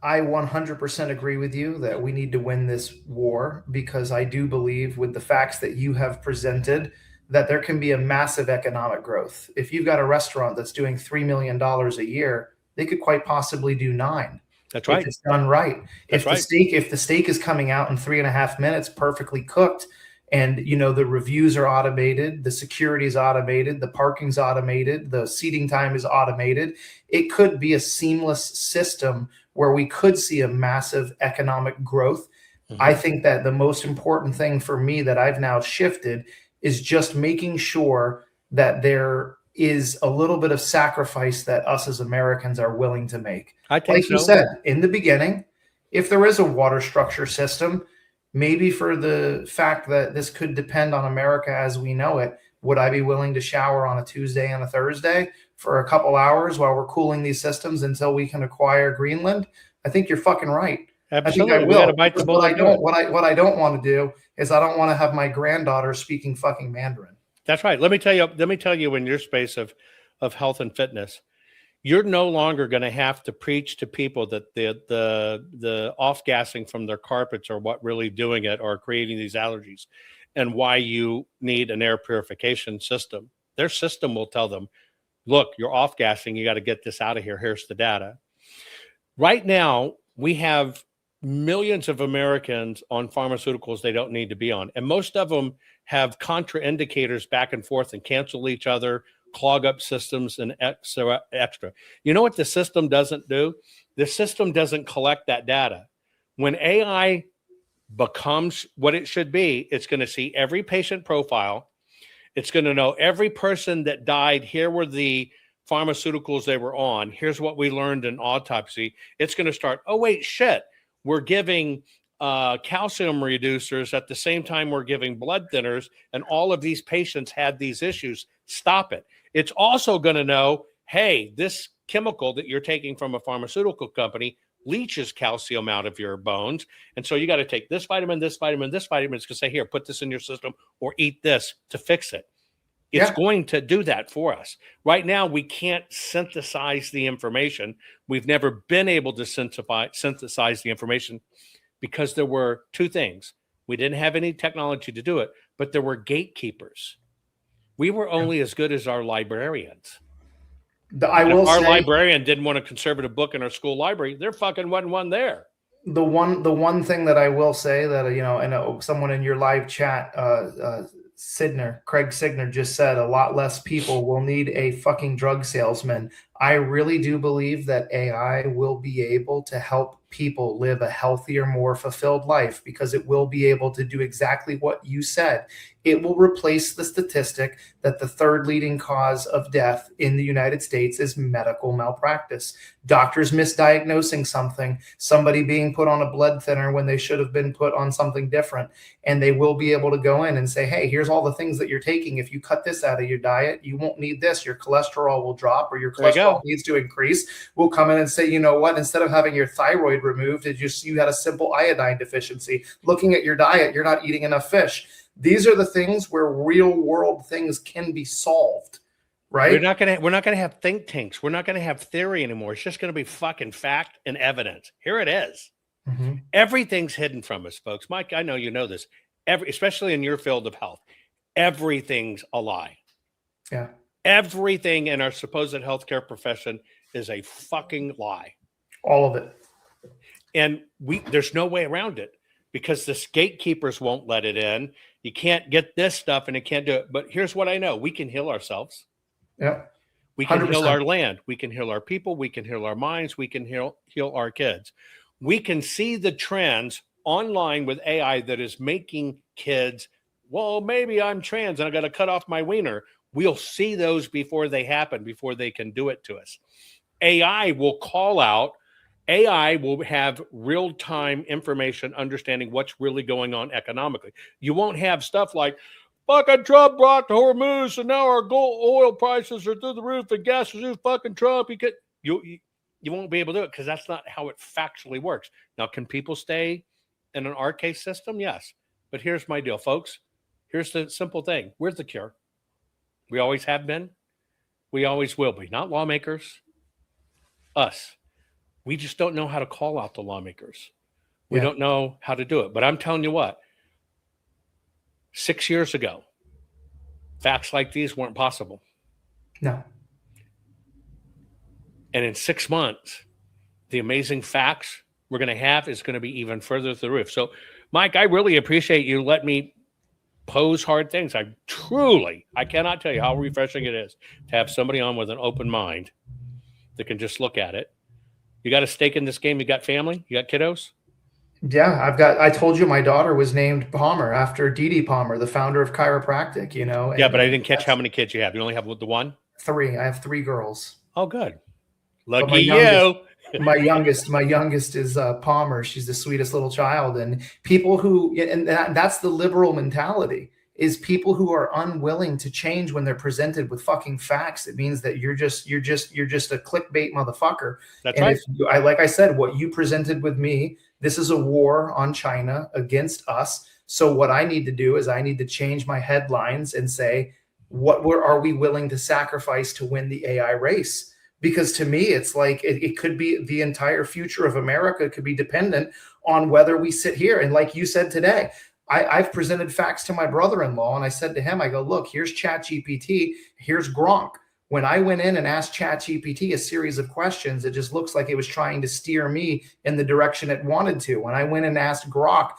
I 100% agree with you that we need to win this war, because I do believe, with the facts that you have presented, that there can be a massive economic growth. If you've got a restaurant that's doing $3 million a year, they could quite possibly do $9 million.
That's right.
If it's done right.
That's right.
If the steak is coming out in 3.5 minutes, perfectly cooked, and the reviews are automated, the security is automated, the parking's automated, the seating time is automated, it could be a seamless system where we could see a massive economic growth. Mm-hmm. I think that the most important thing for me that I've now shifted is just making sure that there is a little bit of sacrifice that us as Americans are willing to make.
I think
like
so.
You said in the beginning, if there is a water structure system, maybe for the fact that this could depend on America as we know it, would I be willing to shower on a Tuesday and a Thursday for a couple hours while we're cooling these systems until we can acquire Greenland? I think you're fucking right.
Absolutely.
I think I will.
Bite the bullet.
What I don't want to do is I don't want to have my granddaughter speaking fucking Mandarin.
That's right. Let me tell you, in your space of health and fitness, you're no longer going to have to preach to people that the off-gassing from their carpets are what really doing it or creating these allergies, and why you need an air purification system. Their system will tell them, look, you're off-gassing. You got to get this out of here. Here's the data. Right now, we have millions of Americans on pharmaceuticals they don't need to be on. And most of them have contraindicators back and forth and cancel each other, clog up systems, and extra. You know what the system doesn't do? The system doesn't collect that data. When AI becomes what it should be, it's going to see every patient profile. It's going to know every person that died. Here were the pharmaceuticals they were on. Here's what we learned in autopsy. It's going to start, oh, wait, shit. We're giving calcium reducers at the same time we're giving blood thinners, and all of these patients had these issues. Stop it. It's also going to know, hey, this chemical that you're taking from a pharmaceutical company leaches calcium out of your bones. And so you got to take this vitamin, this vitamin, this vitamin. It's going to say, here, put this in your system or eat this to fix it. It's going to do that for us. Right now, we can't synthesize the information. We've never been able to synthesize the information because there were two things. We didn't have any technology to do it, but there were gatekeepers. We were only as good as our librarians. If our librarian didn't want a conservative book in our school library, there fucking wasn't one there.
The one thing that I will say that, and someone in your live chat, Craig Signer just said a lot less people will need a fucking drug salesman. I really do believe that AI will be able to help people live a healthier, more fulfilled life because it will be able to do exactly what you said. It will replace the statistic that the third leading cause of death in the United States is medical malpractice. Doctors misdiagnosing something, somebody being put on a blood thinner when they should have been put on something different. And they will be able to go in and say, hey, here's all the things that you're taking. If you cut this out of your diet, you won't need this. Your cholesterol will drop, or your cholesterol needs to increase. We'll come in and say, you know what, instead of having your thyroid removed, you had a simple iodine deficiency. Looking at your diet, you're not eating enough fish. These are the things where real world things can be solved, right?
We're not gonna have think tanks. We're not gonna have theory anymore. It's just gonna be fucking fact and evidence. Here it is. Mm-hmm. Everything's hidden from us, folks. Mike, I know you know this. Especially in your field of health, everything's a lie.
Yeah.
Everything in our supposed healthcare profession is a fucking lie.
All of it.
And there's no way around it because the gatekeepers won't let it in. You can't get this stuff and it can't do it. But here's what I know. We can heal ourselves.
Yeah.
We can 100%. Heal our land. We can heal our people. We can heal our minds. We can heal our kids. We can see the trends online with AI that is making kids, well, maybe I'm trans and I got to cut off my wiener. We'll see those before they happen, before they can do it to us. AI will call out. AI will have real-time information, understanding what's really going on economically. You won't have stuff like, fucking Trump brought the Hormuz, and now our gold oil prices are through the roof, and gas is through fucking Trump. You won't be able to do it because that's not how it factually works. Now, can people stay in an arcade system? Yes. But here's my deal, folks. Here's the simple thing. Where's the cure? We always have been. We always will be. Not lawmakers. Us. We just don't know how to call out the lawmakers. We don't know how to do it. But I'm telling you what, 6 years ago, facts like these weren't possible.
No.
And in 6 months, the amazing facts we're going to have is going to be even further to the roof. So, Mike, I really appreciate you letting me pose hard things. I cannot tell you how refreshing it is to have somebody on with an open mind that can just look at it. You got a stake in this game? You got family? You got kiddos?
Yeah, I told you my daughter was named Palmer after Dee Dee Palmer, the founder of chiropractic,
Yeah, but I didn't catch how many kids you have. You only have the one?
3. I have 3 girls.
Oh, good. Lucky you.
My youngest is Palmer. She's the sweetest little child. And people that's the liberal mentality, is people who are unwilling to change when they're presented with fucking facts. It means that you're just a clickbait motherfucker.
That's right.
Like I said, what you presented with me, this is a war on China against us. So what I need to do is I need to change my headlines and say, are we willing to sacrifice to win the AI race? Because to me, it's like it could be the entire future of America could be dependent on whether we sit here. And like you said today, I've presented facts to my brother-in-law, and I said to him, I go, look, here's ChatGPT, here's Gronk. When I went in and asked ChatGPT a series of questions, it just looks like it was trying to steer me in the direction it wanted to. When I went and asked Gronk,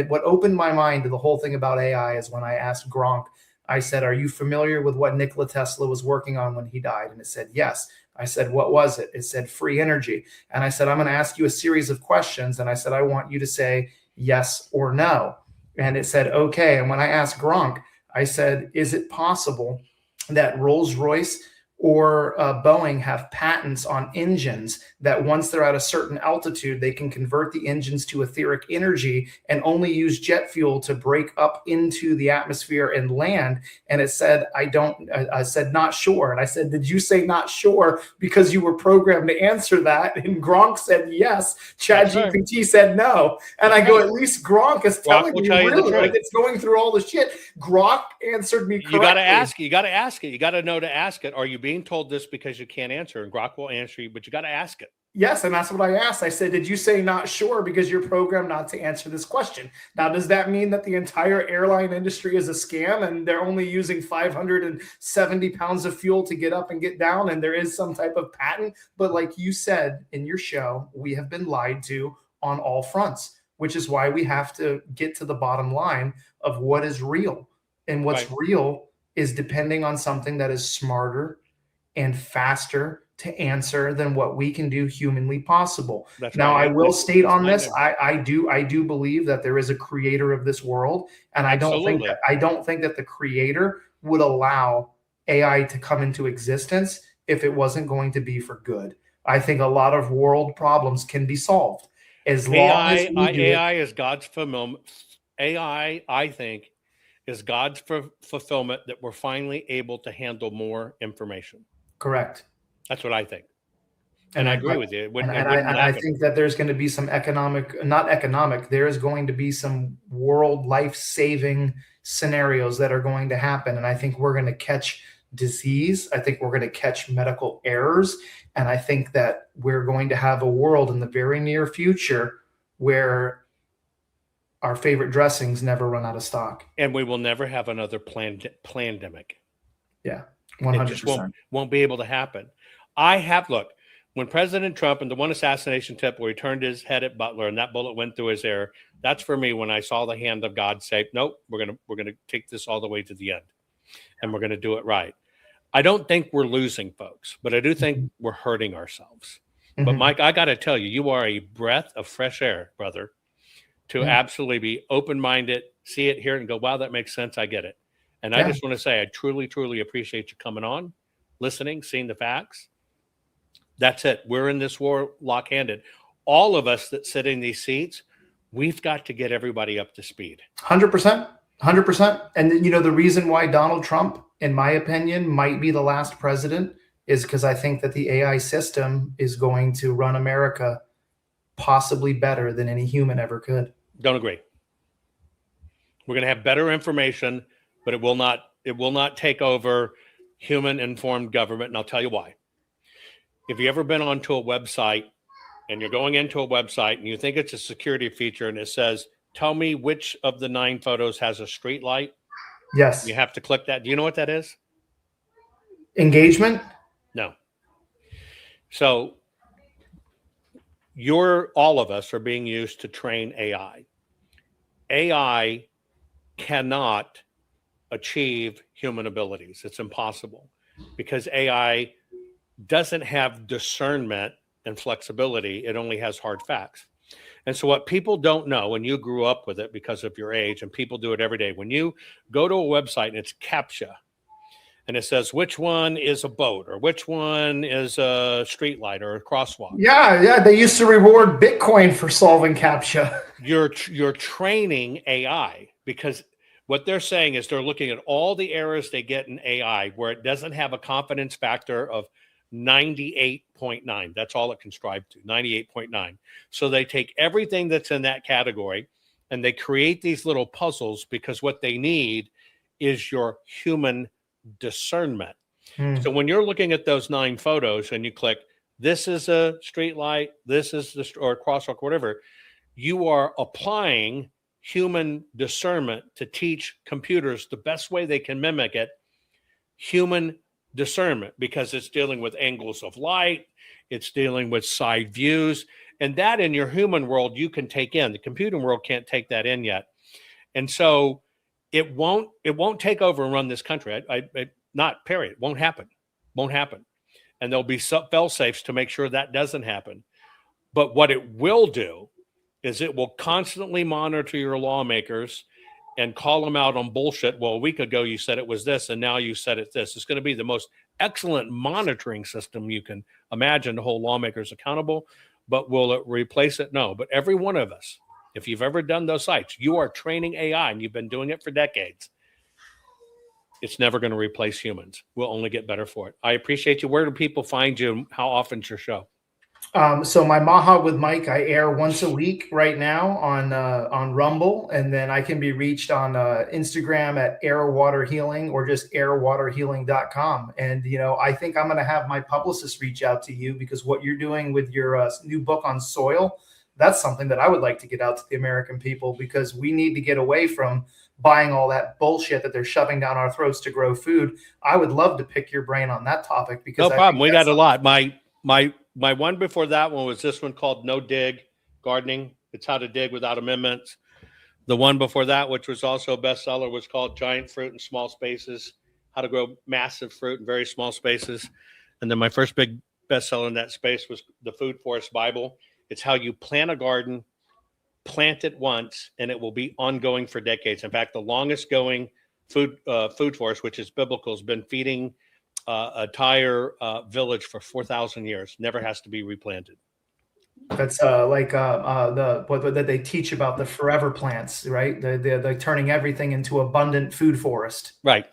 what opened my mind to the whole thing about AI is when I asked Gronk, I said, are you familiar with what Nikola Tesla was working on when he died? And it said, yes. I said, what was it? It said free energy. And I said, I'm going to ask you a series of questions. And I said, I want you to say yes or no. And it said, okay. And when I asked Gronk, I said, is it possible that Rolls-Royce or Boeing have patents on engines that once they're at a certain altitude, they can convert the engines to etheric energy and only use jet fuel to break up into the atmosphere and land? And it said, I said, not sure. And I said, did you say not sure because you were programmed to answer that? And Gronk said yes. ChatGPT said no. And I go, at least Gronk is telling me really, like, it's going through all the shit. Gronk answered me correctly.
You got to ask it. You got to ask it. You got to know to ask it. Are you being told this because you can't answer? And Grok will answer you, but you got to ask it.
Yes, and that's what I asked. I said, did you say not sure because you're programmed not to answer this question? Now, does that mean that the entire airline industry is a scam and they're only using 570 pounds of fuel to get up and get down and there is some type of patent? But like you said in your show, we have been lied to on all fronts, which is why we have to get to the bottom line of what is real. And what's real is depending on something that is smarter and faster to answer than what we can do humanly possible. Now, I will state on this, I do believe that there is a creator of this world, and I don't think that the creator would allow AI to come into existence if it wasn't going to be for good. I think a lot of world problems can be solved as long as we do
AI is God's fulfillment. AI, I think, is God's fulfillment that we're finally able to handle more information.
Correct.
That's what I think. And I agree with you.
I think that there's going to be some there is going to be some world life-saving scenarios that are going to happen. And I think we're going to catch disease. I think we're going to catch medical errors. And I think that we're going to have a world in the very near future where our favorite dressings never run out of stock.
And we will never have another pandemic.
Yeah, 100%.
It just won't be able to happen. Look, when President Trump and the one assassination tip where he turned his head at Butler and that bullet went through his ear, that's for me when I saw the hand of God say, nope, we're gonna take this all the way to the end. And we're gonna do it right. I don't think we're losing, folks, but I do think we're hurting ourselves. But Mike, I gotta tell you, you are a breath of fresh air, brother, to absolutely be open-minded, see it, hear it, and go, wow, that makes sense. I get it. And I just want to say, I truly, truly appreciate you coming on, listening, seeing the facts. That's it. We're in this war lock-handed. All of us that sit in these seats, we've got to get everybody up to speed.
100%. 100%. And the reason why Donald Trump, in my opinion, might be the last president is because I think that the AI system is going to run America possibly better than any human ever could.
Don't agree. We're going to have better information, but it will not take over human informed government. And I'll tell you why. If you ever been onto a website and you're going into a website and you think it's a security feature and it says, tell me which of the 9 photos has a street light.
Yes.
You have to click that. Do you know what that is?
Engagement?
No. So all of us are being used to train AI. AI cannot achieve human abilities. It's impossible because AI doesn't have discernment and flexibility. It only has hard facts. And so what people don't know, and you grew up with it because of your age, and people do it every day. When you go to a website and it's CAPTCHA, and it says which one is a boat or which one is a street light or a crosswalk.
Yeah. They used to reward Bitcoin for solving CAPTCHA.
You're training AI because what they're saying is they're looking at all the errors they get in AI where it doesn't have a confidence factor of 98.9. That's all it can strive to, 98.9. So they take everything that's in that category and they create these little puzzles because what they need is your human discernment. So when you're looking at those 9 photos and you click, this is a street light, this is or a crosswalk, whatever, you are applying human discernment to teach computers the best way they can mimic it, human discernment, because it's dealing with angles of light, it's dealing with side views, and that in your human world you can take in. The computing world can't take that in yet. And so it won't take over and run this country. Not period. Won't happen. and there'll be some fail-safes to make sure that doesn't happen. But what it will do is it will constantly monitor your lawmakers and call them out on bullshit. Well, a week ago you said it was this, and now you said it's this. It's going to be the most excellent monitoring system you can imagine to hold lawmakers accountable. But will it replace it? No. But every one of us, if you've ever done those sites, you are training AI, and you've been doing it for decades. It's never going to replace humans. We'll only get better for it. I appreciate you. Where do people find you? How often's your show?
So my Maha with Mike, I air once a week right now on Rumble, and then I can be reached on Instagram at Airwater Healing or just airwaterhealing.com. And I think I'm going to have my publicist reach out to you, because what you're doing with your new book on soil, that's something that I would like to get out to the American people, because we need to get away from buying all that bullshit that they're shoving down our throats to grow food. I would love to pick your brain on that topic, because
no problem. We got a lot. My one before that one was this one called No Dig Gardening. It's how to dig without amendments. The one before that, which was also a bestseller, was called Giant Fruit in Small Spaces, how to grow massive fruit in very small spaces. And then my first big bestseller in that space was the Food Forest Bible. It's how you plant a garden, plant it once, and it will be ongoing for decades. In fact, the longest going food forest, which is biblical, has been feeding entire village for 4,000 years. Never has to be replanted.
That's like what they teach about the forever plants, right? They're turning everything into abundant food forest.
Right.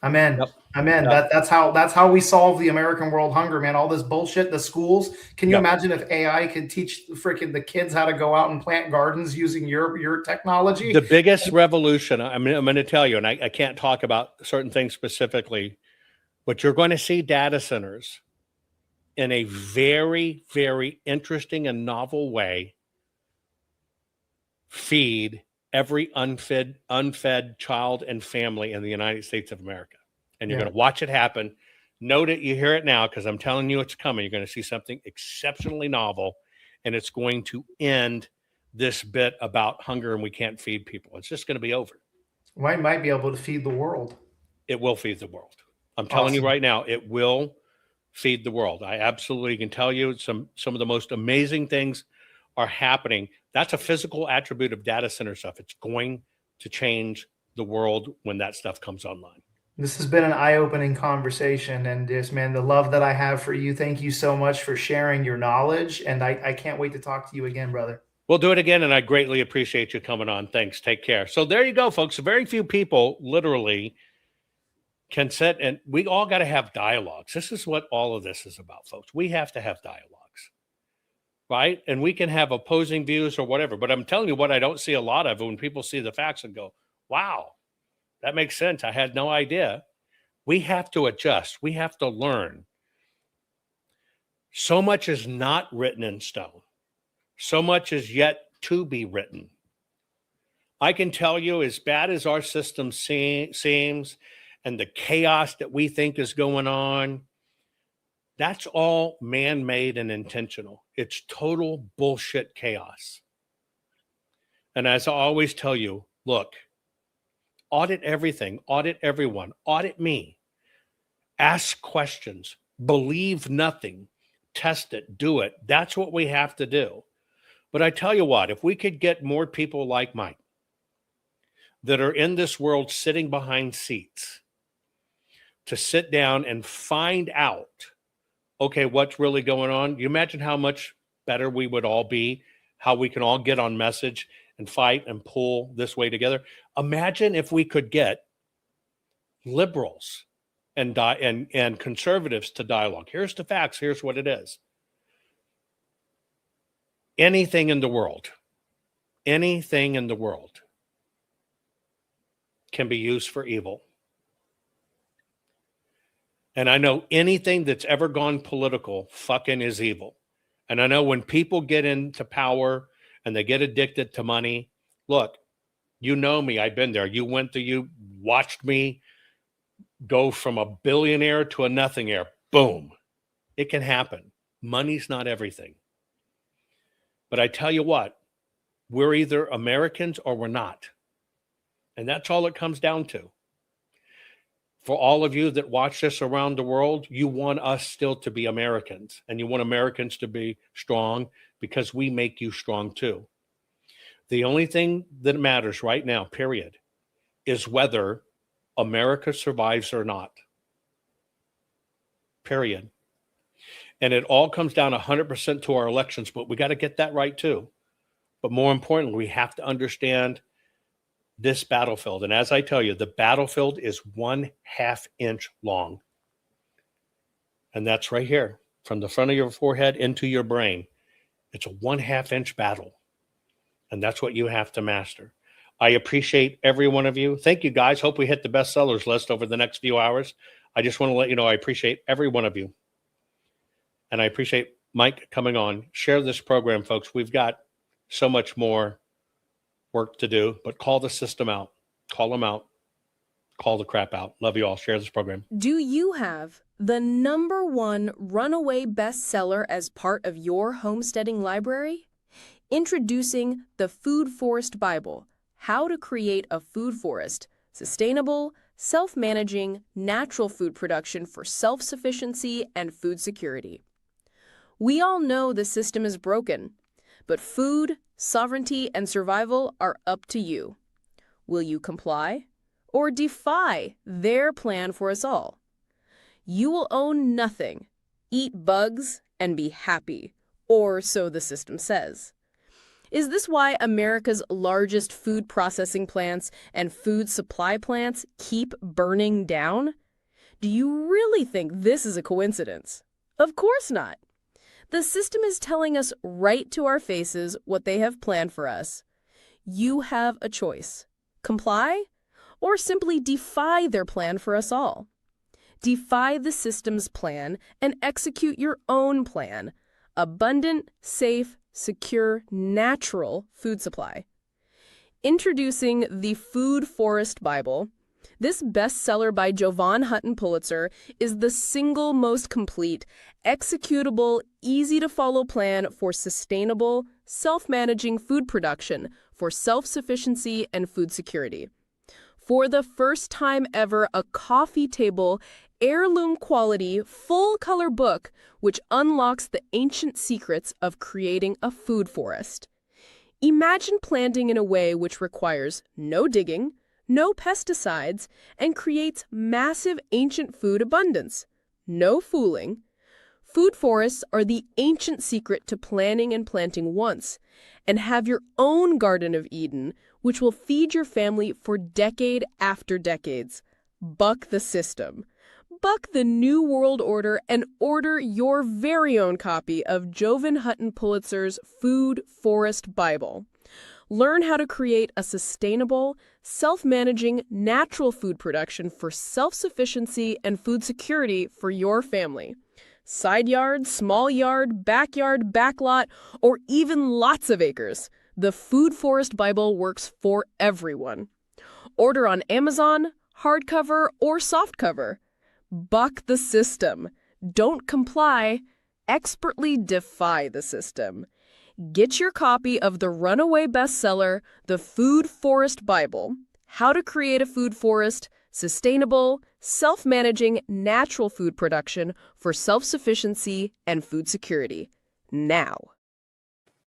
Amen.
Yep.
Amen. Yep. That's how we solve the American world hunger, man. All this bullshit, the schools. Can you imagine if AI could teach the kids how to go out and plant gardens using your technology?
The biggest revolution, I'm going to tell you, and I can't talk about certain things specifically, but you're going to see data centers in a very, very interesting and novel way feed every unfed child and family in the United States of America. And you're going to watch it happen. Note it, you hear it now, because I'm telling you it's coming. You're going to see something exceptionally novel, and it's going to end this bit about hunger and we can't feed people. It's just going to be over.
We might be able to feed the world.
It will feed the world. I'm telling you right now, it will feed the world. I absolutely can tell you some of the most amazing things are happening. That's a physical attribute of data center stuff. It's going to change the world when that stuff comes online.
This has been an eye-opening conversation, and just, man, the love that I have for you. Thank you so much for sharing your knowledge, and I can't wait to talk to you again, brother.
We'll do it again, and I greatly appreciate you coming on. Thanks. Take care. So there you go, folks. Very few people literally can sit, and we all got to have dialogues. This is what all of this is about, folks. We have to have dialogues, right? And we can have opposing views or whatever, but I'm telling you what I don't see a lot of when people see the facts and go, wow, that makes sense. I had no idea. We have to adjust. We have to learn. So much is not written in stone. So much is yet to be written. I can tell you, as bad as our system seems, and the chaos that we think is going on, that's all man-made and intentional. It's total bullshit chaos. And as I always tell you, look, audit everything, audit everyone, audit me. Ask questions, believe nothing, test it, do it. That's what we have to do. But I tell you what, if we could get more people like Mike that are in this world sitting behind seats, to sit down and find out, okay, what's really going on. You imagine how much better we would all be, how we can all get on message and fight and pull this way together. Imagine if we could get liberals and conservatives to dialogue. Here's the facts. Here's what it is. Anything in the world can be used for evil. And I know anything that's ever gone political fucking is evil. And I know when people get into power and they get addicted to money, look, you know me, I've been there. You watched me go from a billionaire to a nothingaire. Boom. It can happen. Money's not everything. But I tell you what, we're either Americans or we're not. And that's all it comes down to. For all of you that watch this around the world, you want us still to be Americans, and you want Americans to be strong because we make you strong too. The only thing that matters right now, period, is whether America survives or not. Period. And it all comes down 100% to our elections, but we got to get that right too. But more importantly, we have to understand this battlefield. And as I tell you, the battlefield is 1/2 inch long. And that's right here, from the front of your forehead into your brain. It's a 1/2 inch battle. And that's what you have to master. I appreciate every one of you. Thank you, guys. Hope we hit the bestsellers list over the next few hours. I just want to let you know I appreciate every one of you. And I appreciate Mike coming on. Share this program, folks. We've got so much more work to do, but call the system out. Call them out. Call the crap out. Love you all. Share this program.
Do you have the #1 runaway bestseller as part of your homesteading library? Introducing the Food Forest Bible, How to Create a Food Forest, Sustainable, Self-Managing, Natural Food Production for Self-Sufficiency and Food Security. We all know the system is broken, but food, sovereignty, and survival are up to you. Will you comply or defy their plan for us all? You will own nothing, eat bugs, and be happy, or so the system says. Is this why America's largest food processing plants and food supply plants keep burning down? Do you really think this is a coincidence? Of course not. The system is telling us right to our faces what they have planned for us. You have a choice. Comply or simply defy their plan for us all. Defy the system's plan and execute your own plan. Abundant, safe, secure, natural food supply. Introducing the Food Forest Bible, this bestseller by Jovan Hutton Pulitzer is the single most complete, executable, easy-to-follow plan for sustainable, self-managing food production for self-sufficiency and food security. For the first time ever, a coffee table, heirloom quality, full-color book which unlocks the ancient secrets of creating a food forest. Imagine planting in a way which requires no digging, no pesticides, and creates massive ancient food abundance. No fooling. Food forests are the ancient secret to planning and planting once, and have your own Garden of Eden, which will feed your family for decade after decades. Buck the system. Buck the New World Order and order your very own copy of Jovan Hutton Pulitzer's Food Forest Bible. Learn how to create a sustainable, self-managing, natural food production for self-sufficiency and food security for your family. Side yard, small yard, backyard, backlot, or even lots of acres. The Food Forest Bible works for everyone. Order on Amazon, hardcover, or softcover. Buck the system. Don't comply. Expertly defy the system. Get your copy of the runaway bestseller, The Food Forest Bible, How to Create a Food Forest, Sustainable, Self-Managing, Natural Food Production for Self-Sufficiency and Food Security. Now.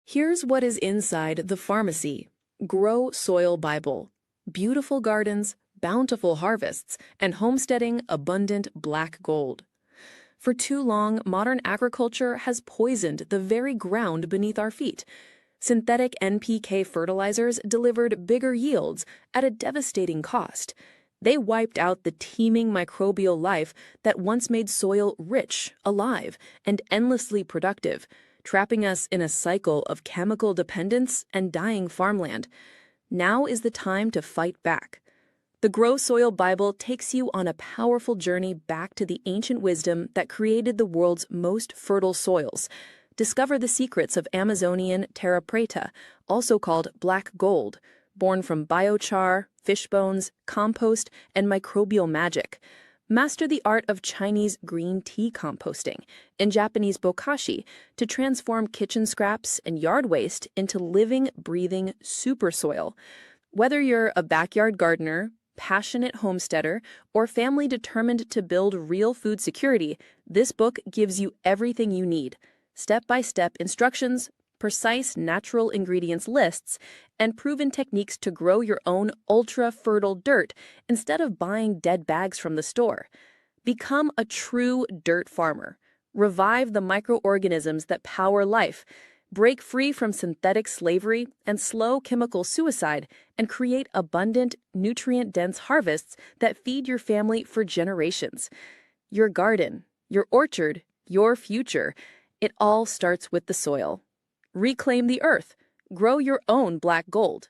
Here's what is inside the pharmacy. Grow Soil Bible. Beautiful gardens, bountiful harvests, and homesteading abundant black gold. For too long, modern agriculture has poisoned the very ground beneath our feet. Synthetic NPK fertilizers delivered bigger yields at a devastating cost. They wiped out the teeming microbial life that once made soil rich, alive, and endlessly productive, trapping us in a cycle of chemical dependence and dying farmland. Now is the time to fight back. The Grow Soil Bible takes you on a powerful journey back to the ancient wisdom that created the world's most fertile soils. Discover the secrets of Amazonian terra preta, also called black gold, born from biochar, fish bones, compost, and microbial magic. Master the art of Chinese green tea composting and Japanese bokashi to transform kitchen scraps and yard waste into living, breathing super soil. Whether you're a backyard gardener, passionate homesteader, or family determined to build real food security, this book gives you everything you need: step-by-step instructions, precise natural ingredients lists, and proven techniques to grow your own ultra-fertile dirt instead of buying dead bags from the store. Become a true dirt farmer. Revive the microorganisms that power life. Break free from synthetic slavery and slow chemical suicide, and create abundant, nutrient-dense harvests that feed your family for generations. Your garden, your orchard, your future. It all starts with the soil. Reclaim the earth. Grow your own black gold.